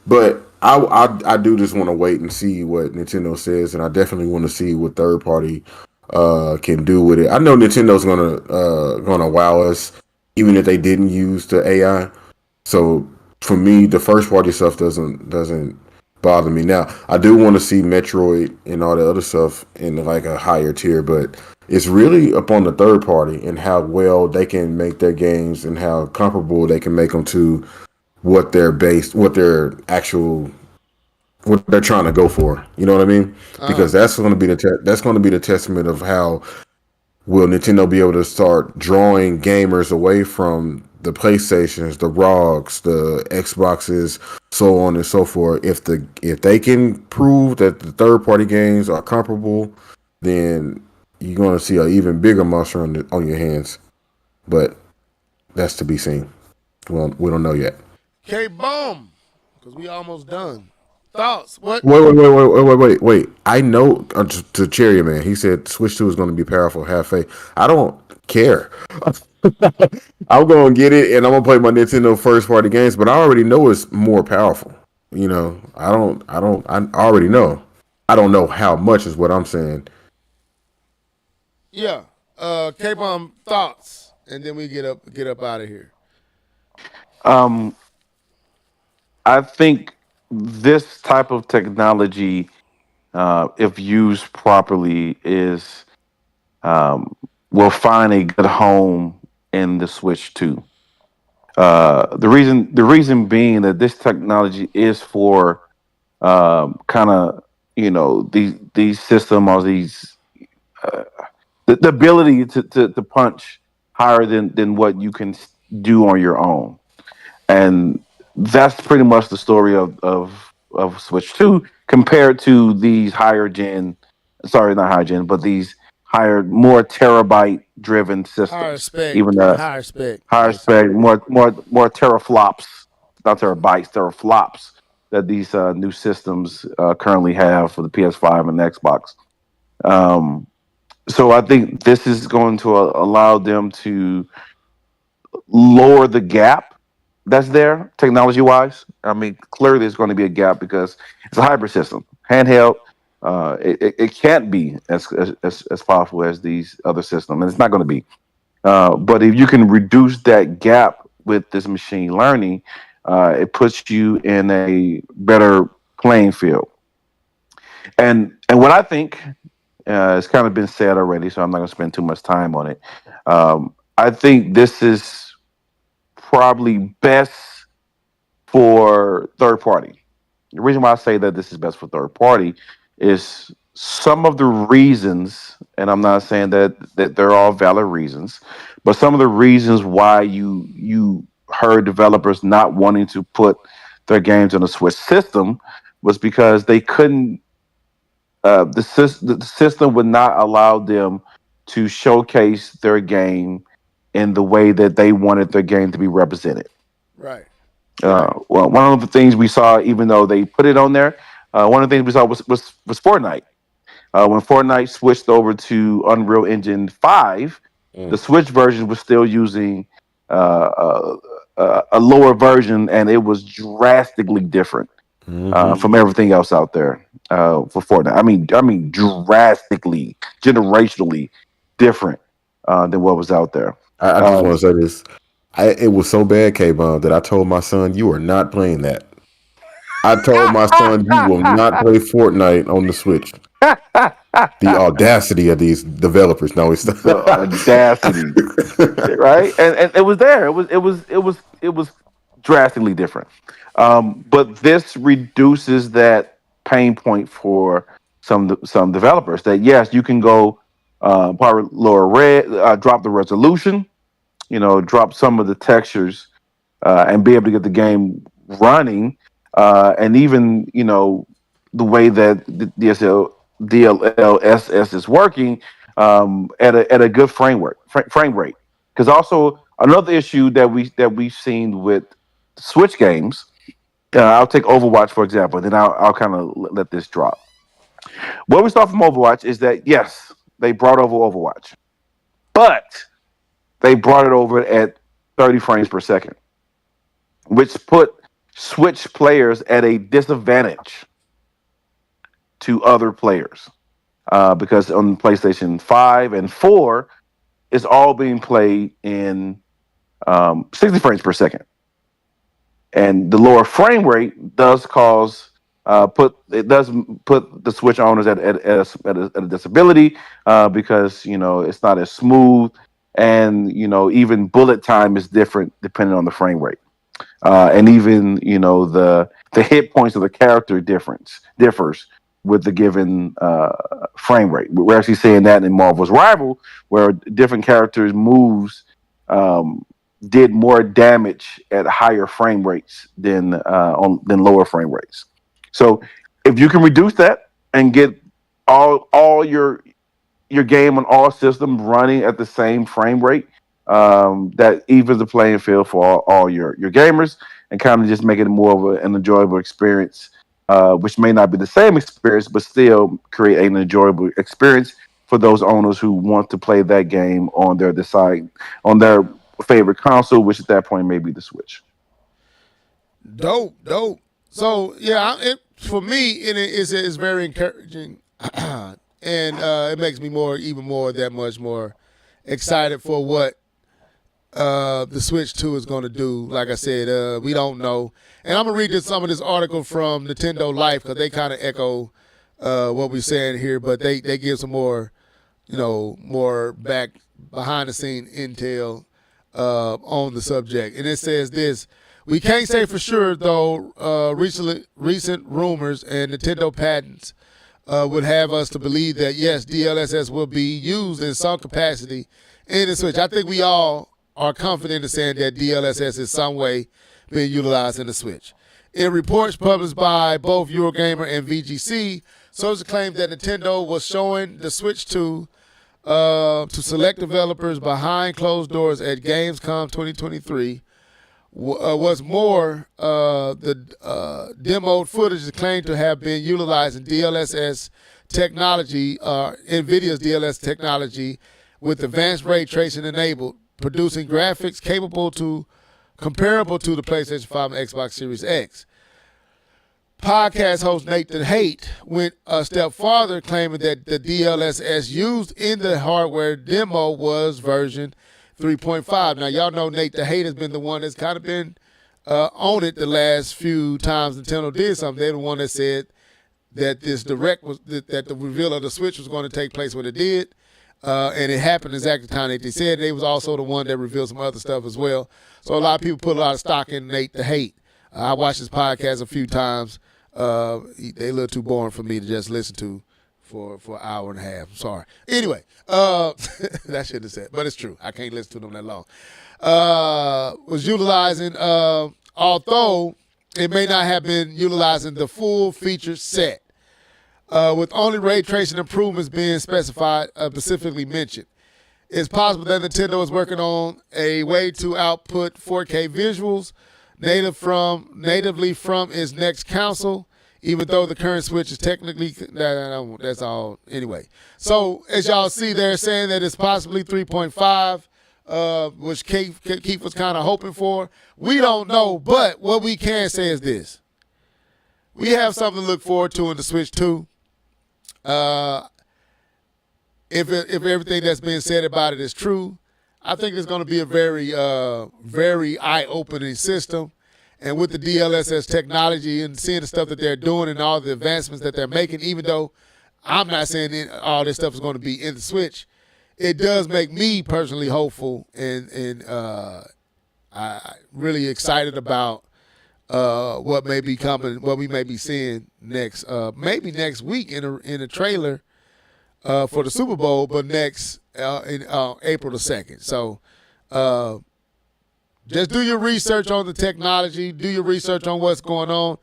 But I do just want to wait and see what Nintendo says, and I definitely want to see what third party can do with it. I know Nintendo's gonna wow us, even if they didn't use the AI. So for me, the first party stuff doesn't bother me. Now I do want to see Metroid and all the other stuff in like a higher tier, but it's really upon the third party and how well they can make their games and how comparable they can make them to what they're trying to go for. You know what I mean? Because that's going to be the testament of how will Nintendo be able to start drawing gamers away from the PlayStations, the ROGs, the Xboxes, so on and so forth. If they can prove that the third party games are comparable, then you're going to see an even bigger monster on your hands. But that's to be seen. Well, we don't know yet. K Bomb, because we almost done. Thoughts? What? Wait. I know to Cherry Man. He said Switch 2 is going to be powerful. Have faith. I don't care. I'm going to get it and I'm going to play my Nintendo first party games, but I already know it's more powerful. I already know. I don't know how much is what I'm saying. Yeah. K Bomb, thoughts, and then we get up out of here. Um, I think this type of technology, if used properly, is will find a good home in the Switch 2. The reason being that this technology is for kind of these system or these uh, the ability to punch higher than what you can do on your own, and that's pretty much the story of Switch 2 compared to these higher gen, sorry, not higher gen, but these higher, more terabyte driven Higher systems. spec. Even the Higher spec. higher Higher spec. spec, more teraflops, not terabytes, teraflops that these new systems currently have for the PS5 and the Xbox. Um, so I think this is going to allow them to lower the gap that's there technology wise. I mean, clearly there's going to be a gap because it's a hybrid system, handheld. It can't be as powerful as these other systems, and it's not going to be. But if you can reduce that gap with this machine learning, it puts you in a better playing field. And what I think, it's kind of been said already, so I'm not going to spend too much time on it. I think this is probably best for third party. The reason why I say that this is best for third party is some of the reasons, and I'm not saying that they're all valid reasons, but some of the reasons why you heard developers not wanting to put their games on a Switch system was because they couldn't. The system would not allow them to showcase their game in the way that they wanted their game to be represented. Right. Well, one of the things we saw, even though they put it on there, one of the things we saw was Fortnite. When Fortnite switched over to Unreal Engine 5, the Switch version was still using a lower version, and it was drastically different from everything else out there for Fortnite. I mean, drastically, generationally different than what was out there. I just want to say this. It was so bad, K-Bomb, that I told my son, you are not playing that. I told my son, you will not play Fortnite on the Switch. The audacity of these developers. No, it's The audacity, right? And it was there. It was drastically different. But this reduces that pain point for some developers. That yes, you can go probably lower drop the resolution, drop some of the textures, and be able to get the game running, and even the way that the DLSS is working at a good frame rate. Because also another issue that we've seen with Switch games, I'll take Overwatch for example, then I'll kind of let this drop. What we saw from Overwatch is that yes, they brought over Overwatch, but they brought it over at 30 frames per second, which put Switch players at a disadvantage to other players because on PlayStation 5 and 4, it's all being played in 60 frames per second. And the lower frame rate does cause put the Switch owners at a disability because it's not as smooth, and even bullet time is different depending on the frame rate, and even the hit points of the character differs with the given frame rate. We're actually seeing that in Marvel's Rival, where different characters moves did more damage at higher frame rates than lower frame rates. So if you can reduce that and get all your game on all systems running at the same frame rate, that evens the playing field for all your gamers, and kind of just make it more of an enjoyable experience, which may not be the same experience, but still create an enjoyable experience for those owners who want to play that game on their favorite console, which at that point may be the Switch. Dope. So yeah, for me, it's very encouraging, and it makes me that much more excited for what the Switch 2 is going to do. Like I said, we don't know, and I'm gonna read some of this article from Nintendo Life because they kind of echo what we're saying here, but they give some more, more behind the scene intel on the subject, and it says this. We can't say for sure, though, recent rumors and Nintendo patents would have us to believe that, yes, DLSS will be used in some capacity in the Switch. I think we all are confident in saying that DLSS is some way being utilized in the Switch. In reports published by both Eurogamer and VGC, sources claim that Nintendo was showing the Switch 2 to select developers behind closed doors at Gamescom 2023. What's more, the demoed footage is claimed to have been utilizing DLSS technology, Nvidia's DLSS technology, with advanced ray tracing enabled, producing graphics comparable to the PlayStation 5 and Xbox Series X. Podcast host Nate the Hate went a step farther, claiming that the DLSS used in the hardware demo was version 3.5. Now, y'all know Nate the Hate has been the one that's kind of been on it the last few times Nintendo did something. They're the one that said that this direct that the reveal of the Switch was going to take place when it did, and it happened exactly the time that they said. They was also the one that revealed some other stuff as well. So a lot of people put a lot of stock in Nate the Hate. I watched his podcast a few times. They a little too boring for me to just listen to for an hour and a half. I'm sorry. Anyway, that shouldn't have said, but it's true. I can't listen to them that long. Was utilizing, although it may not have been utilizing the full feature set, with only ray tracing improvements being specifically mentioned. It's possible that Nintendo is working on a way to output 4K visuals natively from its next console, even though the current Switch is technically, that's all. Anyway, so as y'all see, they're saying that it's possibly 3.5, which Keith was kind of hoping for. We don't know, but what we can say is this. We have something to look forward to in the Switch 2. If everything that's being said about it is true, I think it's going to be a very eye-opening system. And with the DLSS technology and seeing the stuff that they're doing and all the advancements that they're making, even though I'm not saying all this stuff is going to be in the Switch, it does make me personally hopeful and I really excited about what may be coming, what we may be seeing next, maybe next week in a trailer for the Super Bowl, but next in April the 2nd. So just do your research on the technology, do your research on what's going on,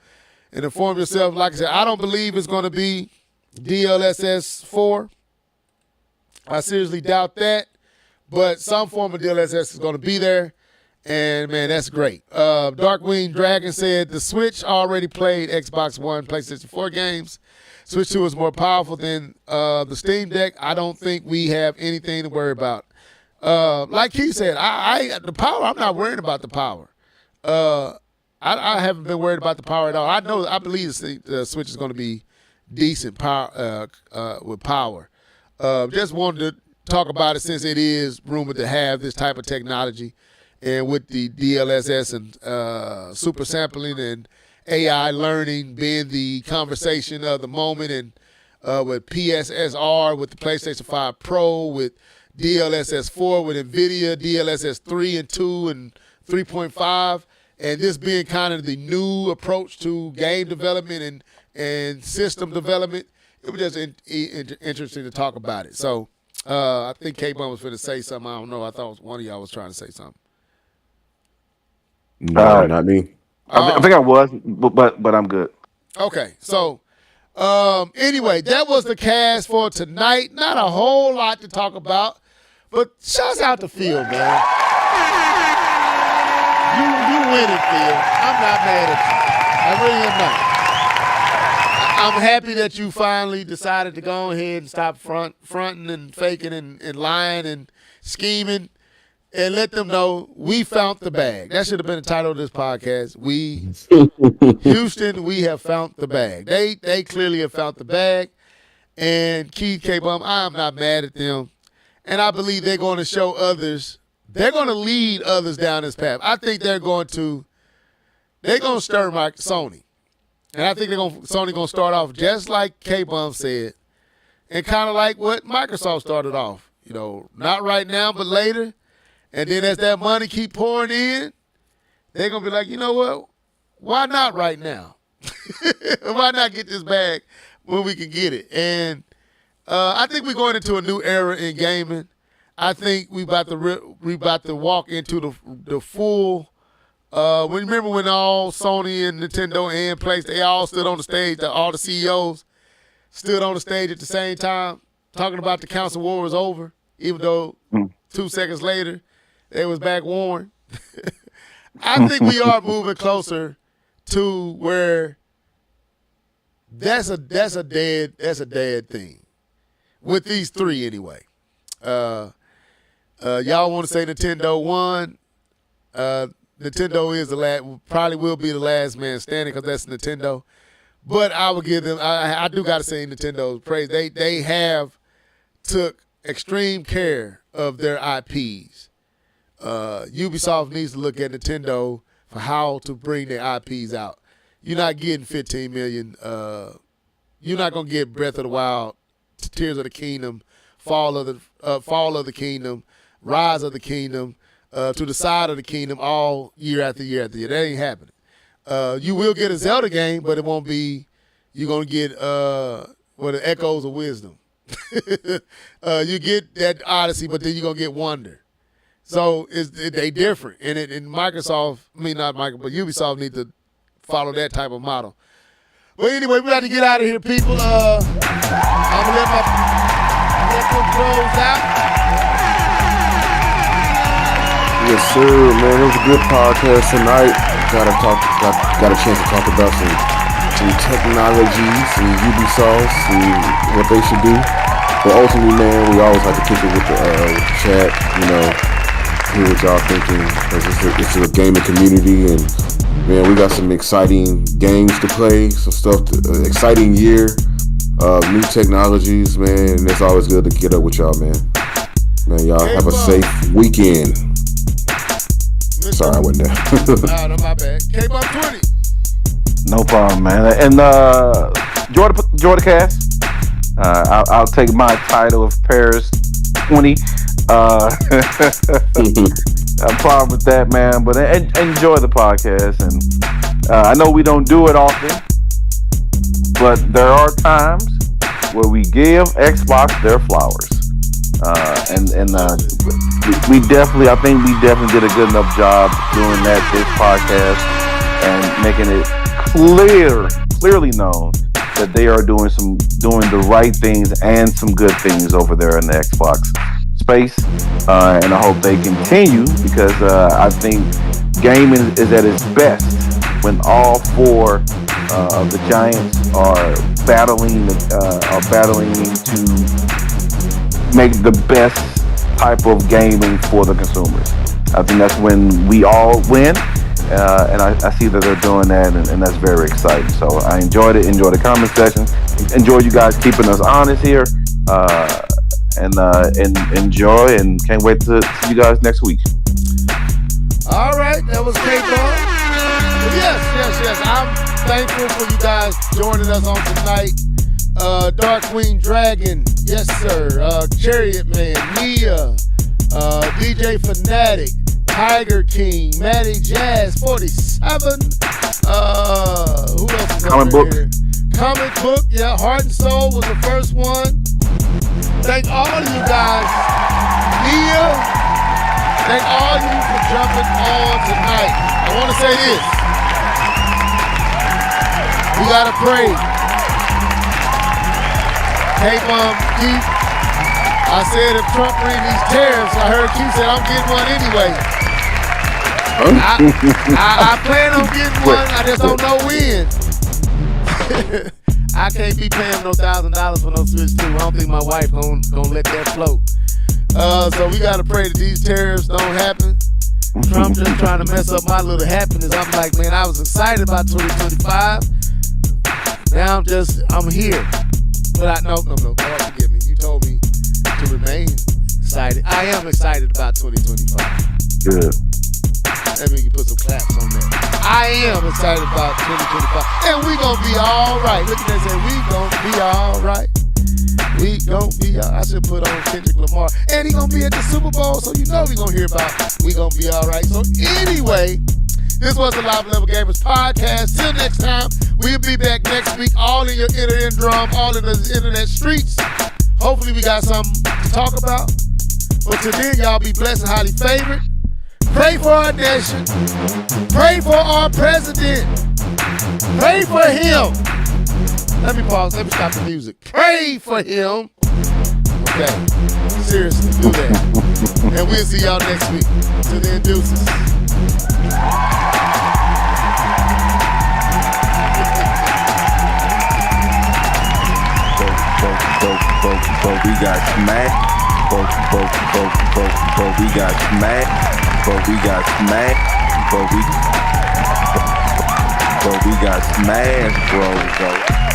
and inform yourself. Like I said, I don't believe it's going to be DLSS 4. I seriously doubt that, but some form of DLSS is going to be there, and, man, that's great. Darkwing Dragon said the Switch already played Xbox One, PlayStation 4 games. Switch 2 is more powerful than the Steam Deck. I don't think we have anything to worry about. Like Keith said, the power, I'm not worried about the power. I haven't been worried about the power at all. I believe the Switch is going to be decent power with power. Just wanted to talk about it since it is rumored to have this type of technology, and with the DLSS and super sampling and AI learning being the conversation of the moment, and with PSSR, with the PlayStation 5 Pro, with DLSS 4, with Nvidia, DLSS 3 and 2 and 3.5, and this being kind of the new approach to game development and system development, it was just interesting to talk about it. So I think K-Bun was going to say something. I don't know. I thought one of y'all was trying to say something. No, not me. I think I was, but I'm good. Okay, so anyway, that was the cast for tonight. Not a whole lot to talk about, but shouts out to Phil, man. You winning, Phil. I'm not mad at you. I really am not. I'm happy that you finally decided to go ahead and stop fronting and faking and lying and scheming, and let them know we found the bag. That should have been the title of this podcast. Houston, we have found the bag. They clearly have found the bag. And Keith K-Bum, I'm not mad at them. And I believe they're going to show others. They're going to lead others down this path. I think they're going to stir Sony. And I think Sony going to start off just like K-Bum said, and kind of like what Microsoft started off. You know, not right now, but later. And then as that money keep pouring in, they're going to be like, you know what? Why not right now? Why not get this bag when we can get it? And I think we're going into a new era in gaming. I think we about to walk into the full. Remember when all Sony and Nintendo and PlayStation, they all stood on the stage. All the CEOs stood on the stage at the same time, talking about the console war was over, even though 2 seconds later they was back warned. I think we are moving closer to where that's a dead thing with these three anyway. Y'all want to say Nintendo won? Nintendo is probably will be the last man standing because that's Nintendo. But I will give them. I do got to say Nintendo's praise. They have took extreme care of their IPs. Ubisoft needs to look at Nintendo for how to bring their IPs out. You're not getting 15 million. You're not gonna get Breath of the Wild, Tears of the Kingdom, Fall of the Kingdom, Rise of the Kingdom, To the Side of the Kingdom, all year after year after year. That ain't happening. You will get a Zelda game, but it won't be. You're gonna get the Echoes of Wisdom. You get that Odyssey, but then you're gonna get Wonder. So they different, and Microsoft, not Microsoft, but Ubisoft need to follow that type of model. Well, anyway, we got to get out of here, people. I'm gonna let them close out. Yes, sir, man. It was a good podcast tonight. Got a chance to talk about some technologies and Ubisoft and what they should do. But ultimately, man, we always like to kick it with the chat. Hear what y'all thinking, because it's a gaming community, and man, we got some exciting games to play, some stuff, exciting year, new technologies, man, and it's always good to get up with y'all, man. Man, y'all have a safe weekend. Sorry, I wasn't there. No, my bad. K-Bum 20. No problem, man. And enjoy the cast. I'll take my title of Paris 20. I'm fine with that, man. But enjoy the podcast, and I know we don't do it often, but there are times where we give Xbox their flowers, and we definitely, I think we definitely did a good enough job doing this podcast and making it clearly known that they are doing the right things and some good things over there in the Xbox space, and I hope they continue, because I think gaming is at its best when all four of the giants are battling to make the best type of gaming for the consumers. I think that's when we all win, and I see that they're doing that, and that's very exciting. So I enjoyed it. Enjoy the comment section. Enjoy you guys keeping us honest here. And enjoy, and can't wait to see you guys next week. All right, that was K-Bum. Yes. I'm thankful for you guys joining us on tonight. Dark Queen Dragon, yes sir. Chariot Man, Mia, DJ Fanatic, Tiger King, Matty Jazz 47. Who else is Comic book. here? Comic book, yeah. Heart and Soul was the first one. Thank all of you guys. Mia, Thank all you for jumping on tonight. I want to say this. We got to pray. Keith, I said if Trump bring these tariffs, I heard Keith said I'm getting one anyway. I plan on getting one. I just don't know when. I can't be paying no $1,000 for no Switch 2. I don't think my wife gonna let that float. So we gotta pray that these tariffs don't happen. Trump just trying to mess up my little happiness. I'm like, man, I was excited about 2025. Now I'm here. But no, Lord forgive me. You told me to remain excited. I am excited about 2025. Good. Maybe we can put some claps on that. I am excited about 2025. And we gonna be all right. Look at that, say we gonna be all right. We gonna be all right. I should put on Kendrick Lamar. And he gonna be at the Super Bowl, so you know we gonna hear about we gonna be all right. So anyway, this was the Live Level Gamers podcast. Till next time, we'll be back next week, all in your internet drum, all in the internet streets. Hopefully we got something to talk about. But till then, y'all be blessed and highly favored. Pray for our nation. Pray for our president. Pray for him. Let me pause. Let me stop the music. Pray for him. Okay. Seriously, do that. And we'll see y'all next week. Till then, deuces. We got smacked. We got smacked. We got smacked. We got smashed, bro.